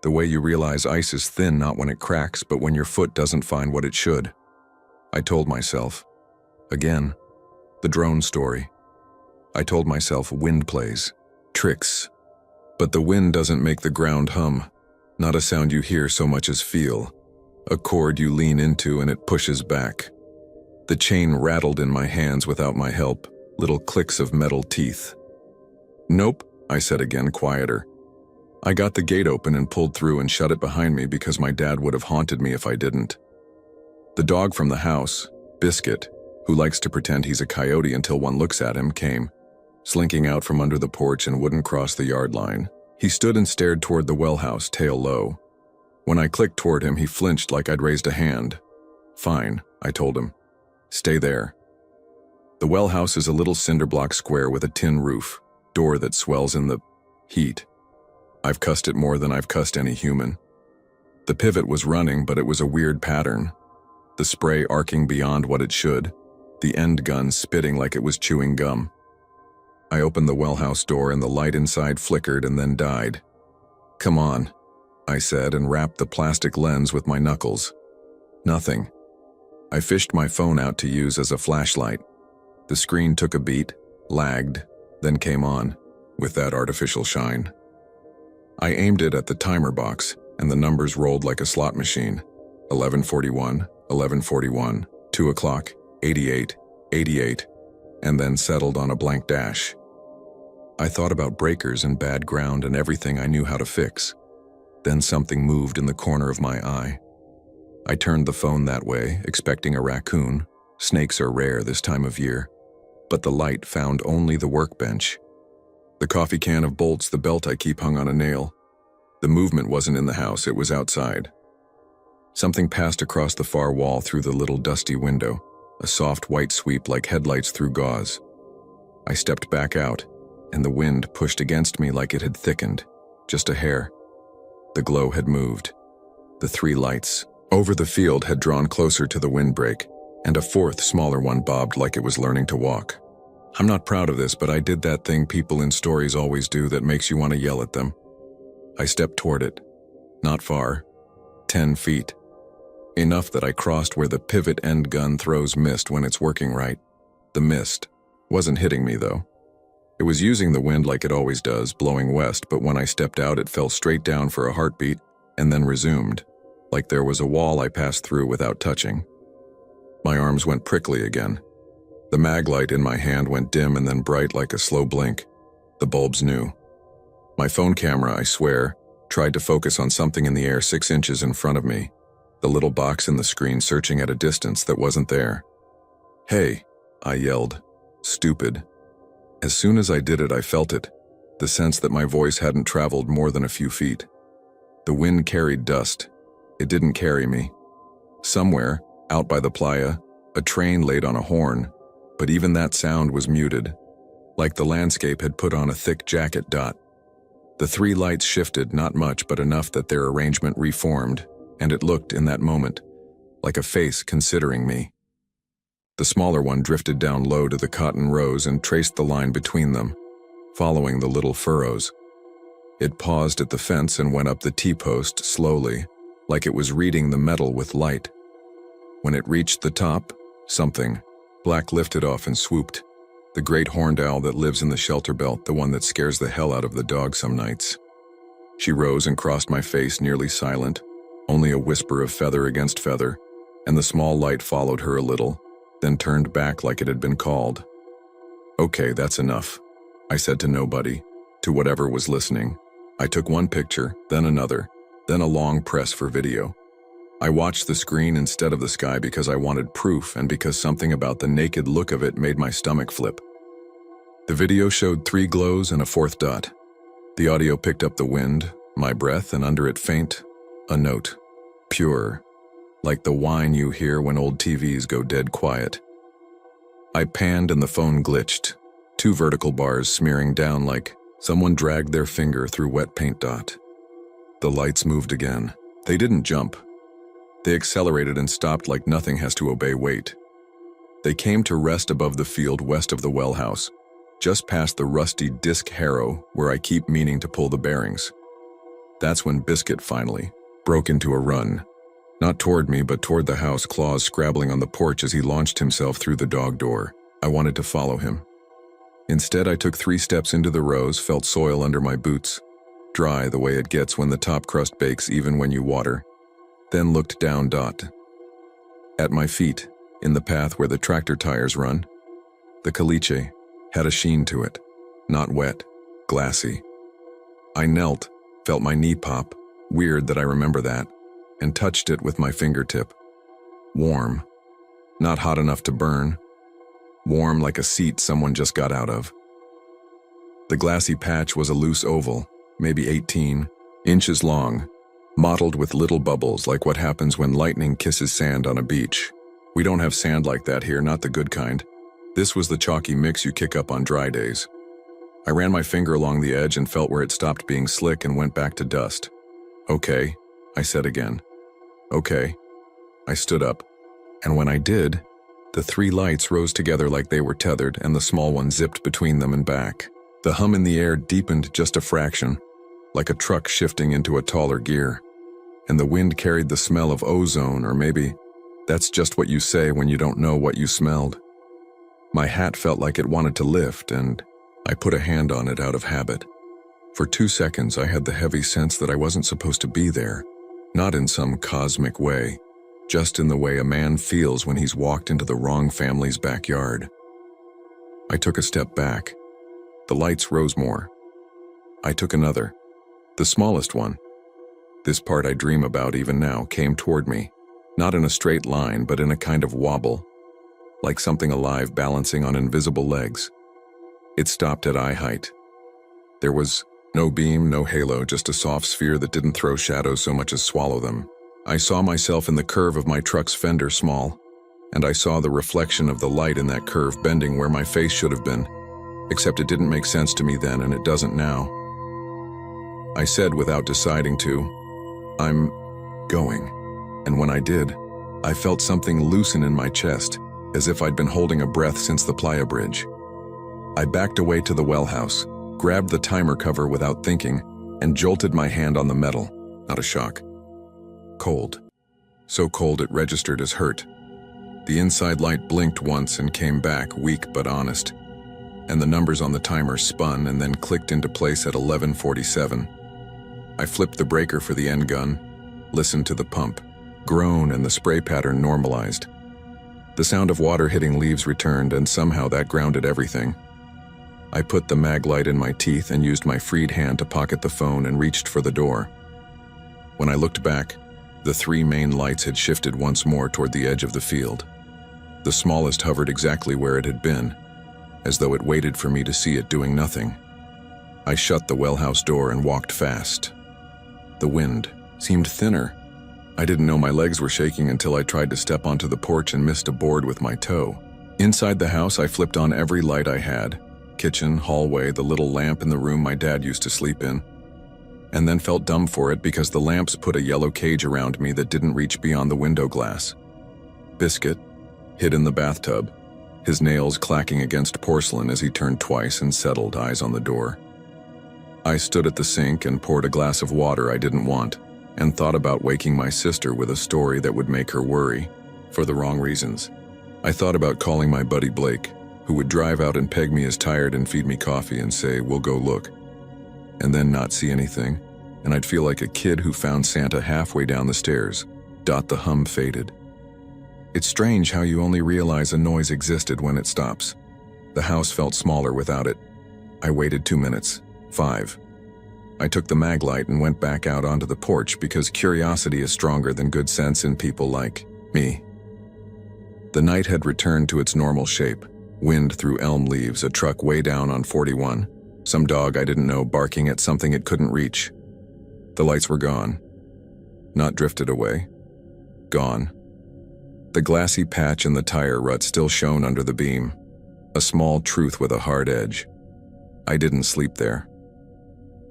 The way you realize ice is thin not when it cracks, but when your foot doesn't find what it should. I told myself, again, the drone story. I told myself wind plays, tricks. But the wind doesn't make the ground hum, not a sound you hear so much as feel. A chord you lean into and it pushes back. The chain rattled in my hands without my help, little clicks of metal teeth. "Nope," I said again, quieter. I got the gate open and pulled through and shut it behind me because my dad would have haunted me if I didn't. The dog from the house, Biscuit, who likes to pretend he's a coyote until one looks at him, came, slinking out from under the porch and wouldn't cross the yard line. He stood and stared toward the well house, tail low. When I clicked toward him, he flinched like I'd raised a hand. "Fine," I told him. "Stay there." The well house is a little cinder block square with a tin roof, door that swells in the heat. I've cussed it more than I've cussed any human. The pivot was running, but it was a weird pattern. The spray arcing beyond what it should, the end gun spitting like it was chewing gum. I opened the wellhouse door and the light inside flickered and then died. "Come on," I said and rapped the plastic lens with my knuckles. Nothing. I fished my phone out to use as a flashlight. The screen took a beat, lagged, then came on, with that artificial shine. I aimed it at the timer box, and the numbers rolled like a slot machine. 11:41, 11:41, 2 o'clock, 88, 88, and then settled on a blank dash. I thought about breakers and bad ground and everything I knew how to fix. Then something moved in the corner of my eye. I turned the phone that way, expecting a raccoon. Snakes are rare this time of year. But the light found only the workbench. The coffee can of bolts, the belt I keep hung on a nail. The movement wasn't in the house, it was outside. Something passed across the far wall through the little dusty window, a soft white sweep like headlights through gauze. I stepped back out, and the wind pushed against me like it had thickened, just a hair. The glow had moved. The 3 lights over the field had drawn closer to the windbreak, and a 4th, smaller one bobbed like it was learning to walk. I'm not proud of this, but I did that thing people in stories always do that makes you want to yell at them. I stepped toward it. Not far. 10 feet. Enough that I crossed where the pivot end gun throws mist when it's working right. The mist wasn't hitting me, though. It was using the wind like it always does, blowing west, but when I stepped out it fell straight down for a heartbeat and then resumed, like there was a wall I passed through without touching. My arms went prickly again. The mag light in my hand went dim and then bright like a slow blink. The bulbs knew. My phone camera, I swear, tried to focus on something in the air 6 inches in front of me, the little box in the screen searching at a distance that wasn't there. "Hey," I yelled. Stupid. As soon as I did it, I felt it, the sense that my voice hadn't traveled more than a few feet. The wind carried dust. It didn't carry me. Somewhere, out by the playa, a train laid on a horn, but even that sound was muted, like the landscape had put on a thick jacket dot. The 3 lights shifted, not much, but enough that their arrangement reformed, and it looked, in that moment, like a face considering me. The smaller one drifted down low to the cotton rows and traced the line between them, following the little furrows. It paused at the fence and went up the T-post slowly, like it was reading the metal with light. When it reached the top, something black lifted off and swooped. The great horned owl that lives in the shelter belt, the one that scares the hell out of the dog some nights. She rose and crossed my face, nearly silent, only a whisper of feather against feather, and the small light followed her a little, then turned back like it had been called. "Okay, that's enough," I said to nobody, to whatever was listening. I took one picture, then another, then a long press for video. I watched the screen instead of the sky because I wanted proof and because something about the naked look of it made my stomach flip. The video showed 3 glows and a 4th dot. The audio picked up the wind, my breath, and under it faint, a note. Pure, like the whine you hear when old TVs go dead quiet. I panned and the phone glitched, 2 vertical bars smearing down like someone dragged their finger through wet paint dot. The lights moved again. They didn't jump. They accelerated and stopped like nothing has to obey weight. They came to rest above the field west of the well house, just past the rusty disc harrow where I keep meaning to pull the bearings. That's when Biscuit finally broke into a run. Not toward me, but toward the house, claws scrabbling on the porch as he launched himself through the dog door. I wanted to follow him. Instead, I took 3 steps into the rows, felt soil under my boots, dry the way it gets when the top crust bakes even when you water, then looked down dot. At my feet, in the path where the tractor tires run, the caliche had a sheen to it, not wet, glassy. I knelt, felt my knee pop, weird that I remember that, and touched it with my fingertip. Warm. Not hot enough to burn. Warm like a seat someone just got out of. The glassy patch was a loose oval, maybe 18 inches long, mottled with little bubbles like what happens when lightning kisses sand on a beach. We don't have sand like that here, not the good kind. This was the chalky mix you kick up on dry days. I ran my finger along the edge and felt where it stopped being slick and went back to dust. "Okay," I said again. "Okay." I stood up, and when I did, the 3 lights rose together like they were tethered, and the small one zipped between them and back. The hum in the air deepened just a fraction, like a truck shifting into a taller gear. And the wind carried the smell of ozone, or maybe that's just what you say when you don't know what you smelled. My hat felt like it wanted to lift, and I put a hand on it out of habit. For 2 seconds, I had the heavy sense that I wasn't supposed to be there, not in some cosmic way, just in the way a man feels when he's walked into the wrong family's backyard. I took a step back. The lights rose more. I took another, the smallest one. This part I dream about even now came toward me, not in a straight line, but in a kind of wobble, like something alive balancing on invisible legs. It stopped at eye height. There was no beam, no halo, just a soft sphere that didn't throw shadows so much as swallow them. I saw myself in the curve of my truck's fender small, and I saw the reflection of the light in that curve bending where my face should have been, except it didn't make sense to me then, and it doesn't now. I said without deciding to, "I'm going." And when I did, I felt something loosen in my chest, as if I'd been holding a breath since the playa bridge. I backed away to the well house, grabbed the timer cover without thinking, and jolted my hand on the metal. Not a shock. Cold. So cold it registered as hurt. The inside light blinked once and came back, weak but honest. And the numbers on the timer spun and then clicked into place at 11:47. I flipped the breaker for the end gun, listened to the pump, groan, and the spray pattern normalized. The sound of water hitting leaves returned, and somehow that grounded everything. I put the mag light in my teeth and used my freed hand to pocket the phone and reached for the door. When I looked back, the 3 main lights had shifted once more toward the edge of the field. The smallest hovered exactly where it had been, as though it waited for me to see it doing nothing. I shut the wellhouse door and walked fast. The wind seemed thinner. I didn't know my legs were shaking until I tried to step onto the porch and missed a board with my toe. Inside the house, I flipped on every light I had: kitchen, hallway, the little lamp in the room my dad used to sleep in, and then felt dumb for it because the lamps put a yellow cage around me that didn't reach beyond the window glass. Biscuit hid in the bathtub, his nails clacking against porcelain as he turned twice and settled, eyes on the door. I stood at the sink and poured a glass of water I didn't want, and thought about waking my sister with a story that would make her worry, for the wrong reasons. I thought about calling my buddy Blake, who would drive out and peg me as tired and feed me coffee and say, "We'll go look," and then not see anything, and I'd feel like a kid who found Santa halfway down the stairs. The hum faded. It's strange how you only realize a noise existed when it stops. The house felt smaller without it. I waited 2 minutes, 5. I took the mag light and went back out onto the porch because curiosity is stronger than good sense in people like me. The night had returned to its normal shape. Wind through elm leaves, a truck way down on 41, some dog I didn't know barking at something it couldn't reach. The lights were gone. Not drifted away. Gone. The glassy patch in the tire rut still shone under the beam. A small truth with a hard edge. I didn't sleep there.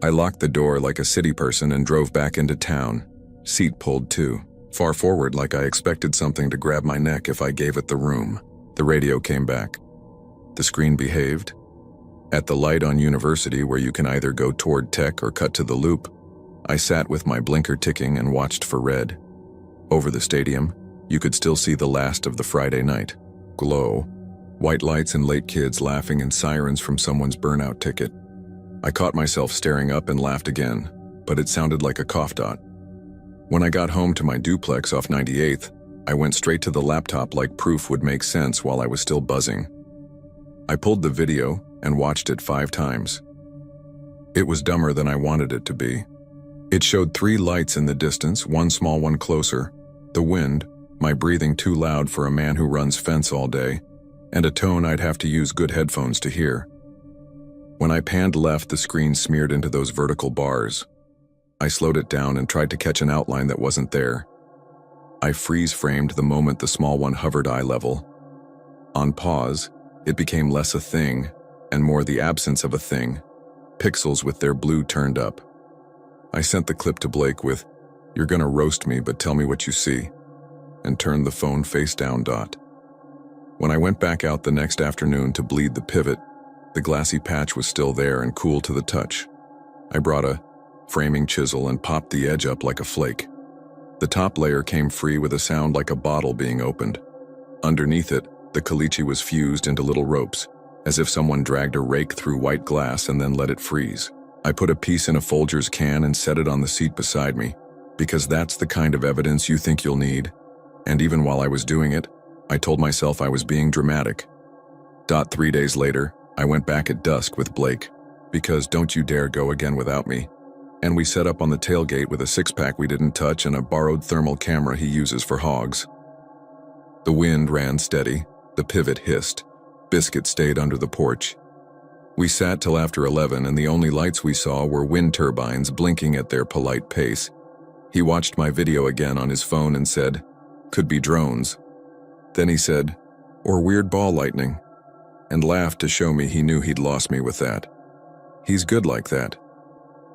I locked the door like a city person and drove back into town, seat pulled too, far forward like I expected something to grab my neck if I gave it the room. The radio came back. The screen behaved. At the light on University, where you can either go toward tech or cut to the loop, I sat with my blinker ticking and watched for red. Over the stadium, you could still see the last of the Friday night glow, white lights and late kids laughing and sirens from someone's burnout ticket. I caught myself staring up and laughed again, but it sounded like a cough dot. When I got home to my duplex off 98th, I went straight to the laptop like proof would make sense while I was still buzzing. I pulled the video and watched it 5 times. It was dumber than I wanted it to be. It showed 3 lights in the distance, one small one closer, the wind, my breathing too loud for a man who runs fence all day, and a tone I'd have to use good headphones to hear. When I panned left, the screen smeared into those vertical bars. I slowed it down and tried to catch an outline that wasn't there. I freeze-framed the moment the small one hovered eye level. On pause, it became less a thing, and more the absence of a thing, pixels with their blue turned up. I sent the clip to Blake with, "You're gonna roast me, but tell me what you see," and turned the phone face down. When I went back out the next afternoon to bleed the pivot, the glassy patch was still there and cool to the touch. I brought a framing chisel and popped the edge up like a flake. The top layer came free with a sound like a bottle being opened. Underneath it, the caliche was fused into little ropes, as if someone dragged a rake through white glass and then let it freeze. I put a piece in a Folgers can and set it on the seat beside me, because that's the kind of evidence you think you'll need. And even while I was doing it, I told myself I was being dramatic. 3 days later, I went back at dusk with Blake, because don't you dare go again without me. And we set up on the tailgate with a six-pack we didn't touch and a borrowed thermal camera he uses for hogs. The wind ran steady, the pivot hissed. Biscuit stayed under the porch. We sat till after 11 and the only lights we saw were wind turbines blinking at their polite pace. He watched my video again on his phone and said, "Could be drones." Then he said, "Or weird ball lightning," and laughed to show me he knew he'd lost me with that. He's good like that.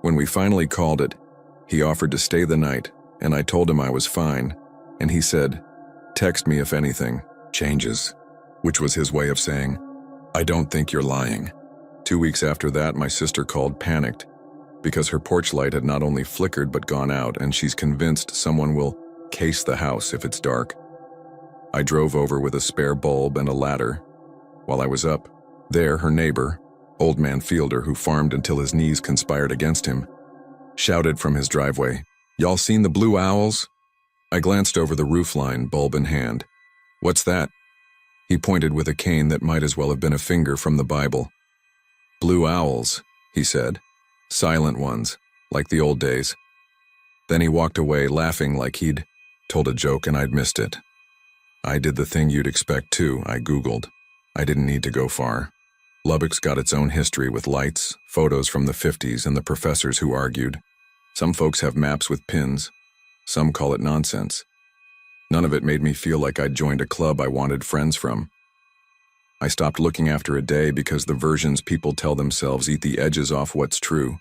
When we finally called it, he offered to stay the night, and I told him I was fine, and he said, "Text me if anything changes," which was his way of saying, "I don't think you're lying." 2 weeks after that, my sister called panicked, because her porch light had not only flickered but gone out, and she's convinced someone will case the house if it's dark. I drove over with a spare bulb and a ladder. While I was up, there her neighbor, Old Man Fielder, who farmed until his knees conspired against him, shouted from his driveway, "Y'all seen the blue owls?" I glanced over the roofline, bulb in hand. "What's that?" He pointed with a cane that might as well have been a finger from the Bible. "Blue owls," he said. "Silent ones, like the old days." Then he walked away laughing like he'd told a joke and I'd missed it. I did the thing you'd expect too, I Googled. I didn't need to go far. Lubbock's got its own history with lights, photos from the 50s, and the professors who argued. Some folks have maps with pins. Some call it nonsense. None of it made me feel like I'd joined a club I wanted friends from. I stopped looking after a day because the versions people tell themselves eat the edges off what's true.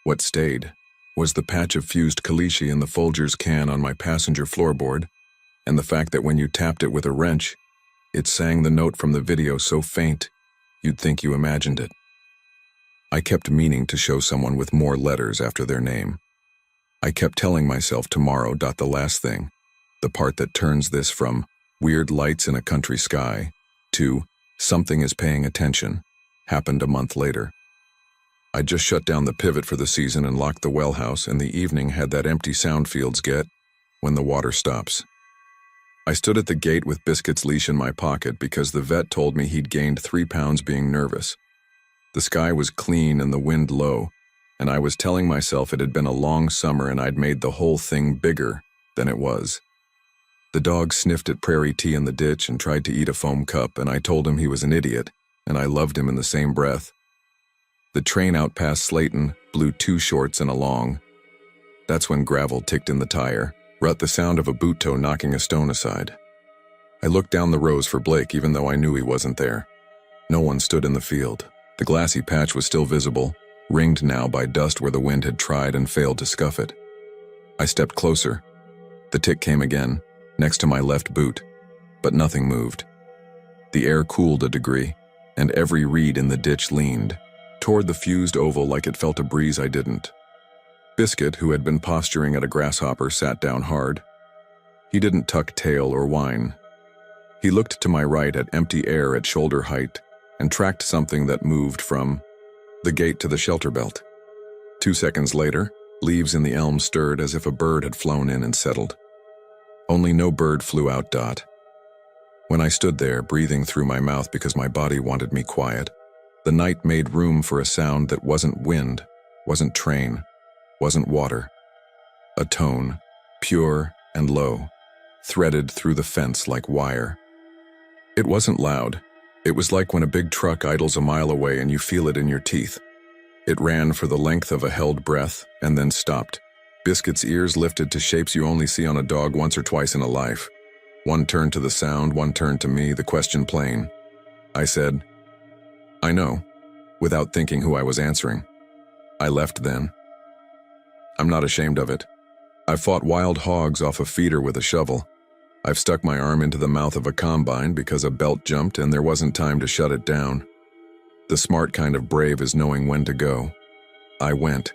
What stayed was the patch of fused caliche in the Folgers can on my passenger floorboard, and the fact that when you tapped it with a wrench, it sang the note from the video so faint, you'd think you imagined it. I kept meaning to show someone with more letters after their name. I kept telling myself tomorrow. The last thing, the part that turns this from weird lights in a country sky to something is paying attention, happened a month later. I just shut down the pivot for the season and locked the well house, and the evening had that empty sound fields get when the water stops. I stood at the gate with Biscuit's leash in my pocket because the vet told me he'd gained 3 pounds being nervous. The sky was clean and the wind low, and I was telling myself it had been a long summer and I'd made the whole thing bigger than it was. The dog sniffed at prairie tea in the ditch and tried to eat a foam cup, and I told him he was an idiot, and I loved him in the same breath. The train out past Slayton blew 2 shorts and a long. That's when gravel ticked in the tire. Rut the sound of a boot toe knocking a stone aside. I looked down the rows for Blake even though I knew he wasn't there. No one stood in the field. The glassy patch was still visible, ringed now by dust where the wind had tried and failed to scuff it. I stepped closer. The tick came again, next to my left boot, but nothing moved. The air cooled a degree, and every reed in the ditch leaned toward the fused oval like it felt a breeze I didn't. Biscuit, who had been posturing at a grasshopper, sat down hard. He didn't tuck tail or whine. He looked to my right at empty air at shoulder height and tracked something that moved from the gate to the shelter belt. 2 seconds later, leaves in the elm stirred as if a bird had flown in and settled. Only no bird flew out. When I stood there, breathing through my mouth because my body wanted me quiet, the night made room for a sound that wasn't wind, wasn't train, wasn't water. A tone, pure and low, threaded through the fence like wire. It wasn't loud. It was like when a big truck idles a mile away and you feel it in your teeth. It ran for the length of a held breath and then stopped. Biscuit's ears lifted to shapes you only see on a dog once or twice in a life. One turned to the sound, one turned to me, the question plain. I said, "I know." without thinking who I was answering. I left then. I'm not ashamed of it. I've fought wild hogs off a feeder with a shovel. I've stuck my arm into the mouth of a combine because a belt jumped and there wasn't time to shut it down. The smart kind of brave is knowing when to go. I went.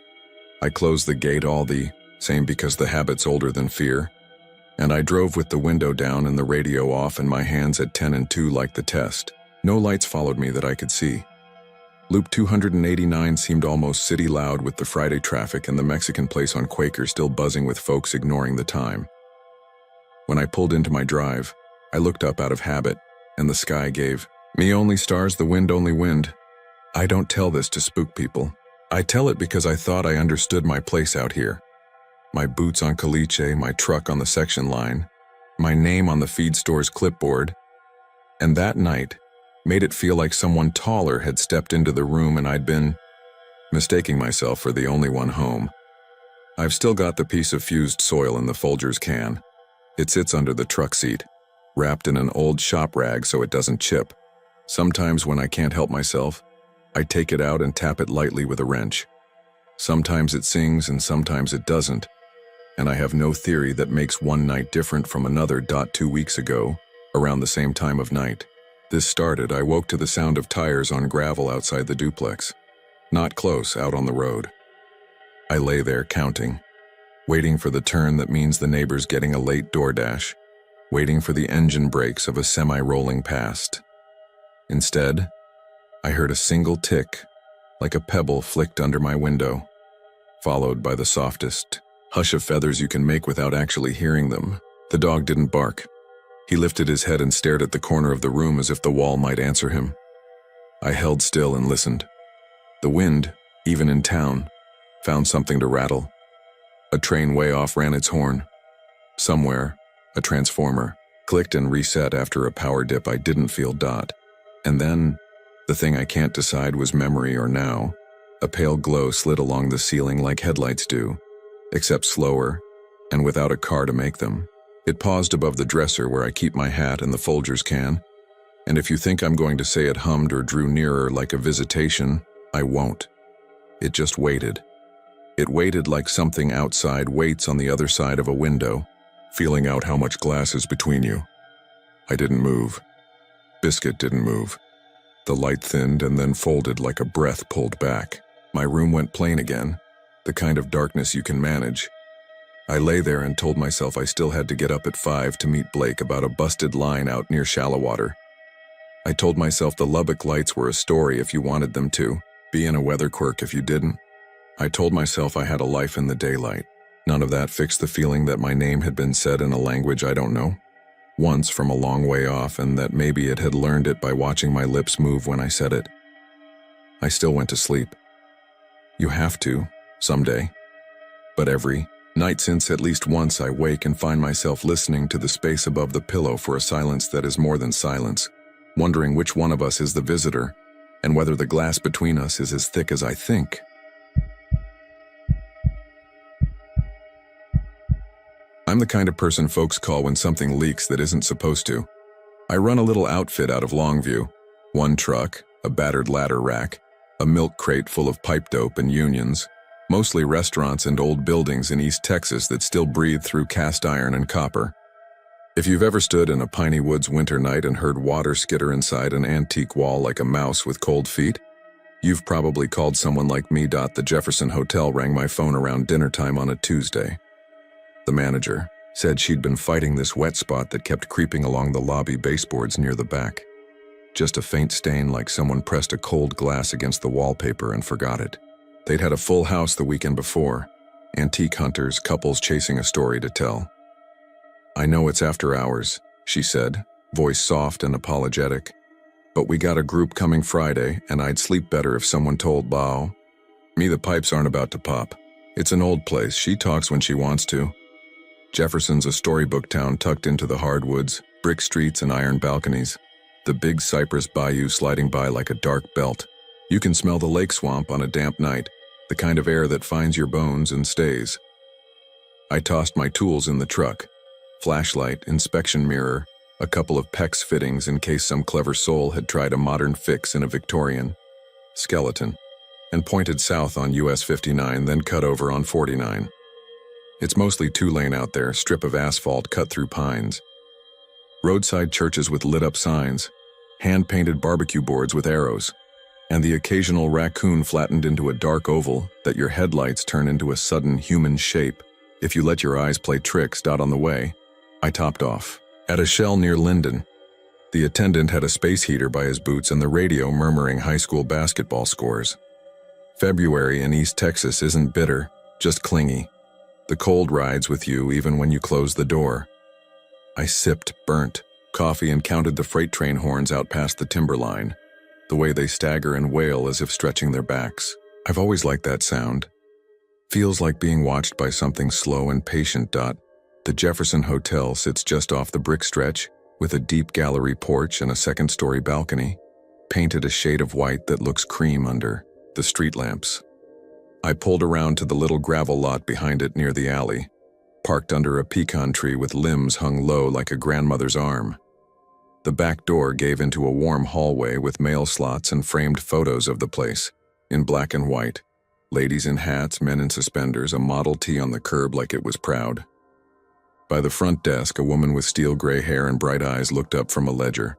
I closed the gate, all the same because the habit's older than fear. And I drove with the window down and the radio off and my hands at 10 and 2 like the test. No lights followed me that I could see. Loop 289 seemed almost city loud with the Friday traffic and the Mexican place on Quaker still buzzing with folks ignoring the time. When I pulled into my drive, I looked up out of habit, and the sky gave me only stars, the wind only wind. I don't tell this to spook people. I tell it because I thought I understood my place out here. My boots on caliche, my truck on the section line, my name on the feed store's clipboard. And that night made it feel like someone taller had stepped into the room and I'd been mistaking myself for the only one home. I've still got the piece of fused soil in the Folgers can. It sits under the truck seat, wrapped in an old shop rag so it doesn't chip. Sometimes when I can't help myself, I take it out and tap it lightly with a wrench. Sometimes it sings and sometimes it doesn't, and I have no theory that makes one night different from another. 2 weeks ago, around the same time of night, this started. I woke to the sound of tires on gravel outside the duplex. Not close, out on the road. I lay there counting, waiting for the turn that means the neighbor's getting a late DoorDash, waiting for the engine brakes of a semi rolling past. Instead, I heard a single tick, like a pebble flicked under my window, followed by the softest hush of feathers you can make without actually hearing them. The dog didn't bark. He lifted his head and stared at the corner of the room as if the wall might answer him. I held still and listened. The wind, even in town, found something to rattle. A train way off ran its horn. Somewhere, a transformer clicked and reset after a power dip I didn't feel. And then, the thing I can't decide was memory or now, a pale glow slid along the ceiling like headlights do, except slower, and without a car to make them. It paused above the dresser where I keep my hat and the Folgers can, and if you think I'm going to say it hummed or drew nearer like a visitation, I won't. It just waited. It waited like something outside waits on the other side of a window, feeling out how much glass is between you. I didn't move. Biscuit didn't move. The light thinned and then folded like a breath pulled back. My room went plain again, the kind of darkness you can manage. I lay there and told myself I still had to get up at 5 to meet Blake about a busted line out near Shallow Water. I told myself the Lubbock lights were a story if you wanted them to, be in a weather quirk if you didn't. I told myself I had a life in the daylight. None of that fixed the feeling that my name had been said in a language I don't know, once from a long way off, and that maybe it had learned it by watching my lips move when I said it. I still went to sleep. You have to, someday. But every night since, at least once I wake and find myself listening to the space above the pillow for a silence that is more than silence, wondering which one of us is the visitor, and whether the glass between us is as thick as I think. I'm the kind of person folks call when something leaks that isn't supposed to. I run a little outfit out of Longview. One truck, a battered ladder rack, a milk crate full of pipe dope and unions, mostly restaurants and old buildings in East Texas that still breathe through cast iron and copper. If you've ever stood in a piney woods winter night and heard water skitter inside an antique wall like a mouse with cold feet, you've probably called someone like me. The Jefferson Hotel rang my phone around dinner time on a Tuesday. The manager said she'd been fighting this wet spot that kept creeping along the lobby baseboards near the back. Just a faint stain like someone pressed a cold glass against the wallpaper and forgot it. They'd had a full house the weekend before, antique hunters, couples chasing a story to tell. I know it's after hours, she said, voice soft and apologetic, but we got a group coming Friday and I'd sleep better if someone told Bao. Me, the pipes aren't about to pop. It's an old place, she talks when she wants to. Jefferson's a storybook town tucked into the hardwoods, brick streets and iron balconies. The big cypress bayou sliding by like a dark belt. You can smell the lake swamp on a damp night, the kind of air that finds your bones and stays. I tossed my tools in the truck. Flashlight, inspection mirror, a couple of PEX fittings in case some clever soul had tried a modern fix in a Victorian. skeleton, and pointed south on US 59, then cut over on 49. It's mostly two-lane out there, strip of asphalt cut through pines. Roadside churches with lit-up signs, hand-painted barbecue boards with arrows, and the occasional raccoon flattened into a dark oval that your headlights turn into a sudden human shape if you let your eyes play tricks. On the way, I topped off. At a shell near Linden, the attendant had a space heater by his boots and the radio murmuring high school basketball scores. February in East Texas isn't bitter, just clingy. The cold rides with you even when you close the door. I sipped burnt coffee and counted the freight train horns out past the timberline, the way they stagger and wail as if stretching their backs. I've always liked that sound. Feels like being watched by something slow and patient. The Jefferson Hotel sits just off the brick stretch, with a deep gallery porch and a second-story balcony, painted a shade of white that looks cream under the street lamps. I pulled around to the little gravel lot behind it near the alley, parked under a pecan tree with limbs hung low like a grandmother's arm. The back door gave into a warm hallway with mail slots and framed photos of the place, in black and white. Ladies in hats, men in suspenders, a Model T on the curb like it was proud. By the front desk, a woman with steel gray hair and bright eyes looked up from a ledger.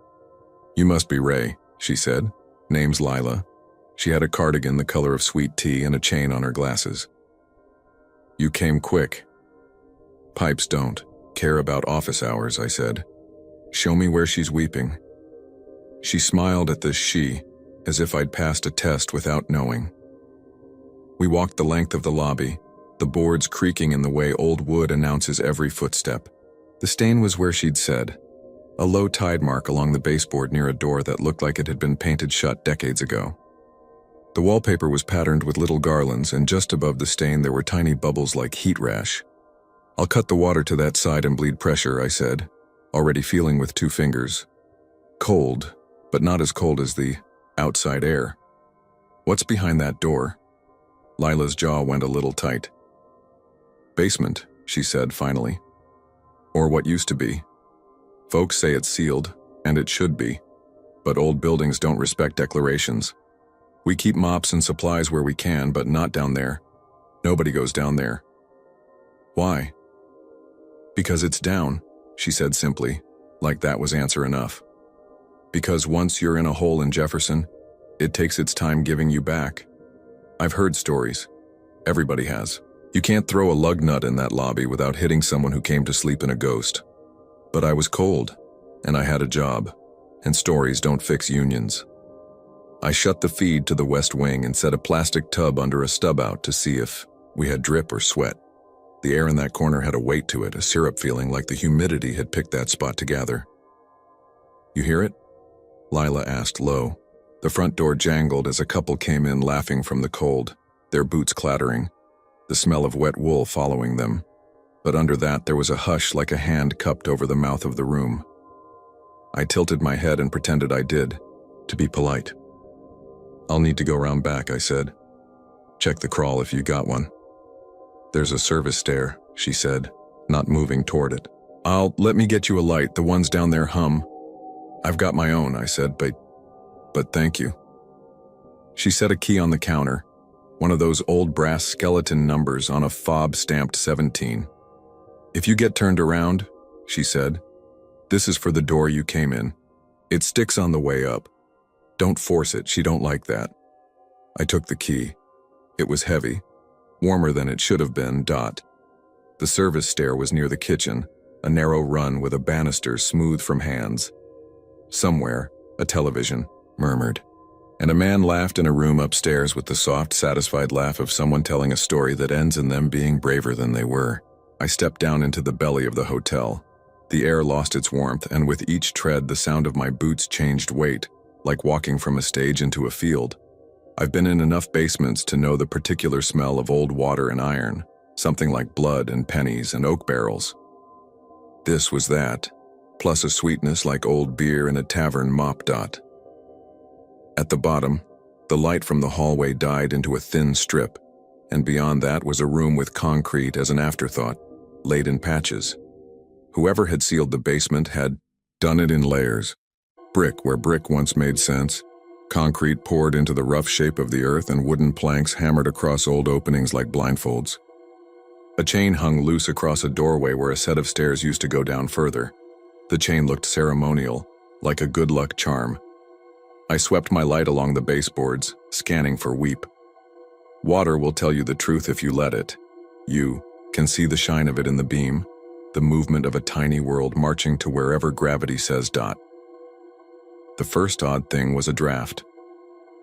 "You must be Ray," she said. "Name's Lila." She had a cardigan the color of sweet tea and a chain on her glasses. "You came quick." "Pipes don't care about office hours," I said. "Show me where she's weeping." She smiled at this she, as if I'd passed a test without knowing. We walked the length of the lobby, the boards creaking in the way old wood announces every footstep. The stain was where she'd said, a low tide mark along the baseboard near a door that looked like it had been painted shut decades ago. The wallpaper was patterned with little garlands, and just above the stain there were tiny bubbles like heat rash. "I'll cut the water to that side and bleed pressure," I said, already feeling with 2 fingers. Cold, but not as cold as the outside air. "What's behind that door?" Lila's jaw went a little tight. "Basement," she said finally. "Or what used to be. Folks say it's sealed, and it should be. But old buildings don't respect declarations. We keep mops and supplies where we can, but not down there. Nobody goes down there." "Why?" "Because it's down," she said simply, like that was answer enough. "Because once you're in a hole in Jefferson, it takes its time giving you back. I've heard stories. Everybody has. You can't throw a lug nut in that lobby without hitting someone who came to sleep in a ghost. But I was cold, and I had a job, and stories don't fix unions." I shut the feed to the west wing and set a plastic tub under a stub out to see if we had drip or sweat. The air in that corner had a weight to it, a syrup feeling like the humidity had picked that spot to gather. "You hear it?" Lila asked low. The front door jangled as a couple came in laughing from the cold, their boots clattering, the smell of wet wool following them. But under that there was a hush like a hand cupped over the mouth of the room. I tilted my head and pretended I did, to be polite. "I'll need to go round back," I said. "Check the crawl if you got one." "There's a service stair," she said, not moving toward it. Let me get you a light, the ones down there hum." "I've got my own," I said, but thank you." She set a key on the counter, one of those old brass skeleton numbers on a fob stamped 17. "If you get turned around," she said, "this is for the door you came in. It sticks on the way up. Don't force it, she don't like that." I took the key. It was heavy, warmer than it should have been. The service stair was near the kitchen, a narrow run with a banister smooth from hands. Somewhere, a television murmured, and a man laughed in a room upstairs with the soft, satisfied laugh of someone telling a story that ends in them being braver than they were. I stepped down into the belly of the hotel. The air lost its warmth, and with each tread the sound of my boots changed weight, like walking from a stage into a field. I've been in enough basements to know the particular smell of old water and iron, something like blood and pennies and oak barrels. This was that, plus a sweetness like old beer in a tavern mop. At the bottom, the light from the hallway died into a thin strip, and beyond that was a room with concrete as an afterthought, laid in patches. Whoever had sealed the basement had done it in layers. Brick where brick once made sense, Concrete poured into the rough shape of the earth and wooden planks hammered across old openings like blindfolds. A chain hung loose across a doorway where a set of stairs used to go down further. The chain looked ceremonial, like a good luck charm. I swept my light along the baseboards, scanning for weep. Water will tell you the truth if you let it. You can see the shine of it in the beam, the movement of a tiny world marching to wherever gravity says dot. The first odd thing was a draft.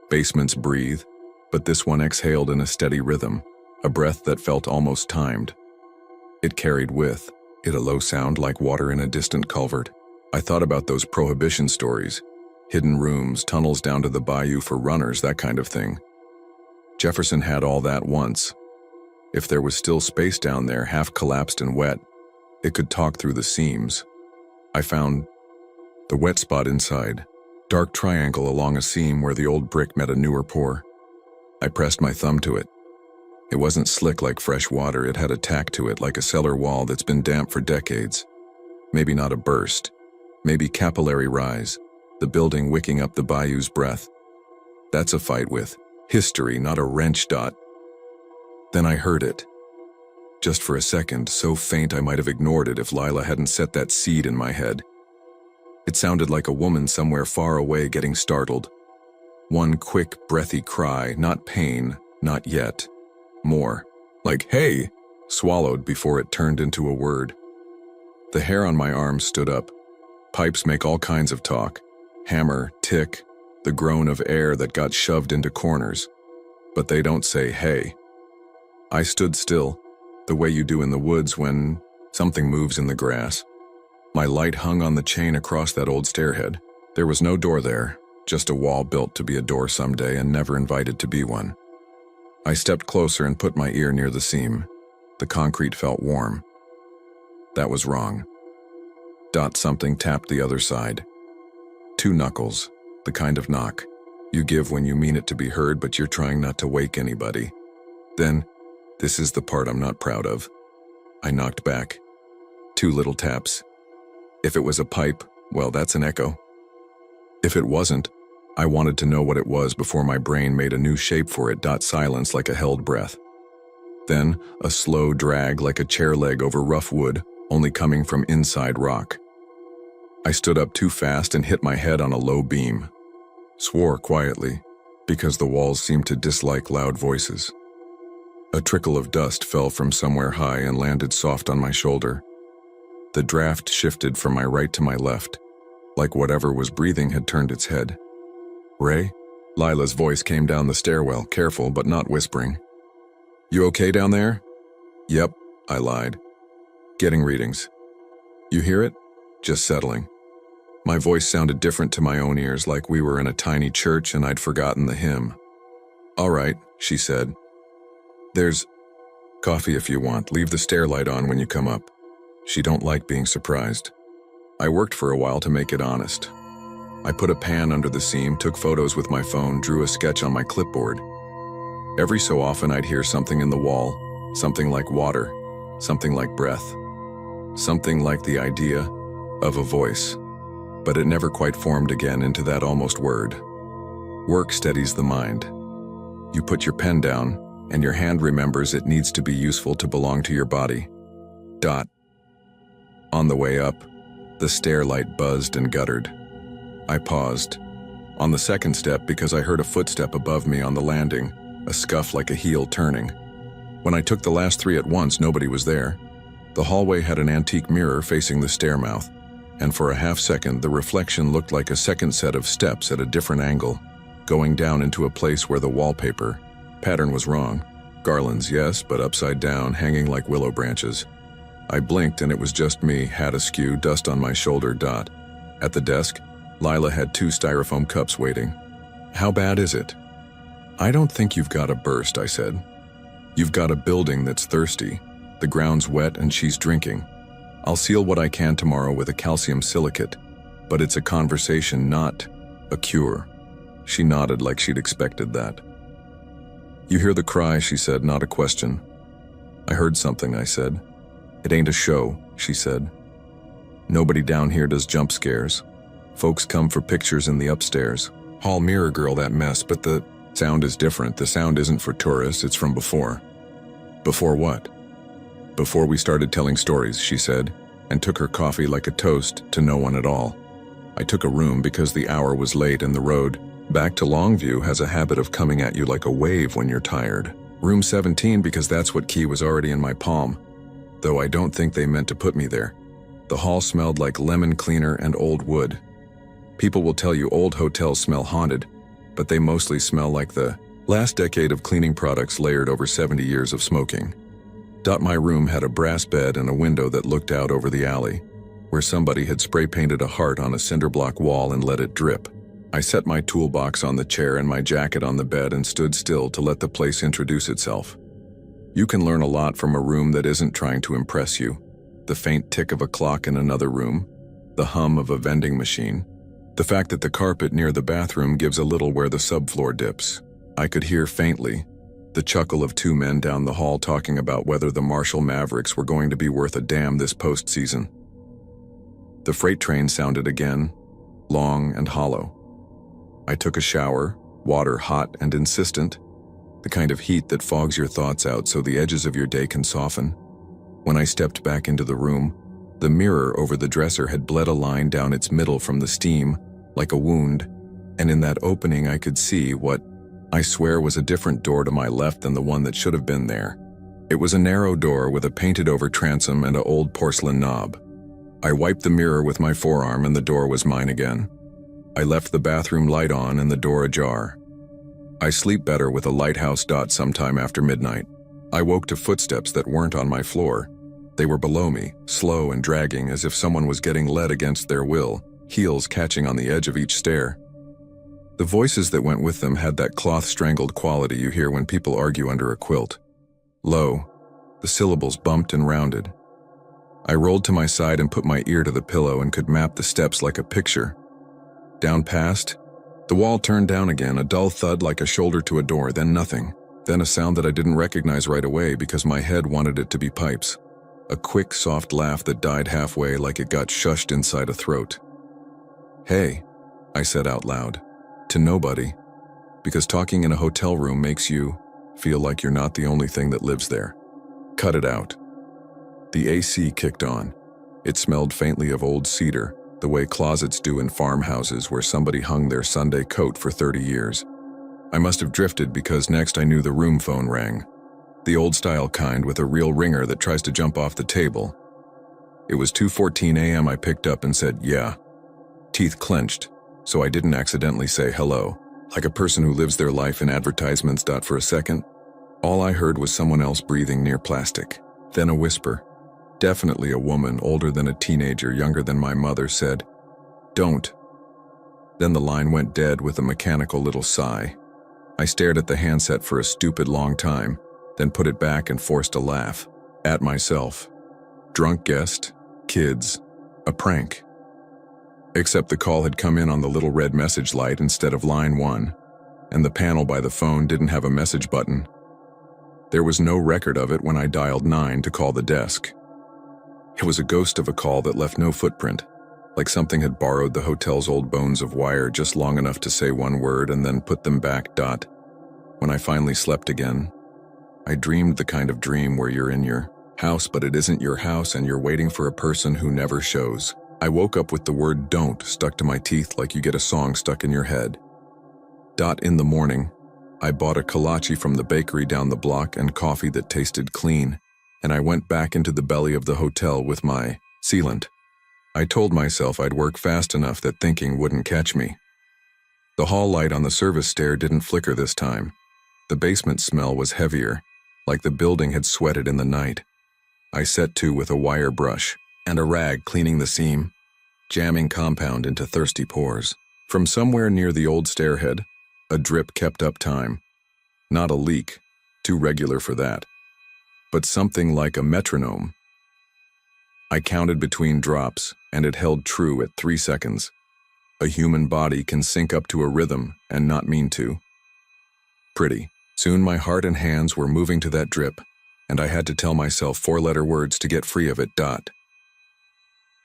Basements breathe, but this one exhaled in a steady rhythm, a breath that felt almost timed. It carried with it a low sound like water in a distant culvert. I thought about those prohibition stories, hidden rooms, tunnels down to the bayou for runners, that kind of thing. Jefferson had all that once. If there was still space down there, half collapsed and wet, it could talk through the seams. I found the wet spot inside, dark triangle along a seam where the old brick met a newer pour. I pressed my thumb to it. It wasn't slick like fresh water, it had a tack to it like a cellar wall that's been damp for decades. Maybe not a burst, maybe capillary rise, the building wicking up the bayou's breath. That's a fight with history, not a wrench. Then I heard it. Just for a second, so faint I might have ignored it if Lila hadn't set that seed in my head. It sounded like a woman somewhere far away getting startled. One quick, breathy cry, not pain, not yet. More, like, hey, swallowed before it turned into a word. The hair on my arm stood up. Pipes make all kinds of talk. Hammer, tick, the groan of air that got shoved into corners. But they don't say hey. I stood still, the way you do in the woods when something moves in the grass. My light hung on the chain across that old stairhead. There was no door there, just a wall built to be a door someday and never invited to be one. I stepped closer and put my ear near the seam. The concrete felt warm. That was wrong. Something tapped the other side. 2 knuckles, the kind of knock you give when you mean it to be heard but you're trying not to wake anybody. Then, this is the part I'm not proud of. I knocked back. 2 little taps. If it was a pipe, well, that's an echo. If it wasn't, I wanted to know what it was before my brain made a new shape for it. Silence like a held breath. Then, a slow drag like a chair leg over rough wood, only coming from inside rock. I stood up too fast and hit my head on a low beam. Swore quietly, because the walls seemed to dislike loud voices. A trickle of dust fell from somewhere high and landed soft on my shoulder. The draft shifted from my right to my left, like whatever was breathing had turned its head. Ray? Lila's voice came down the stairwell, careful but not whispering. You okay down there? Yep, I lied. Getting readings. You hear it? Just settling. My voice sounded different to my own ears, like we were in a tiny church and I'd forgotten the hymn. All right, she said. There's coffee if you want. Leave the stair light on when you come up. She don't like being surprised. I worked for a while to make it honest. I put a pan under the seam, took photos with my phone, drew a sketch on my clipboard. Every so often I'd hear something in the wall, something like water, something like breath, something like the idea of a voice. But it never quite formed again into that almost word. Work steadies the mind. You put your pen down, and your hand remembers it needs to be useful to belong to your body. On the way up, the stair light buzzed and guttered. I paused. On the second step because I heard a footstep above me on the landing, a scuff like a heel turning. When I took the last 3 at once, nobody was there. The hallway had an antique mirror facing the stair mouth, and for a half second the reflection looked like a second set of steps at a different angle, going down into a place where the wallpaper pattern was wrong. Garlands, yes, but upside down, hanging like willow branches. I blinked and it was just me, hat askew, dust on my shoulder. At the desk, Lila had 2 styrofoam cups waiting. How bad is it? I don't think you've got a burst, I said. You've got a building that's thirsty. The ground's wet and she's drinking. I'll seal what I can tomorrow with a calcium silicate, but it's a conversation, not a cure. She nodded like she'd expected that. You hear the cry, she said, not a question. I heard something, I said. It ain't a show, she said. Nobody down here does jump scares. Folks come for pictures in the upstairs, Hall mirror girl, that mess, but the sound is different. The sound isn't for tourists, it's from before. Before what? Before we started telling stories, she said, and took her coffee like a toast to no one at all. I took a room because the hour was late and the road back to Longview has a habit of coming at you like a wave when you're tired. Room 17 because that's what key was already in my palm, though I don't think they meant to put me there. The hall smelled like lemon cleaner and old wood. People will tell you old hotels smell haunted, but they mostly smell like the last decade of cleaning products layered over 70 years of smoking. My room had a brass bed and a window that looked out over the alley, where somebody had spray painted a heart on a cinder block wall and let it drip. I set my toolbox on the chair and my jacket on the bed and stood still to let the place introduce itself. You can learn a lot from a room that isn't trying to impress you. The faint tick of a clock in another room, the hum of a vending machine, the fact that the carpet near the bathroom gives a little where the subfloor dips. I could hear faintly the chuckle of two men down the hall talking about whether the Marshall Mavericks were going to be worth a damn this postseason. The freight train sounded again, long and hollow. I took a shower, water hot and insistent, the kind of heat that fogs your thoughts out so the edges of your day can soften. When I stepped back into the room, the mirror over the dresser had bled a line down its middle from the steam, like a wound, and in that opening I could see what I swear was a different door to my left than the one that should have been there. It was a narrow door with a painted-over transom and an old porcelain knob. I wiped the mirror with my forearm and the door was mine again. I left the bathroom light on and the door ajar. I sleep better with a lighthouse dot sometime after midnight. I woke to footsteps that weren't on my floor. They were below me, slow and dragging as if someone was getting led against their will, heels catching on the edge of each stair. The voices that went with them had that cloth-strangled quality you hear when people argue under a quilt. Low, the syllables bumped and rounded. I rolled to my side and put my ear to the pillow and could map the steps like a picture. Down past, the wall turned down again, a dull thud like a shoulder to a door, then nothing. Then a sound that I didn't recognize right away because my head wanted it to be pipes. A quick, soft laugh that died halfway like it got shushed inside a throat. "Hey," I said out loud. To nobody, because talking in a hotel room makes you feel like you're not the only thing that lives there. Cut it out. The AC kicked on. It smelled faintly of old cedar, the way closets do in farmhouses where somebody hung their Sunday coat for 30 years. I must have drifted because next I knew the room phone rang. The old-style kind with a real ringer that tries to jump off the table. It was 2:14 a.m. I picked up and said, "Yeah." Teeth clenched, so I didn't accidentally say hello, like a person who lives their life in advertisements. For a second, all I heard was someone else breathing near plastic. Then a whisper. Definitely a woman, older than a teenager, younger than my mother, said, "Don't." Then the line went dead with a mechanical little sigh. I stared at the handset for a stupid long time, then put it back and forced a laugh. At myself. Drunk guest, kids, a prank. Except the call had come in on the little red message light instead of line 1, and the panel by the phone didn't have a message button. There was no record of it when I dialed 9 to call the desk. It was a ghost of a call that left no footprint, like something had borrowed the hotel's old bones of wire just long enough to say one word and then put them back. When I finally slept again, I dreamed the kind of dream where you're in your house but it isn't your house and you're waiting for a person who never shows. I woke up with the word "don't" stuck to my teeth like you get a song stuck in your head. In the morning, I bought a kolache from the bakery down the block and coffee that tasted clean, and I went back into the belly of the hotel with my sealant. I told myself I'd work fast enough that thinking wouldn't catch me. The hall light on the service stair didn't flicker this time. The basement smell was heavier, like the building had sweated in the night. I set to with a wire brush and a rag cleaning the seam, jamming compound into thirsty pores. From somewhere near the old stairhead, a drip kept up time. Not a leak, too regular for that, but something like a metronome. I counted between drops, and it held true at 3 seconds. A human body can sync up to a rhythm and not mean to. Pretty. Soon my heart and hands were moving to that drip, and I had to tell myself 4-letter words to get free of it.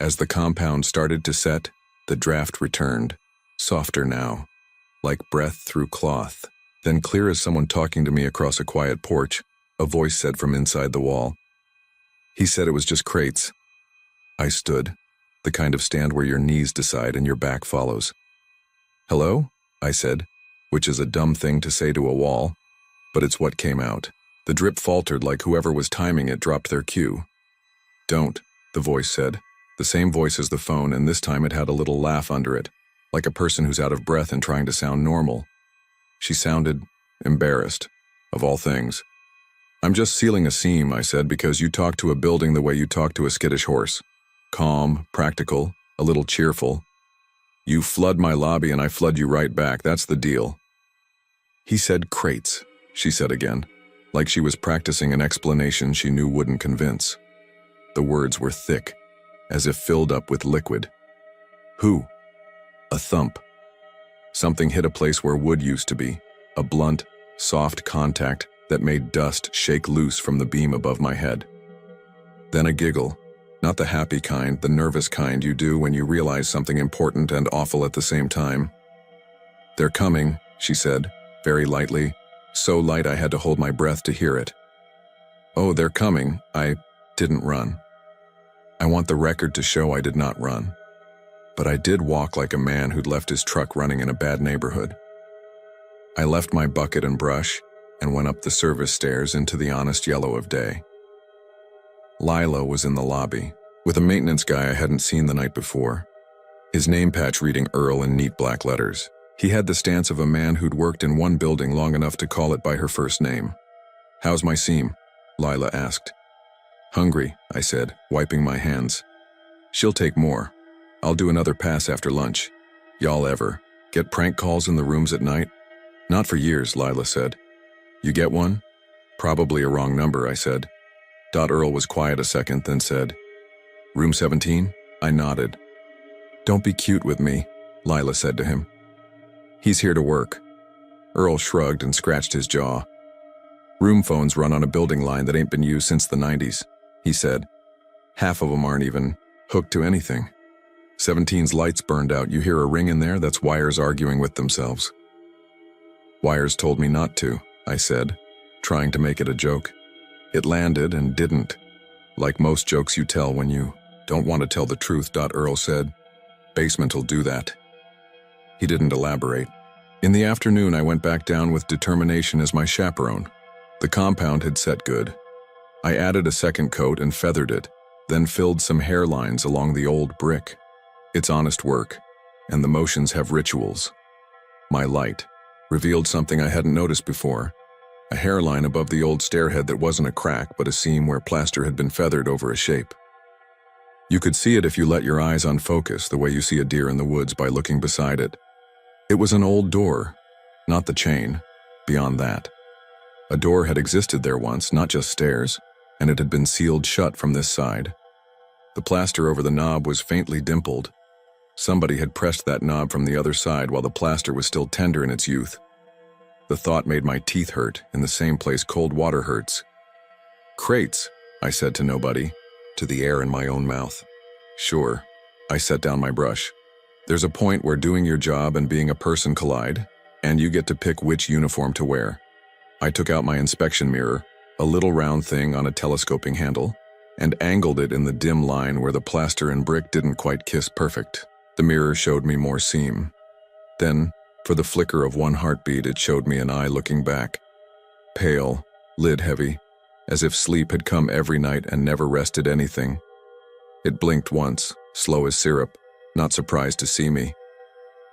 As the compound started to set, the draft returned, softer now. like breath through cloth. Then, clear as someone talking to me across a quiet porch, a voice said from inside the wall, "He said it was just crates." I stood, the kind of stand where your knees decide and your back follows. "Hello?" I said, which is a dumb thing to say to a wall, but it's what came out. The drip faltered like whoever was timing it dropped their cue. "Don't," the voice said, the same voice as the phone, and this time it had a little laugh under it, like a person who's out of breath and trying to sound normal. She sounded embarrassed, of all things. "I'm just sealing a seam," I said, "because you talk to a building the way you talk to a skittish horse. Calm, practical, a little cheerful. You flood my lobby and I flood you right back, that's the deal." "He said crates," she said again, like she was practicing an explanation she knew wouldn't convince. The words were thick, as if filled up with liquid. "Who?" A thump. Something hit a place where wood used to be, a blunt, soft contact that made dust shake loose from the beam above my head. Then a giggle, not the happy kind, the nervous kind you do when you realize something important and awful at the same time. "They're coming," she said, very lightly, so light I had to hold my breath to hear it. "Oh, they're coming." I didn't run. I want the record to show I did not run. But I did walk like a man who'd left his truck running in a bad neighborhood. I left my bucket and brush and went up the service stairs into the honest yellow of day. Lila was in the lobby, with a maintenance guy I hadn't seen the night before. His name patch reading Earl in neat black letters. He had the stance of a man who'd worked in one building long enough to call it by her first name. "How's my seam?" Lila asked. "Hungry," I said, wiping my hands. "She'll take more. I'll do another pass after lunch. Y'all ever get prank calls in the rooms at night?" "Not for years," Lila said. "You get one?" "Probably a wrong number," I said. Earl was quiet a second, then said, "Room 17? I nodded. "Don't be cute with me," Lila said to him. "He's here to work." Earl shrugged and scratched his jaw. "Room phones run on a building line that ain't been used since the 90s, he said. "Half of them aren't even hooked to anything. 17's lights burned out. You hear a ring in there? That's wires arguing with themselves." "Wires told me not to," I said, trying to make it a joke. It landed and didn't, like most jokes you tell when you don't want to tell the truth. Earl said, "Basement'll do that." He didn't elaborate. In the afternoon, I went back down with determination as my chaperone. The compound had set good. I added a second coat and feathered it, then filled some hairlines along the old brick. It's honest work, and the motions have rituals. My light revealed something I hadn't noticed before. A hairline above the old stairhead that wasn't a crack but a seam where plaster had been feathered over a shape. You could see it if you let your eyes unfocus, the way you see a deer in the woods by looking beside it. It was an old door, not the chain, beyond that. A door had existed there once, not just stairs, and it had been sealed shut from this side. The plaster over the knob was faintly dimpled. Somebody had pressed that knob from the other side while the plaster was still tender in its youth. The thought made my teeth hurt in the same place cold water hurts. "Crates," I said to nobody, to the air in my own mouth. "Sure." I set down my brush. "There's a point where doing your job and being a person collide, and you get to pick which uniform to wear." I took out my inspection mirror, a little round thing on a telescoping handle, and angled it in the dim line where the plaster and brick didn't quite kiss perfect. The mirror showed me more seam. Then, for the flicker of one heartbeat, it showed me an eye looking back. Pale, lid heavy, as if sleep had come every night and never rested anything. It blinked once, slow as syrup, not surprised to see me.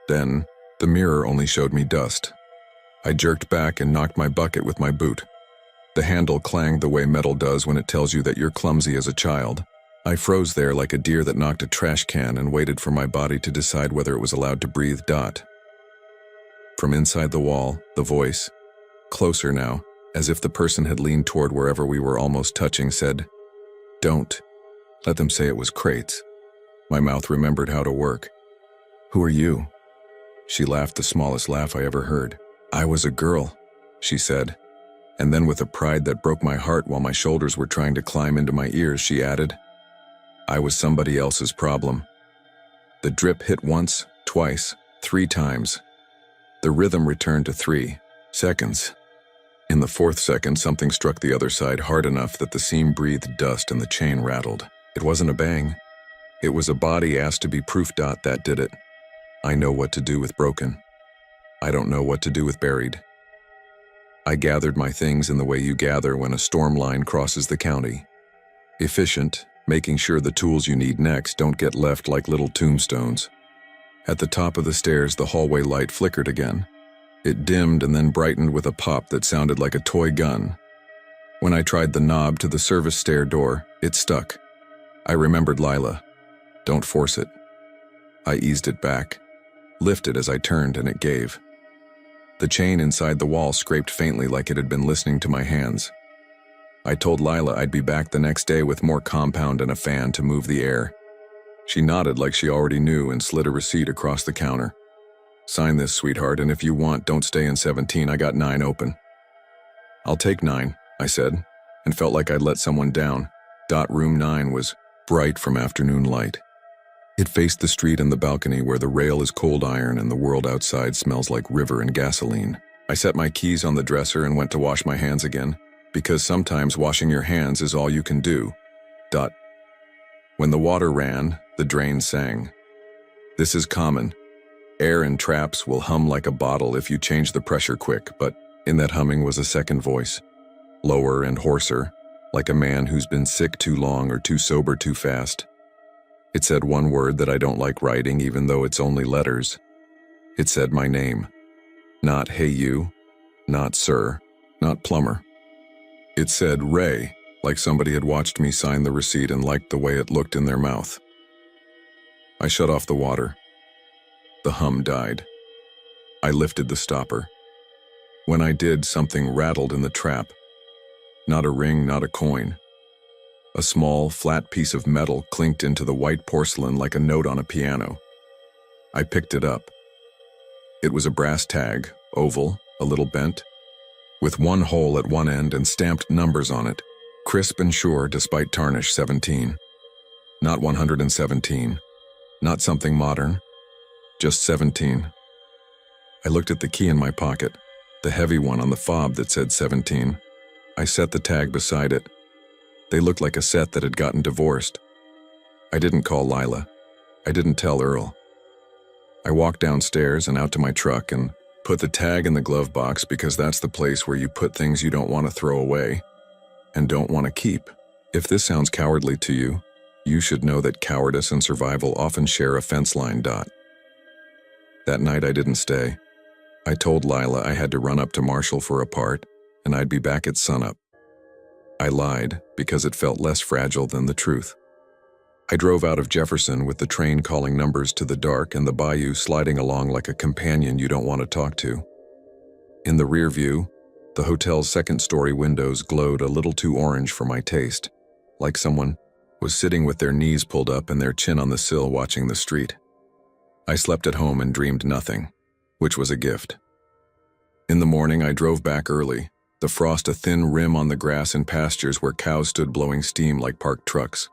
Then, the mirror only showed me dust. I jerked back and knocked my bucket with my boot. The handle clanged the way metal does when it tells you that you're clumsy as a child. I froze there like a deer that knocked a trash can and waited for my body to decide whether it was allowed to breathe. From inside the wall, the voice, closer now, as if the person had leaned toward wherever we were almost touching, said, "Don't. Let them say it was crates." My mouth remembered how to work. "Who are you?" She laughed the smallest laugh I ever heard. "I was a girl," she said. And then with a pride that broke my heart while my shoulders were trying to climb into my ears, she added, "I was somebody else's problem." The drip hit once, twice, 3 times. The rhythm returned to 3 seconds. In the 4th second, something struck the other side hard enough that the seam breathed dust and the chain rattled. It wasn't a bang. It was a body asked to be proof. That did it. I know what to do with broken. I don't know what to do with buried. I gathered my things in the way you gather when a storm line crosses the county. Efficient, making sure the tools you need next don't get left like little tombstones. At the top of the stairs, the hallway light flickered again. It dimmed and then brightened with a pop that sounded like a toy gun. When I tried the knob to the service stair door, it stuck. I remembered Lila. Don't force it. I eased it back, lifted as I turned, and it gave. The chain inside the wall scraped faintly like it had been listening to my hands. I told Lila I'd be back the next day with more compound and a fan to move the air. She nodded like she already knew and slid a receipt across the counter. Sign this, sweetheart, and if you want, don't stay in 17. I got 9 open. I'll take 9, I said, and felt like I'd let someone down. Room 9 was bright from afternoon light. It faced the street and the balcony where the rail is cold iron and the world outside smells like river and gasoline. I set my keys on the dresser and went to wash my hands again, because sometimes washing your hands is all you can do. When the water ran, the drain sang. This is common. Air in traps will hum like a bottle if you change the pressure quick, but in that humming was a second voice, lower and hoarser, like a man who's been sick too long or too sober too fast. It said one word that I don't like writing, even though it's only letters. It said my name. Not hey you, not sir, not plumber. It said Ray, like somebody had watched me sign the receipt and liked the way it looked in their mouth. I shut off the water. The hum died. I lifted the stopper. When I did, something rattled in the trap. Not a ring, not a coin. A small, flat piece of metal clinked into the white porcelain like a note on a piano. I picked it up. It was a brass tag, oval, a little bent, with one hole at one end and stamped numbers on it, crisp and sure despite tarnish. 17. Not 117. Not something modern. Just 17. I looked at the key in my pocket, the heavy one on the fob that said 17. I set the tag beside it. They looked like a set that had gotten divorced. I didn't call Lila. I didn't tell Earl. I walked downstairs and out to my truck and put the tag in the glove box because that's the place where you put things you don't want to throw away and don't want to keep. If this sounds cowardly to you, you should know that cowardice and survival often share a fence line. That night I didn't stay. I told Lila I had to run up to Marshall for a part and I'd be back at sunup. I lied because it felt less fragile than the truth. I drove out of Jefferson with the train calling numbers to the dark and the bayou sliding along like a companion you don't want to talk to. In the rear view, the hotel's second-story windows glowed a little too orange for my taste, like someone was sitting with their knees pulled up and their chin on the sill watching the street. I slept at home and dreamed nothing, which was a gift. In the morning, I drove back early, the frost a thin rim on the grass in pastures where cows stood blowing steam like parked trucks.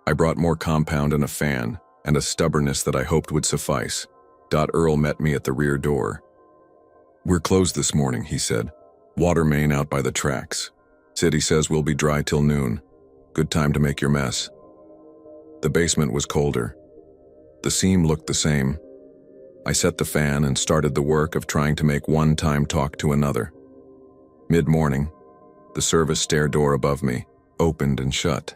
I brought more compound and a fan, and a stubbornness that I hoped would suffice. Earl met me at the rear door. We're closed this morning, he said. Water main out by the tracks. City says we'll be dry till noon. Good time to make your mess. The basement was colder. The seam looked the same. I set the fan and started the work of trying to make one time talk to another. Mid-morning, the service stair door above me opened and shut.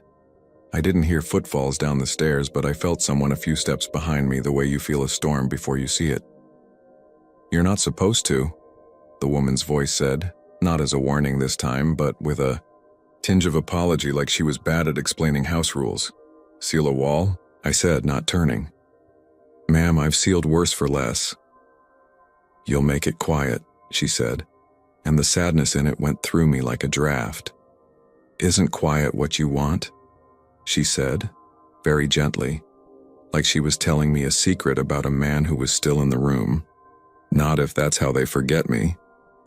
I didn't hear footfalls down the stairs, but I felt someone a few steps behind me the way you feel a storm before you see it. You're not supposed to, the woman's voice said, not as a warning this time, but with a tinge of apology like she was bad at explaining house rules. Seal a wall? I said, not turning. Ma'am, I've sealed worse for less. You'll make it quiet, she said, and the sadness in it went through me like a draft. Isn't quiet what you want? She said, very gently, like she was telling me a secret about a man who was still in the room. Not if that's how they forget me.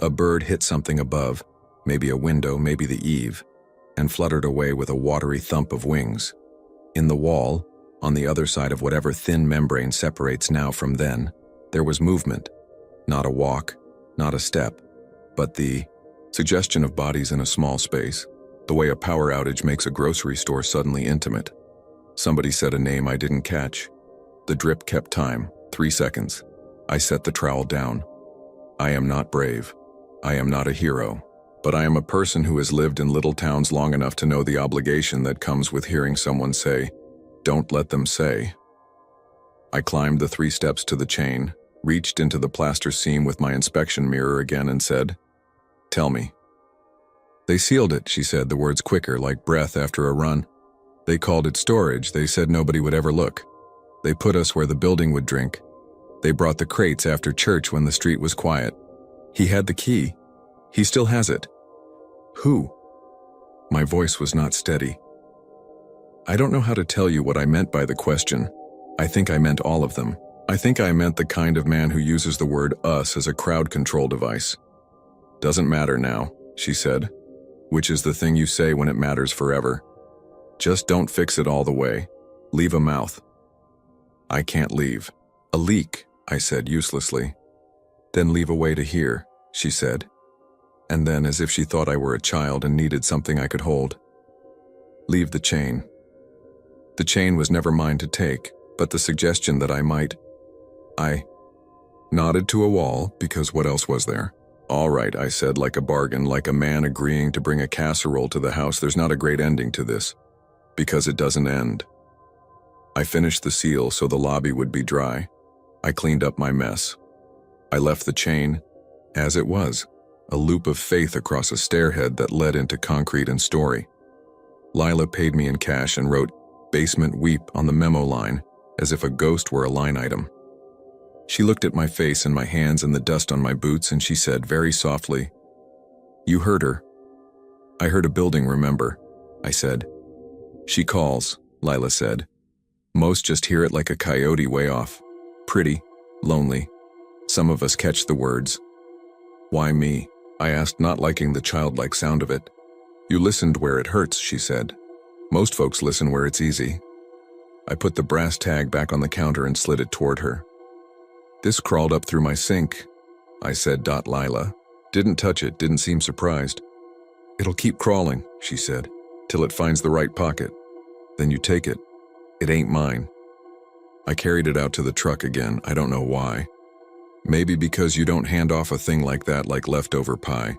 A bird hit something above, maybe a window, maybe the eave, and fluttered away with a watery thump of wings. In the wall, on the other side of whatever thin membrane separates now from then, there was movement. Not a walk, not a step, but the suggestion of bodies in a small space, the way a power outage makes a grocery store suddenly intimate. Somebody said a name I didn't catch. The drip kept time, 3 seconds. I set the trowel down. I am not brave. I am not a hero. But I am a person who has lived in little towns long enough to know the obligation that comes with hearing someone say, "Don't let them say." I climbed the 3 steps to the chain, reached into the plaster seam with my inspection mirror again and said, "Tell me." "They sealed it," she said, the words quicker, like breath after a run. "They called it storage. They said nobody would ever look. They put us where the building would drink. They brought the crates after church when the street was quiet. He had the key. He still has it." "Who?" My voice was not steady. I don't know how to tell you what I meant by the question. I think I meant all of them. I think I meant the kind of man who uses the word us as a crowd control device. "Doesn't matter now," she said, "which is the thing you say when it matters forever. Just don't fix it all the way. Leave a mouth." "I can't leave." "A leak," I said uselessly. "Then leave a way to hear," she said. And then, as if she thought I were a child and needed something I could hold, "Leave the chain." The chain was never mine to take, but the suggestion that I might. I nodded to a wall, because what else was there? "All right," I said, like a bargain, like a man agreeing to bring a casserole to the house. "There's not a great ending to this, because it doesn't end." I finished the seal so the lobby would be dry. I cleaned up my mess. I left the chain as it was, a loop of faith across a stairhead that led into concrete and story. Lila paid me in cash and wrote "Basement Weep" on the memo line, as if a ghost were a line item. She looked at my face and my hands and the dust on my boots, and she said very softly, "You heard her." "I heard a building, remember," I said. "She calls," Lila said. "Most just hear it like a coyote way off. Pretty, lonely. Some of us catch the words." "Why me?" I asked, not liking the childlike sound of it. "You listened where it hurts," she said. "Most folks listen where it's easy." I put the brass tag back on the counter and slid it toward her. "This crawled up through my sink," I said. Lila didn't touch it, didn't seem surprised. "It'll keep crawling," she said, "till it finds the right pocket. Then you take it. It ain't mine." I carried it out to the truck again. I don't know why. Maybe because you don't hand off a thing like that like leftover pie.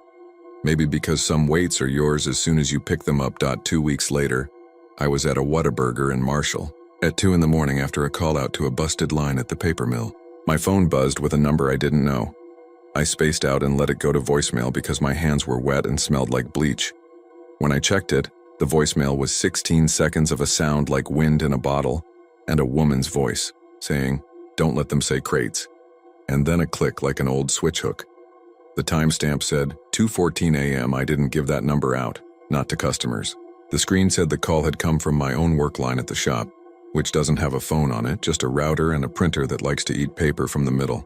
Maybe because some weights are yours as soon as you pick them up. 2 weeks later, I was at a Whataburger in Marshall at 2 in the morning after a call out to a busted line at the paper mill. My phone buzzed with a number I didn't know. I spaced out and let it go to voicemail because my hands were wet and smelled like bleach. When I checked it, the voicemail was 16 seconds of a sound like wind in a bottle and a woman's voice saying, "Don't let them say crates." And then a click like an old switch hook. The timestamp said 2:14 a.m. I didn't give that number out, not to customers. The screen said the call had come from my own work line at the shop, which doesn't have a phone on it, just a router and a printer that likes to eat paper from the middle.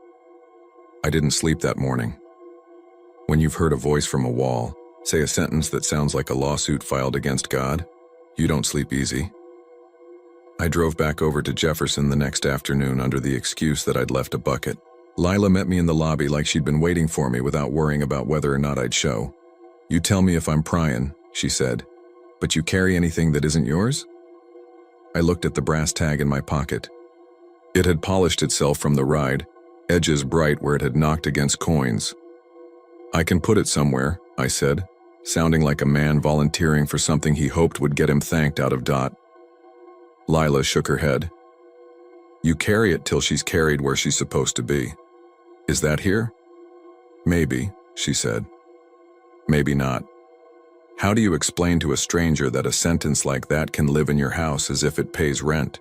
I didn't sleep that morning. When you've heard a voice from a wall, say a sentence that sounds like a lawsuit filed against God, you don't sleep easy. I drove back over to Jefferson the next afternoon under the excuse that I'd left a bucket. Lila met me in the lobby like she'd been waiting for me without worrying about whether or not I'd show. "You tell me if I'm prying," she said. "But you carry anything that isn't yours?" I looked at the brass tag in my pocket. It had polished itself from the ride, edges bright where it had knocked against coins. "I can put it somewhere," I said, sounding like a man volunteering for something he hoped would get him thanked out of Dot. Lila shook her head. "You carry it till she's carried where she's supposed to be. Is that here?" "Maybe," she said. "Maybe not. How do you explain to a stranger that a sentence like that can live in your house as if it pays rent?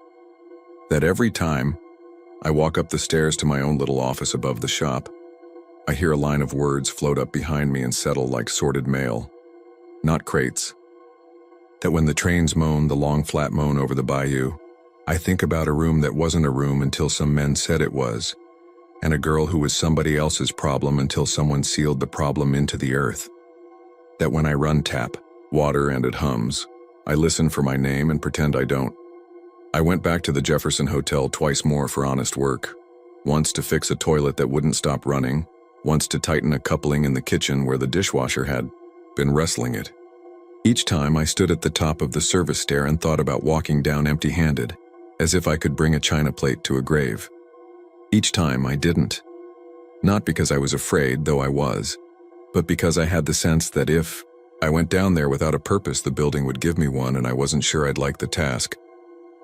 That every time I walk up the stairs to my own little office above the shop, I hear a line of words float up behind me and settle like sorted mail. Not crates. That when the trains moan the long flat moan over the bayou, I think about a room that wasn't a room until some men said it was, and a girl who was somebody else's problem until someone sealed the problem into the earth. That when I run tap, water and it hums, I listen for my name and pretend I don't. I went back to the Jefferson Hotel twice more for honest work. Once to fix a toilet that wouldn't stop running, once to tighten a coupling in the kitchen where the dishwasher had been wrestling it. Each time I stood at the top of the service stair and thought about walking down empty-handed, as if I could bring a china plate to a grave. Each time I didn't. Not because I was afraid, though I was, but because I had the sense that if I went down there without a purpose, the building would give me one, and I wasn't sure I'd like the task.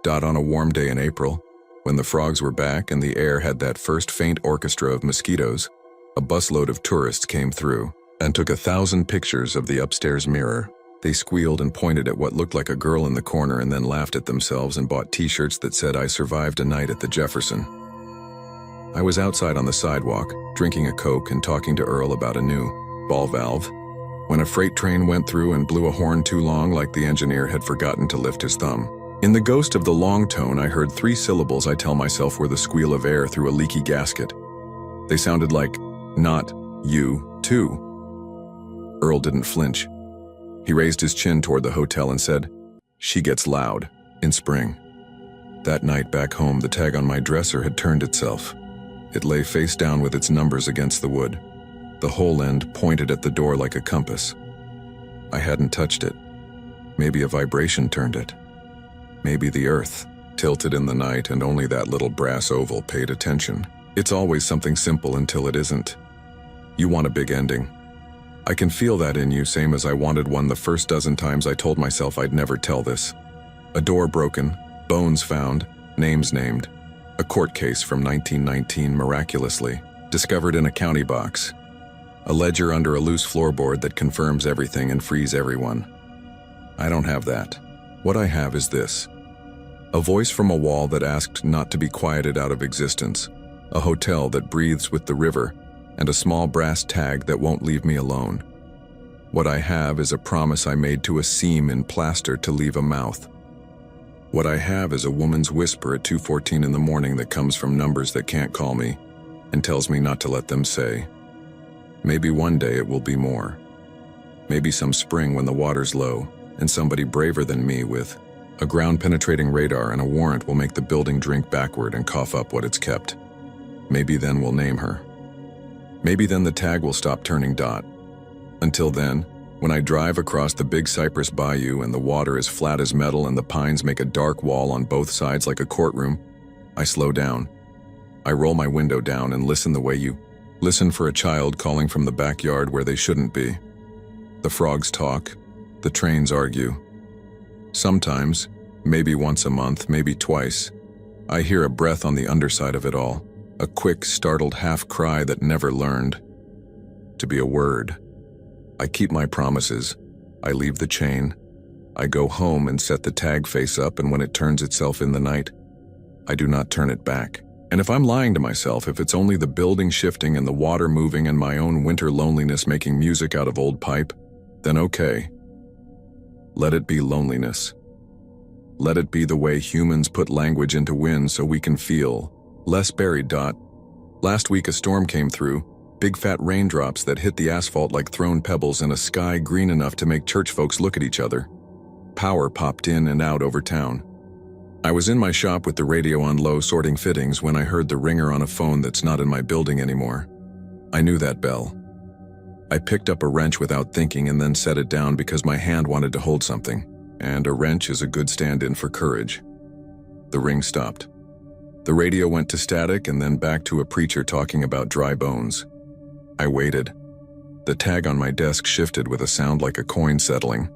On a warm day in April, when the frogs were back and the air had that first faint orchestra of mosquitoes, a busload of tourists came through and took 1,000 pictures of the upstairs mirror. They squealed and pointed at what looked like a girl in the corner and then laughed at themselves and bought t-shirts that said, "I survived a night at the Jefferson." I was outside on the sidewalk, drinking a Coke and talking to Earl about a new ball valve, when a freight train went through and blew a horn too long, like the engineer had forgotten to lift his thumb. In the ghost of the long tone, I heard 3 syllables I tell myself were the squeal of air through a leaky gasket. They sounded like, "Not you, too." Earl didn't flinch. He raised his chin toward the hotel and said, "She gets loud in spring." That night back home, the tag on my dresser had turned itself. It lay face down with its numbers against the wood. The hole end pointed at the door like a compass. I hadn't touched it. Maybe a vibration turned it. Maybe the earth tilted in the night and only that little brass oval paid attention. It's always something simple until it isn't. You want a big ending. I can feel that in you, same as I wanted one the first dozen times I told myself I'd never tell this. A door broken, bones found, names named. A court case from 1919 miraculously discovered in a county box. A ledger under a loose floorboard that confirms everything and frees everyone. I don't have that. What I have is this. A voice from a wall that asked not to be quieted out of existence. A hotel that breathes with the river, and a small brass tag that won't leave me alone. What I have is a promise I made to a seam in plaster to leave a mouth. What I have is a woman's whisper at 2:14 in the morning that comes from numbers that can't call me and tells me not to let them say. Maybe one day it will be more. Maybe some spring when the water's low and somebody braver than me with a ground-penetrating radar and a warrant will make the building drink backward and cough up what it's kept. Maybe then we'll name her. Maybe then the tag will stop turning dot. Until then, when I drive across the big cypress bayou and the water is flat as metal and the pines make a dark wall on both sides like a courtroom, I slow down. I roll my window down and listen the way you listen for a child calling from the backyard where they shouldn't be. The frogs talk, the trains argue. Sometimes, maybe once a month, maybe twice, I hear a breath on the underside of it all. A quick, startled half-cry that never learned to be a word. I keep my promises. I leave the chain. I go home and set the tag face up, and when it turns itself in the night, I do not turn it back. And if I'm lying to myself, if it's only the building shifting and the water moving and my own winter loneliness making music out of old pipe, then okay. Let it be loneliness. Let it be the way humans put language into wind so we can feel. Less buried. Last week a storm came through, big fat raindrops that hit the asphalt like thrown pebbles in a sky green enough to make church folks look at each other. Power popped in and out over town. I was in my shop with the radio on low sorting fittings when I heard the ringer on a phone that's not in my building anymore. I knew that bell. I picked up a wrench without thinking and then set it down because my hand wanted to hold something, and a wrench is a good stand-in for courage. The ring stopped. The radio went to static and then back to a preacher talking about dry bones. I waited. The tag on my desk shifted with a sound like a coin settling.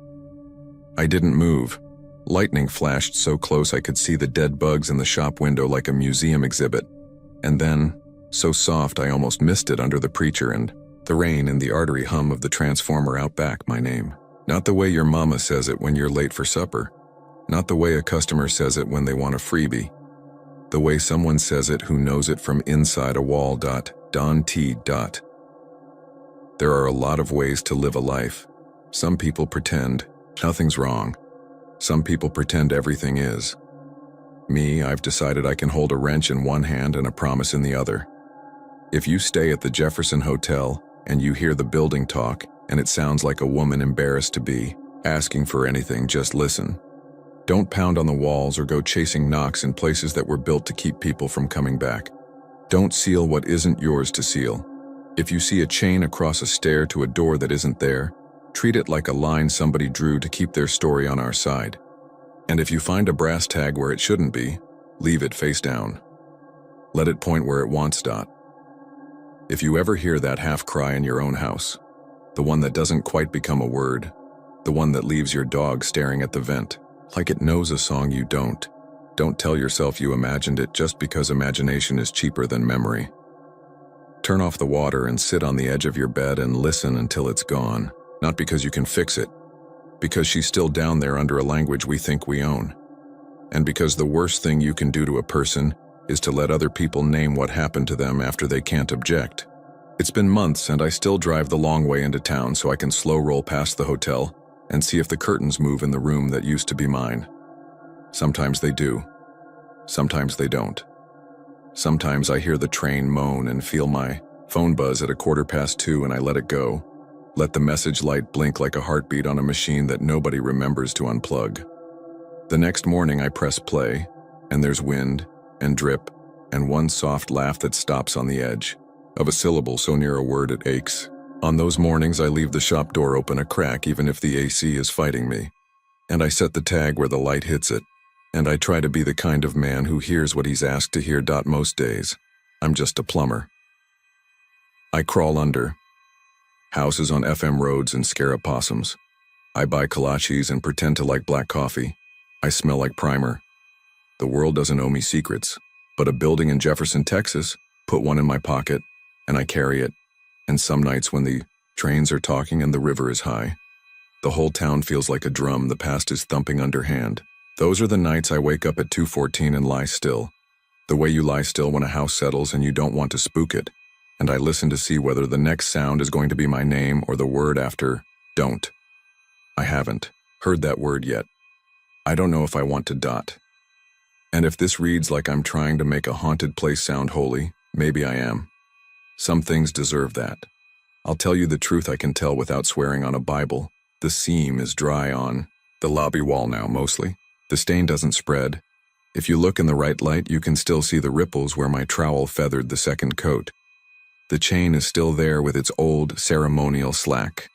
I didn't move. Lightning flashed so close I could see the dead bugs in the shop window like a museum exhibit. And then, so soft I almost missed it under the preacher and the rain and the artery hum of the transformer out back, my name. Not the way your mama says it when you're late for supper. Not the way a customer says it when they want a freebie. The way someone says it who knows it from inside a wall. Don T. There are a lot of ways to live a life. Some people pretend nothing's wrong. Some people pretend everything is. Me, I've decided I can hold a wrench in one hand and a promise in the other. If you stay at the Jefferson Hotel and you hear the building talk and it sounds like a woman embarrassed to be asking for anything, just listen. Don't pound on the walls or go chasing knocks in places that were built to keep people from coming back. Don't seal what isn't yours to seal. If you see a chain across a stair to a door that isn't there, treat it like a line somebody drew to keep their story on our side. And if you find a brass tag where it shouldn't be, leave it face down. Let it point where it wants. If you ever hear that half cry in your own house, the one that doesn't quite become a word, the one that leaves your dog staring at the vent, like it knows a song you don't tell yourself you imagined it just because imagination is cheaper than memory. Turn off the water and sit on the edge of your bed and listen until it's gone, not because you can fix it, because she's still down there under a language we think we own. And because the worst thing you can do to a person is to let other people name what happened to them after they can't object. It's been months and I still drive the long way into town so I can slow roll past the hotel and see if the curtains move in the room that used to be mine. Sometimes they do. Sometimes they don't. Sometimes I hear the train moan and feel my phone buzz at 2:15 and I let it go. Let the message light blink like a heartbeat on a machine that nobody remembers to unplug. The next morning I press play, and there's wind and drip and one soft laugh that stops on the edge of a syllable so near a word it aches. On those mornings I leave the shop door open a crack even if the AC is fighting me, and I set the tag where the light hits it, and I try to be the kind of man who hears what he's asked to hear. Most days, I'm just a plumber. I crawl under houses on FM roads and scare opossums. I buy kolaches and pretend to like black coffee. I smell like primer. The world doesn't owe me secrets, but a building in Jefferson, Texas, put one in my pocket, and I carry it. And some nights when the trains are talking and the river is high, the whole town feels like a drum the past is thumping underhand. Those are the nights I wake up at 2:14 and lie still, the way you lie still when a house settles and you don't want to spook it, and I listen to see whether the next sound is going to be my name or the word after don't. I haven't heard that word yet. I don't know if I want to. And if this reads like I'm trying to make a haunted place sound holy, maybe I am. Some things deserve that. I'll tell you the truth I can tell without swearing on a Bible. The seam is dry on the lobby wall now, mostly. The stain doesn't spread. If you look in the right light, you can still see the ripples where my trowel feathered the second coat. The chain is still there with its old ceremonial slack.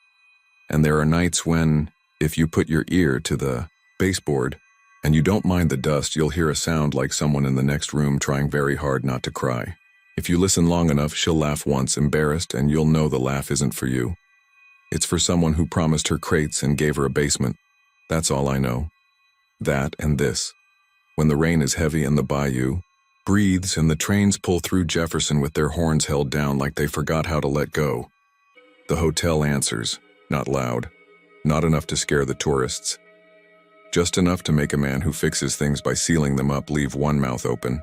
And there are nights when, if you put your ear to the baseboard and you don't mind the dust, you'll hear a sound like someone in the next room trying very hard not to cry. If you listen long enough, she'll laugh once, embarrassed, and you'll know the laugh isn't for you. It's for someone who promised her crates and gave her a basement. That's all I know. That and this. When the rain is heavy and the bayou breathes and the trains pull through Jefferson with their horns held down like they forgot how to let go. The hotel answers, not loud, not enough to scare the tourists. Just enough to make a man who fixes things by sealing them up leave one mouth open.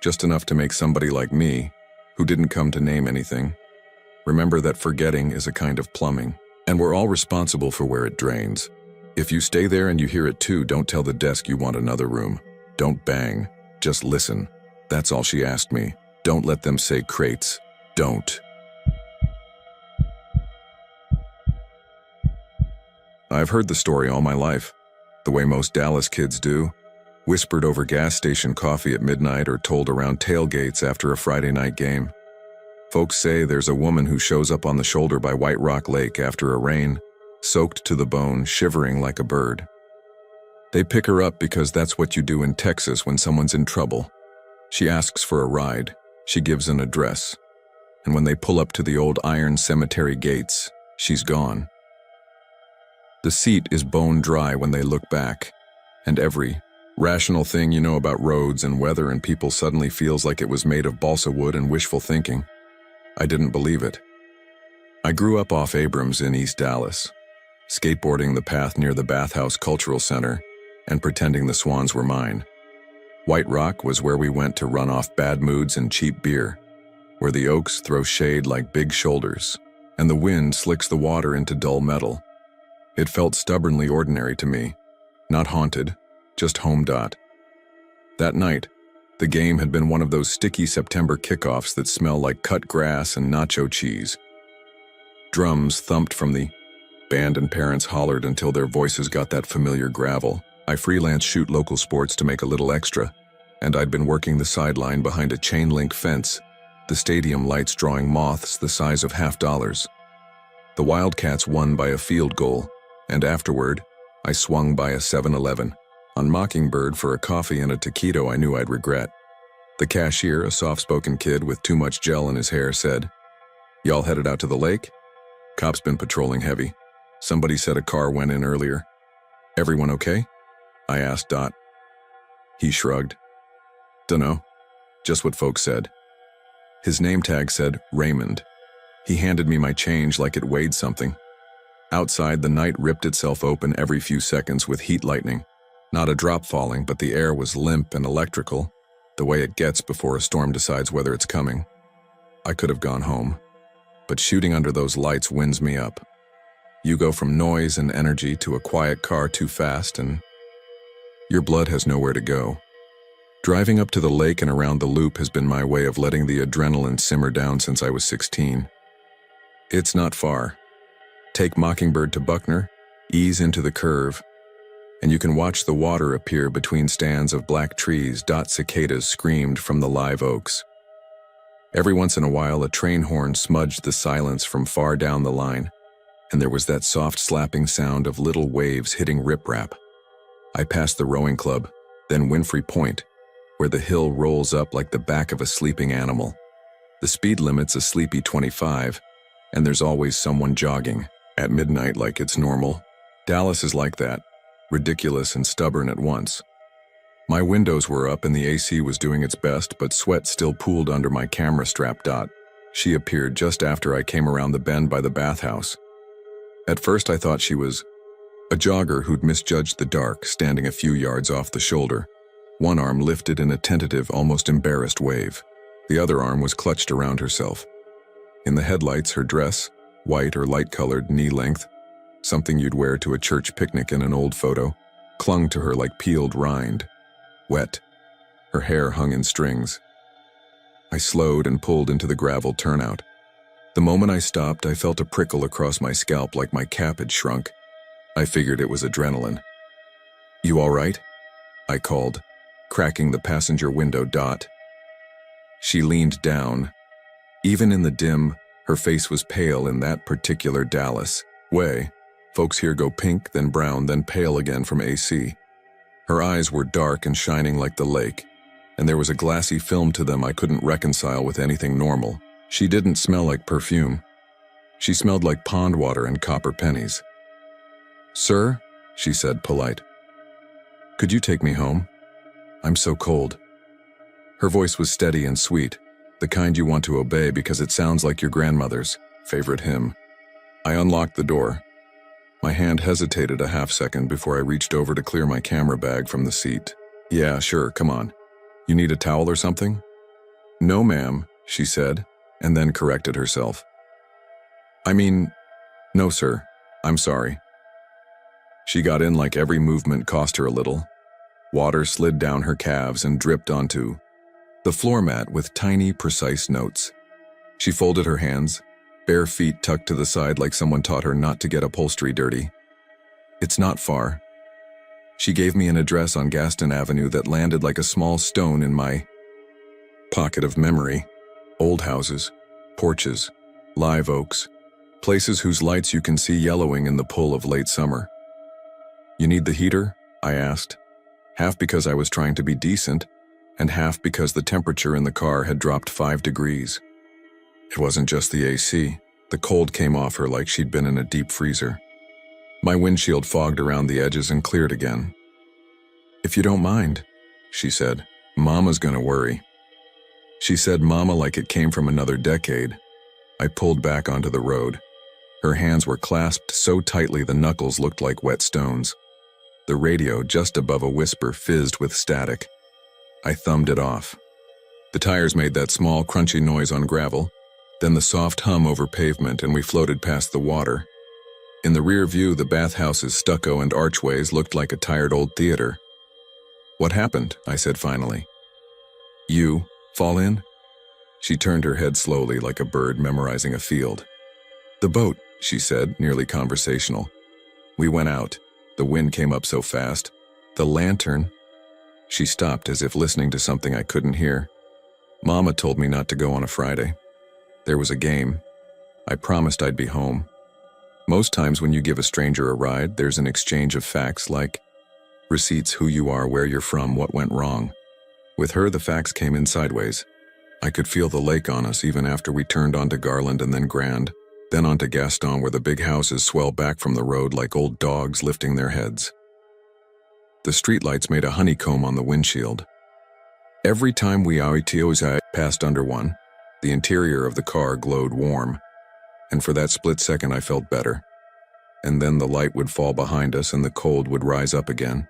Just enough to make somebody like me, who didn't come to name anything, remember that forgetting is a kind of plumbing, and we're all responsible for where it drains. If you stay there and you hear it too, don't tell the desk you want another room. Don't bang, just listen. That's all she asked me. Don't let them say crates. Don't. I've heard the story all my life, the way most Dallas kids do. Whispered over gas station coffee at midnight or told around tailgates after a Friday night game. Folks say there's a woman who shows up on the shoulder by White Rock Lake after a rain, soaked to the bone, shivering like a bird. They pick her up because that's what you do in Texas when someone's in trouble. She asks for a ride, she gives an address, and when they pull up to the old iron cemetery gates, she's gone. The seat is bone dry when they look back, and every rational thing you know about roads and weather and people suddenly feels like it was made of balsa wood and wishful thinking. I didn't believe it. I grew up off Abrams in East Dallas, skateboarding the path near the Bathhouse Cultural Center and pretending the swans were mine. White Rock was where we went to run off bad moods and cheap beer, where the oaks throw shade like big shoulders, and the wind slicks the water into dull metal. It felt stubbornly ordinary to me, not haunted, just home. That night, the game had been one of those sticky September kickoffs that smell like cut grass and nacho cheese. Drums thumped from the band and parents hollered until their voices got that familiar gravel. I freelance shoot local sports to make a little extra. and I'd been working the sideline behind a chain-link fence, the stadium lights drawing moths the size of half-dollars. The Wildcats won by a field goal, and afterward, I swung by a 7-Eleven on Mockingbird for a coffee and a taquito I knew I'd regret. The cashier, a soft-spoken kid with too much gel in his hair, said, "Y'all headed out to the lake?" "Cops been patrolling heavy. Somebody said a car went in earlier." "Everyone okay?" I asked Dot. He shrugged. "Dunno. Just what folks said." His name tag said Raymond. He handed me my change like it weighed something. Outside, the night ripped itself open every few seconds with heat lightning. Not a drop falling, but the air was limp and electrical, the way it gets before a storm decides whether it's coming. I could have gone home, but shooting under those lights winds me up. You go from noise and energy to a quiet car too fast, and your blood has nowhere to go. Driving up to the lake and around the loop has been my way of letting the adrenaline simmer down since I was 16. It's not far. Take Mockingbird to Buckner, ease into the curve, and you can watch the water appear between stands of black trees. Cicadas screamed from the live oaks. Every once in a while, a train horn smudged the silence from far down the line, and there was that soft slapping sound of little waves hitting riprap. I passed the rowing club, then Winfrey Point, where the hill rolls up like the back of a sleeping animal. The speed limit's a sleepy 25, and there's always someone jogging at midnight like it's normal. Dallas is like that, ridiculous and stubborn at once. My windows were up and the AC was doing its best, but sweat still pooled under my camera strap. She appeared just after I came around the bend by the bathhouse. At first I thought she was a jogger who'd misjudged the dark, standing a few yards off the shoulder. One arm lifted in a tentative, almost embarrassed wave. The other arm was clutched around herself. In the headlights, her dress, white or light-colored, knee-length, something you'd wear to a church picnic in an old photo, clung to her like peeled rind. Wet. Her hair hung in strings. I slowed and pulled into the gravel turnout. The moment I stopped, I felt a prickle across my scalp like my cap had shrunk. I figured it was adrenaline. "You all right?" I called, cracking the passenger window. She leaned down. Even in the dim, her face was pale in that particular Dallas way. Folks here go pink, then brown, then pale again from AC. Her eyes were dark and shining like the lake, and there was a glassy film to them I couldn't reconcile with anything normal. She didn't smell like perfume. She smelled like pond water and copper pennies. "Sir," she said, polite. "Could you take me home? I'm so cold." Her voice was steady and sweet, the kind you want to obey because it sounds like your grandmother's favorite hymn. I unlocked the door. My hand hesitated a half-second before I reached over to clear my camera bag from the seat. "Yeah, sure, come on. You need a towel or something?" "No, ma'am," she said, and then corrected herself. No, sir. I'm sorry." She got in like every movement cost her a little. Water slid down her calves and dripped onto the floor mat with tiny, precise notes. She folded her hands, bare feet tucked to the side like someone taught her not to get upholstery dirty. "It's not far." She gave me an address on Gaston Avenue that landed like a small stone in my pocket of memory. Old houses, porches, live oaks, places whose lights you can see yellowing in the pull of late summer. "You need the heater?" I asked, half because I was trying to be decent, and half because the temperature in the car had dropped 5 degrees. It wasn't just the AC. The cold came off her like she'd been in a deep freezer. My windshield fogged around the edges and cleared again. "If you don't mind," she said. "Mama's gonna worry." She said mama like it came from another decade. I pulled back onto the road. Her hands were clasped so tightly the knuckles looked like wet stones. The radio, just above a whisper, fizzed with static. I thumbed it off. The tires made that small, crunchy noise on gravel, then the soft hum over pavement, and we floated past the water. In the rear view, the bathhouse's stucco and archways looked like a tired old theater. "What happened?" I said finally. "You fall in?" She turned her head slowly like a bird memorizing a field. "The boat," she said, nearly conversational. "We went out. The wind came up so fast. The lantern..." She stopped as if listening to something I couldn't hear. Mama told me not to go on a Friday. There was a game. I promised I'd be home. Most times when you give a stranger a ride, there's an exchange of facts like receipts, who you are, where you're from, what went wrong. With her, the facts came in sideways. I could feel the lake on us even after we turned onto Garland and then Grand, then onto Gaston, where the big houses swell back from the road like old dogs lifting their heads. The streetlights made a honeycomb on the windshield. Every time we passed under one, the interior of the car glowed warm, and for that split second I felt better. And then the light would fall behind us and the cold would rise up again.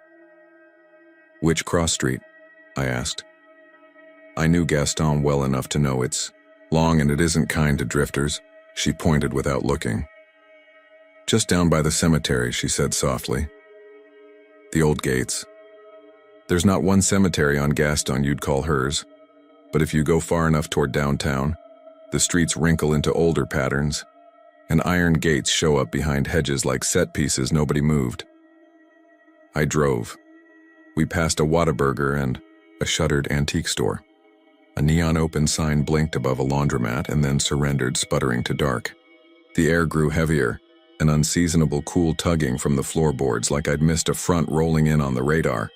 "Which cross street?" I asked. I knew Gaston well enough to know it's long and it isn't kind to drifters. She pointed without looking. "Just down by the cemetery," she said softly. "The old gates. There's not one cemetery on Gaston you'd call hers, but if you go far enough toward downtown, the streets wrinkle into older patterns, and iron gates show up behind hedges like set pieces nobody moved." I drove. We passed a Whataburger and a shuttered antique store. A neon open sign blinked above a laundromat and then surrendered, sputtering to dark. The air grew heavier, an unseasonable cool tugging from the floorboards like I'd missed a front rolling in on the radar.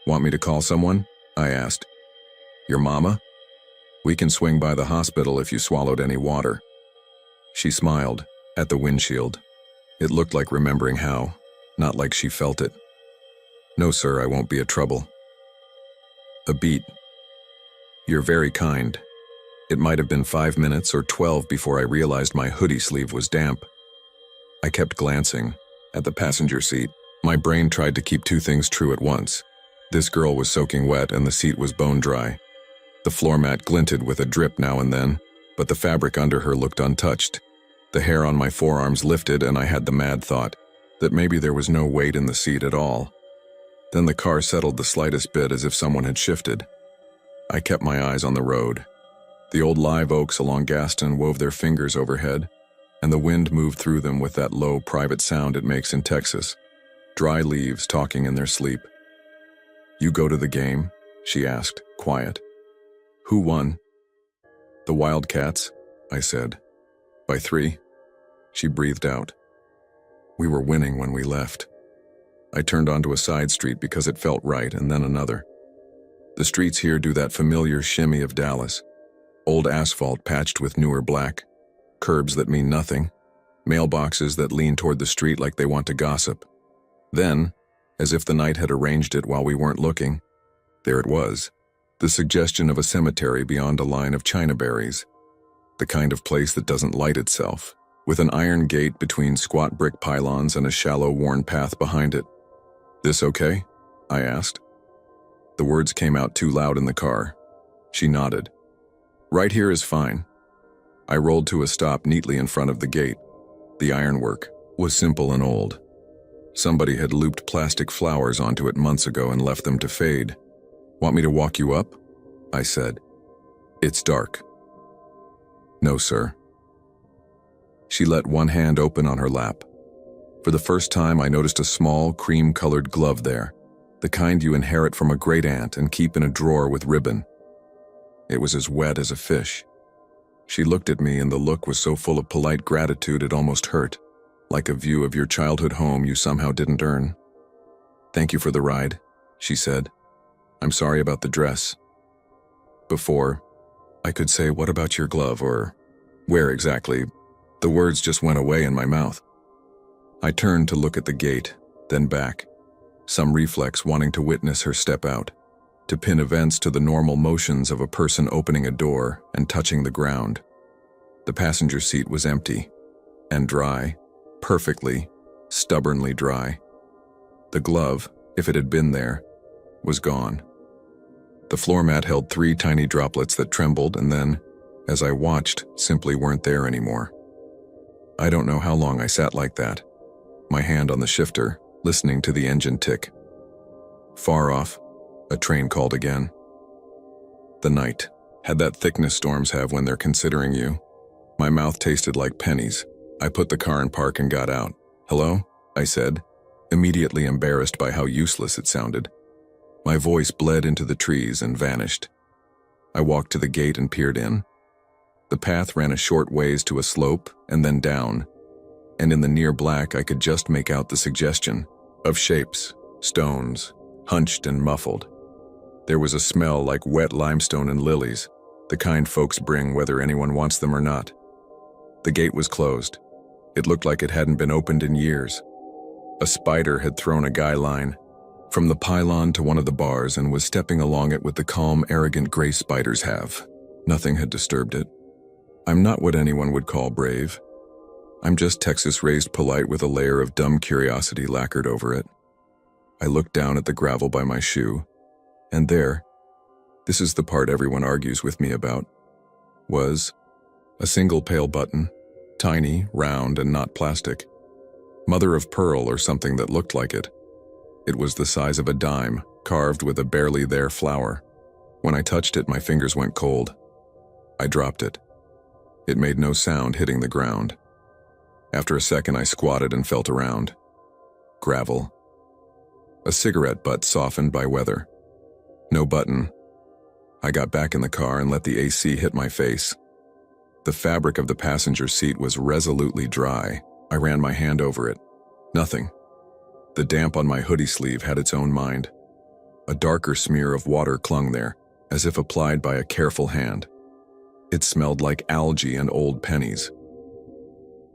"Want me to call someone?" I asked. "Your mama? We can swing by the hospital if you swallowed any water." She smiled at the windshield. It looked like remembering how, not like she felt it. "No, sir, I won't be a trouble." A beat. "You're very kind." It might have been 5 minutes or 12 before I realized my hoodie sleeve was damp. I kept glancing at the passenger seat. My brain tried to keep two things true at once. This girl was soaking wet and the seat was bone dry. The floor mat glinted with a drip now and then, but the fabric under her looked untouched. The hair on my forearms lifted and I had the mad thought that maybe there was no weight in the seat at all. Then the car settled the slightest bit as if someone had shifted. I kept my eyes on the road. The old live oaks along Gaston wove their fingers overhead, and the wind moved through them with that low, private sound it makes in Texas. Dry leaves talking in their sleep. "You go to the game?" she asked, quiet. "Who won?" "The Wildcats," I said. "By 3. She breathed out. "We were winning when we left." I turned onto a side street because it felt right, and then another. The streets here do that familiar shimmy of Dallas. Old asphalt patched with newer black, curbs that mean nothing, mailboxes that lean toward the street like they want to gossip. Then, as if the night had arranged it while we weren't looking, there it was, the suggestion of a cemetery beyond a line of chinaberries, the kind of place that doesn't light itself, with an iron gate between squat brick pylons and a shallow, worn path behind it. "This okay?" I asked. The words came out too loud in the car. She nodded. "Right here is fine." I rolled to a stop neatly in front of the gate. The ironwork was simple and old. Somebody had looped plastic flowers onto it months ago and left them to fade. "Want me to walk you up?" I said. "It's dark." "No, sir." She let one hand open on her lap. For the first time, I noticed a small, cream-colored glove there, the kind you inherit from a great-aunt and keep in a drawer with ribbon. It was as wet as a fish. She looked at me, and the look was so full of polite gratitude it almost hurt, like a view of your childhood home you somehow didn't earn. "Thank you for the ride," she said. "I'm sorry about the dress." Before, I could say, "What about your glove?" or "Where exactly?" The words just went away in my mouth. I turned to look at the gate, then back, some reflex wanting to witness her step out, to pin events to the normal motions of a person opening a door and touching the ground. The passenger seat was empty, and dry, perfectly, stubbornly dry. The glove, if it had been there, was gone. The floor mat held 3 tiny droplets that trembled and then, as I watched, simply weren't there anymore. I don't know how long I sat like that, my hand on the shifter, listening to the engine tick. Far off, a train called again. The night had that thickness storms have when they're considering you. My mouth tasted like pennies. I put the car in park and got out. "Hello?" I said, immediately embarrassed by how useless it sounded. My voice bled into the trees and vanished. I walked to the gate and peered in. The path ran a short ways to a slope and then down, and in the near black I could just make out the suggestion of shapes, stones, hunched and muffled. There was a smell like wet limestone and lilies, the kind folks bring whether anyone wants them or not. The gate was closed. It looked like it hadn't been opened in years. A spider had thrown a guy line from the pylon to one of the bars and was stepping along it with the calm, arrogant gray spiders have. Nothing had disturbed it. I'm not what anyone would call brave. I'm just Texas-raised polite with a layer of dumb curiosity lacquered over it. I looked down at the gravel by my shoe, and there, this is the part everyone argues with me about, was a single pale button, tiny, round, and not plastic. Mother of pearl or something that looked like it. It was the size of a dime, carved with a barely there flower. When I touched it, my fingers went cold. I dropped it. It made no sound hitting the ground. After a second, I squatted and felt around. Gravel. A cigarette butt softened by weather. No button. I got back in the car and let the AC hit my face. The fabric of the passenger seat was resolutely dry. I ran my hand over it. Nothing. The damp on my hoodie sleeve had its own mind. A darker smear of water clung there, as if applied by a careful hand. It smelled like algae and old pennies.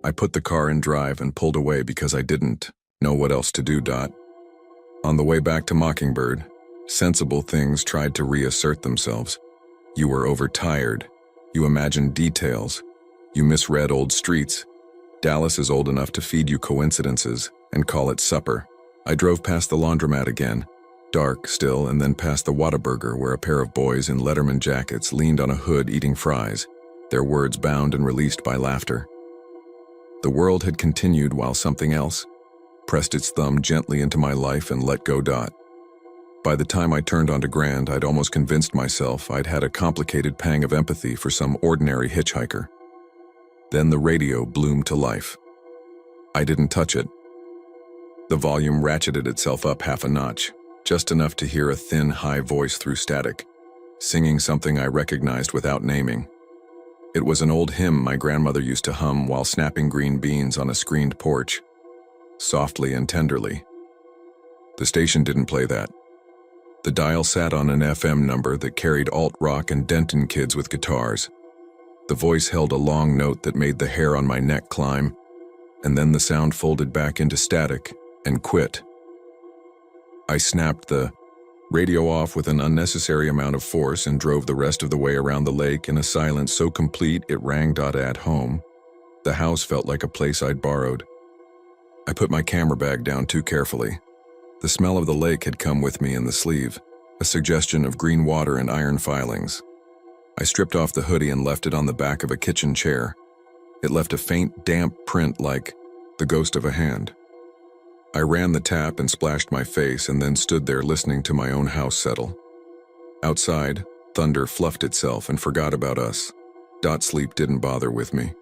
I put the car in drive and pulled away because I didn't know what else to do. On the way back to Mockingbird, sensible things tried to reassert themselves. You were overtired. You imagined details. You misread old streets. Dallas is old enough to feed you coincidences and call it supper. I drove past the laundromat again, dark still, and then past the Whataburger where a pair of boys in Letterman jackets leaned on a hood eating fries, their words bound and released by laughter. The world had continued while something else pressed its thumb gently into my life and let go. By the time I turned onto Grand, I'd almost convinced myself I'd had a complicated pang of empathy for some ordinary hitchhiker. Then the radio bloomed to life. I didn't touch it. The volume ratcheted itself up half a notch, just enough to hear a thin, high voice through static, singing something I recognized without naming. It was an old hymn my grandmother used to hum while snapping green beans on a screened porch, softly and tenderly. The station didn't play that. The dial sat on an FM number that carried alt-rock and Denton kids with guitars. The voice held a long note that made the hair on my neck climb, and then the sound folded back into static and quit. I snapped the radio off with an unnecessary amount of force and drove the rest of the way around the lake in a silence so complete it rang. At home, the house felt like a place I'd borrowed. I put my camera bag down too carefully. The smell of the lake had come with me in the sleeve, a suggestion of green water and iron filings. I stripped off the hoodie and left it on the back of a kitchen chair. It left a faint, damp print like the ghost of a hand. I ran the tap and splashed my face and then stood there listening to my own house settle. Outside, thunder fluffed itself and forgot about us. Sleep didn't bother with me.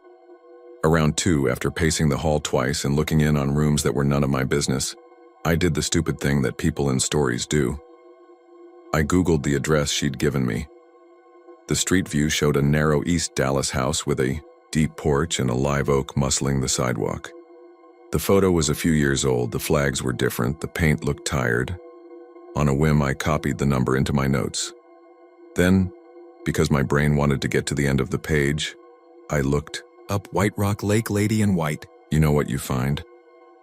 Around 2, after pacing the hall twice and looking in on rooms that were none of my business, I did the stupid thing that people in stories do. I Googled the address she'd given me. The street view showed a narrow East Dallas house with a deep porch and a live oak muscling the sidewalk. The photo was a few years old, the flags were different, the paint looked tired. On a whim, I copied the number into my notes. Then, because my brain wanted to get to the end of the page, I looked up White Rock Lake Lady in White. You know what you find?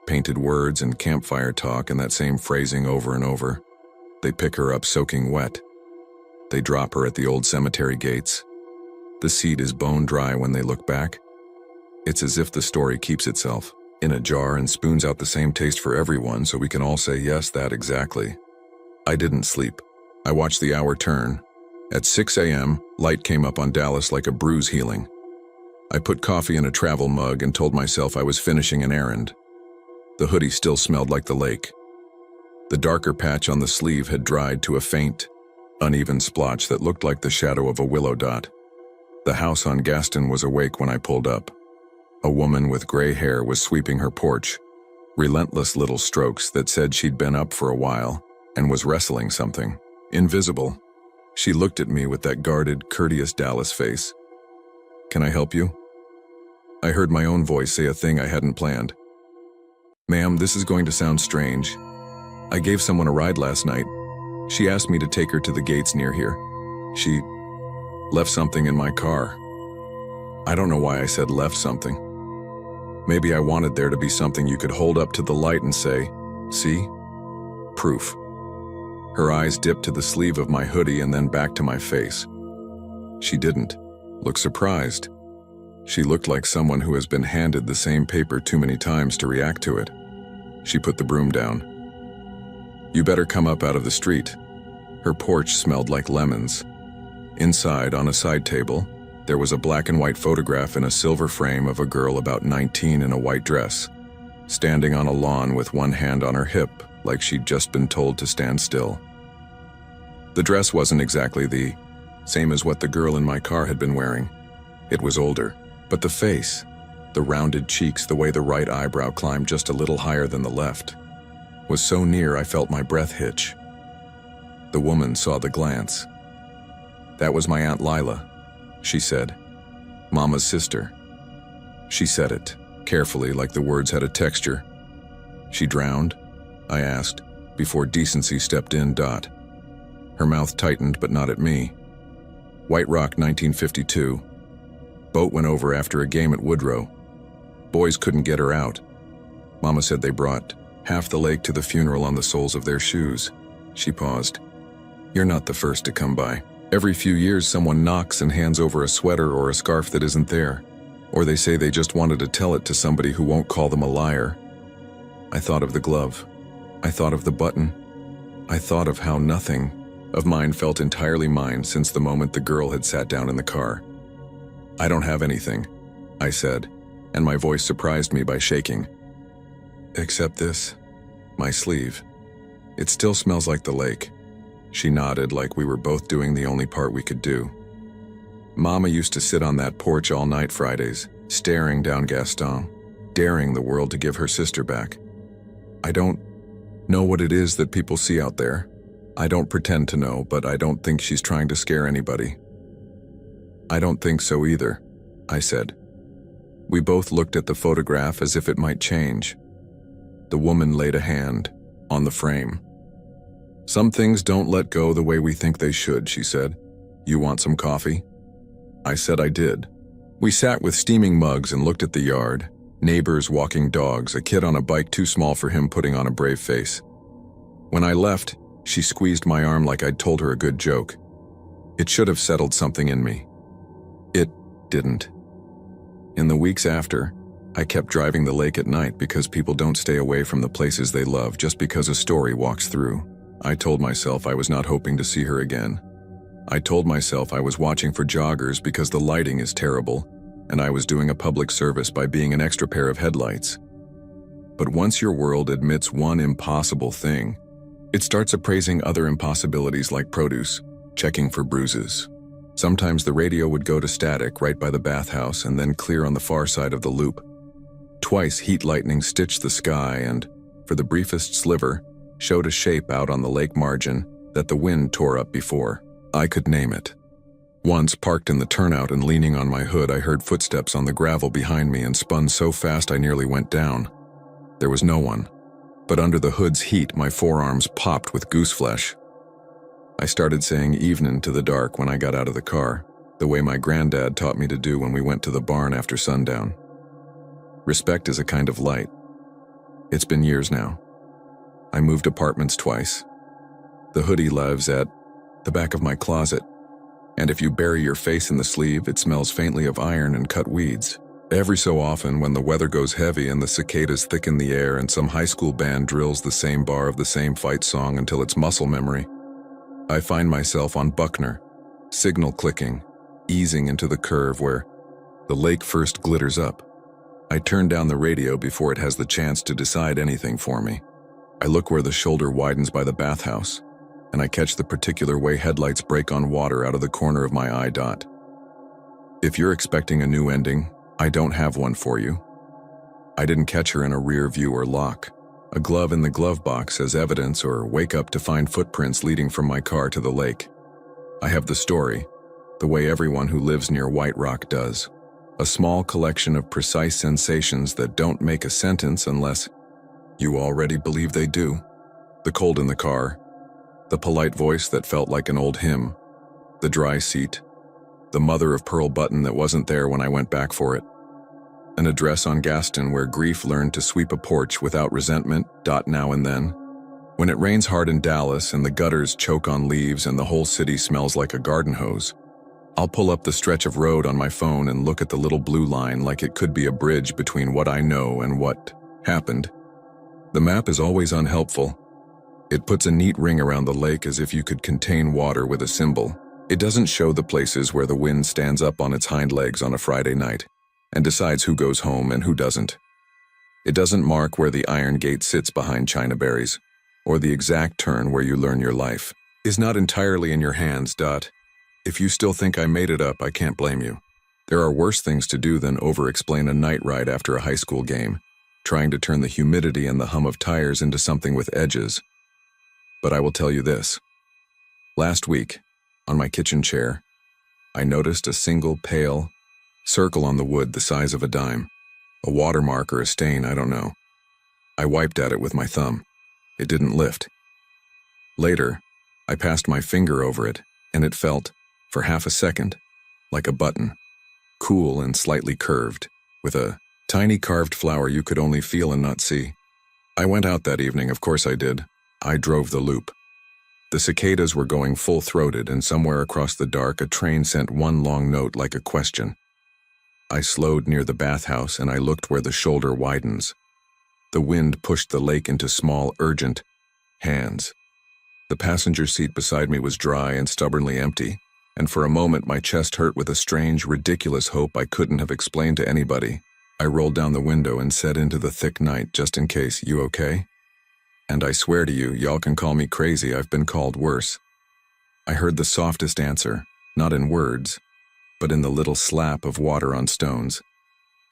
Painted words and campfire talk and that same phrasing over and over. They pick her up soaking wet. They drop her at the old cemetery gates. The seed is bone dry when they look back. It's as if the story keeps itself in a jar and spoons out the same taste for everyone so we can all say yes, that exactly. I didn't sleep. I watched the hour turn. At 6 a.m., light came up on Dallas like a bruise healing. I put coffee in a travel mug and told myself I was finishing an errand. The hoodie still smelled like the lake. The darker patch on the sleeve had dried to a faint, uneven splotch that looked like the shadow of a willow dot. The house on Gaston was awake when I pulled up. A woman with gray hair was sweeping her porch, relentless little strokes that said she'd been up for a while, and was wrestling something. Invisible. She looked at me with that guarded, courteous Dallas face. "Can I help you?" I heard my own voice say a thing I hadn't planned. "Ma'am, this is going to sound strange. I gave someone a ride last night. She asked me to take her to the gates near here. She left something in my car." I don't know why I said left something. Maybe I wanted there to be something you could hold up to the light and say, "See? Proof." Her eyes dipped to the sleeve of my hoodie and then back to my face. She didn't look surprised. She looked like someone who has been handed the same paper too many times to react to it. She put the broom down. "You better come up out of the street." Her porch smelled like lemons. Inside, on a side table, there was a black and white photograph in a silver frame of a girl about 19 in a white dress, standing on a lawn with one hand on her hip, like she'd just been told to stand still. The dress wasn't exactly the same as what the girl in my car had been wearing. It was older, but the face, the rounded cheeks, the way the right eyebrow climbed just a little higher than the left, was so near I felt my breath hitch. The woman saw the glance. "That was my Aunt Lila," she said. "Mama's sister." She said it, carefully, like the words had a texture. "She drowned?" I asked, before decency stepped in. Her mouth tightened, but not at me. "White Rock, 1952. Boat went over after a game at Woodrow. Boys couldn't get her out. Mama said they brought half the lake to the funeral on the soles of their shoes." She paused. "You're not the first to come by. Every few years someone knocks and hands over a sweater or a scarf that isn't there. Or they say they just wanted to tell it to somebody who won't call them a liar." I thought of the glove. I thought of the button. I thought of how nothing of mine felt entirely mine since the moment the girl had sat down in the car. "I don't have anything," I said, and my voice surprised me by shaking. "Except this, my sleeve. It still smells like the lake." She nodded, like we were both doing the only part we could do. "Mama used to sit on that porch all night Fridays, staring down Gaston, daring the world to give her sister back. I don't know what it is that people see out there. I don't pretend to know, but I don't think she's trying to scare anybody." "I don't think so either," I said. We both looked at the photograph as if it might change. The woman laid a hand on the frame. "Some things don't let go the way we think they should," she said. "You want some coffee?" I said I did. We sat with steaming mugs and looked at the yard, neighbors walking dogs, a kid on a bike too small for him putting on a brave face. When I left, she squeezed my arm like I'd told her a good joke. It should have settled something in me. It didn't. In the weeks after, I kept driving the lake at night because people don't stay away from the places they love just because a story walks through. I told myself I was not hoping to see her again. I told myself I was watching for joggers because the lighting is terrible, and I was doing a public service by being an extra pair of headlights. But once your world admits one impossible thing, it starts appraising other impossibilities like produce, checking for bruises. Sometimes the radio would go to static right by the bathhouse and then clear on the far side of the loop. Twice heat lightning stitched the sky and, for the briefest sliver, showed a shape out on the lake margin that the wind tore up before. I could name it. Once, parked in the turnout and leaning on my hood, I heard footsteps on the gravel behind me and spun so fast I nearly went down. There was no one, but under the hood's heat, my forearms popped with goose flesh. I started saying evening to the dark when I got out of the car, the way my granddad taught me to do when we went to the barn after sundown. Respect is a kind of light. It's been years now. I moved apartments twice. The hoodie lives at the back of my closet, and if you bury your face in the sleeve, it smells faintly of iron and cut weeds. Every so often, when the weather goes heavy and the cicadas thicken the air and some high school band drills the same bar of the same fight song until it's muscle memory, I find myself on Buckner, signal clicking, easing into the curve where the lake first glitters up. I turn down the radio before it has the chance to decide anything for me. I look where the shoulder widens by the bathhouse, and I catch the particular way headlights break on water out of the corner of my eye. If you're expecting a new ending, I don't have one for you. I didn't catch her in a rear view or lock. A glove in the glove box as evidence, or wake up to find footprints leading from my car to the lake. I have the story, the way everyone who lives near White Rock does. A small collection of precise sensations that don't make a sentence unless you already believe they do. The cold in the car, the polite voice that felt like an old hymn, the dry seat, the mother-of-pearl button that wasn't there when I went back for it, an address on Gaston where grief learned to sweep a porch without resentment, now and then. When it rains hard in Dallas and the gutters choke on leaves and the whole city smells like a garden hose, I'll pull up the stretch of road on my phone and look at the little blue line like it could be a bridge between what I know and what happened. The map is always unhelpful. It puts a neat ring around the lake as if you could contain water with a symbol. It doesn't show the places where the wind stands up on its hind legs on a Friday night and decides who goes home and who doesn't. It doesn't mark where the iron gate sits behind China berries, or the exact turn where you learn your life is not entirely in your hands. If you still think I made it up, I can't blame you. There are worse things to do than over-explain a night ride after a high school game, trying to turn the humidity and the hum of tires into something with edges. But I will tell you this. Last week, on my kitchen chair, I noticed a single pale circle on the wood the size of a dime. A watermark or a stain, I don't know. I wiped at it with my thumb. It didn't lift. Later, I passed my finger over it, and it felt, for half a second, like a button, cool and slightly curved, with a tiny carved flower you could only feel and not see. I went out that evening, of course I did. I drove the loop. The cicadas were going full-throated, and somewhere across the dark a train sent one long note like a question. I slowed near the bathhouse and I looked where the shoulder widens. The wind pushed the lake into small, urgent hands. The passenger seat beside me was dry and stubbornly empty, and for a moment my chest hurt with a strange, ridiculous hope I couldn't have explained to anybody. I rolled down the window and said into the thick night, just in case, "You okay?" And I swear to you, y'all can call me crazy, I've been called worse. I heard the softest answer, not in words, but in the little slap of water on stones.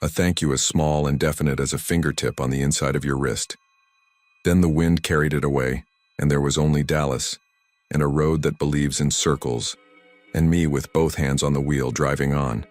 A thank you as small and definite as a fingertip on the inside of your wrist. Then the wind carried it away, and there was only Dallas, and a road that believes in circles, and me with both hands on the wheel driving on.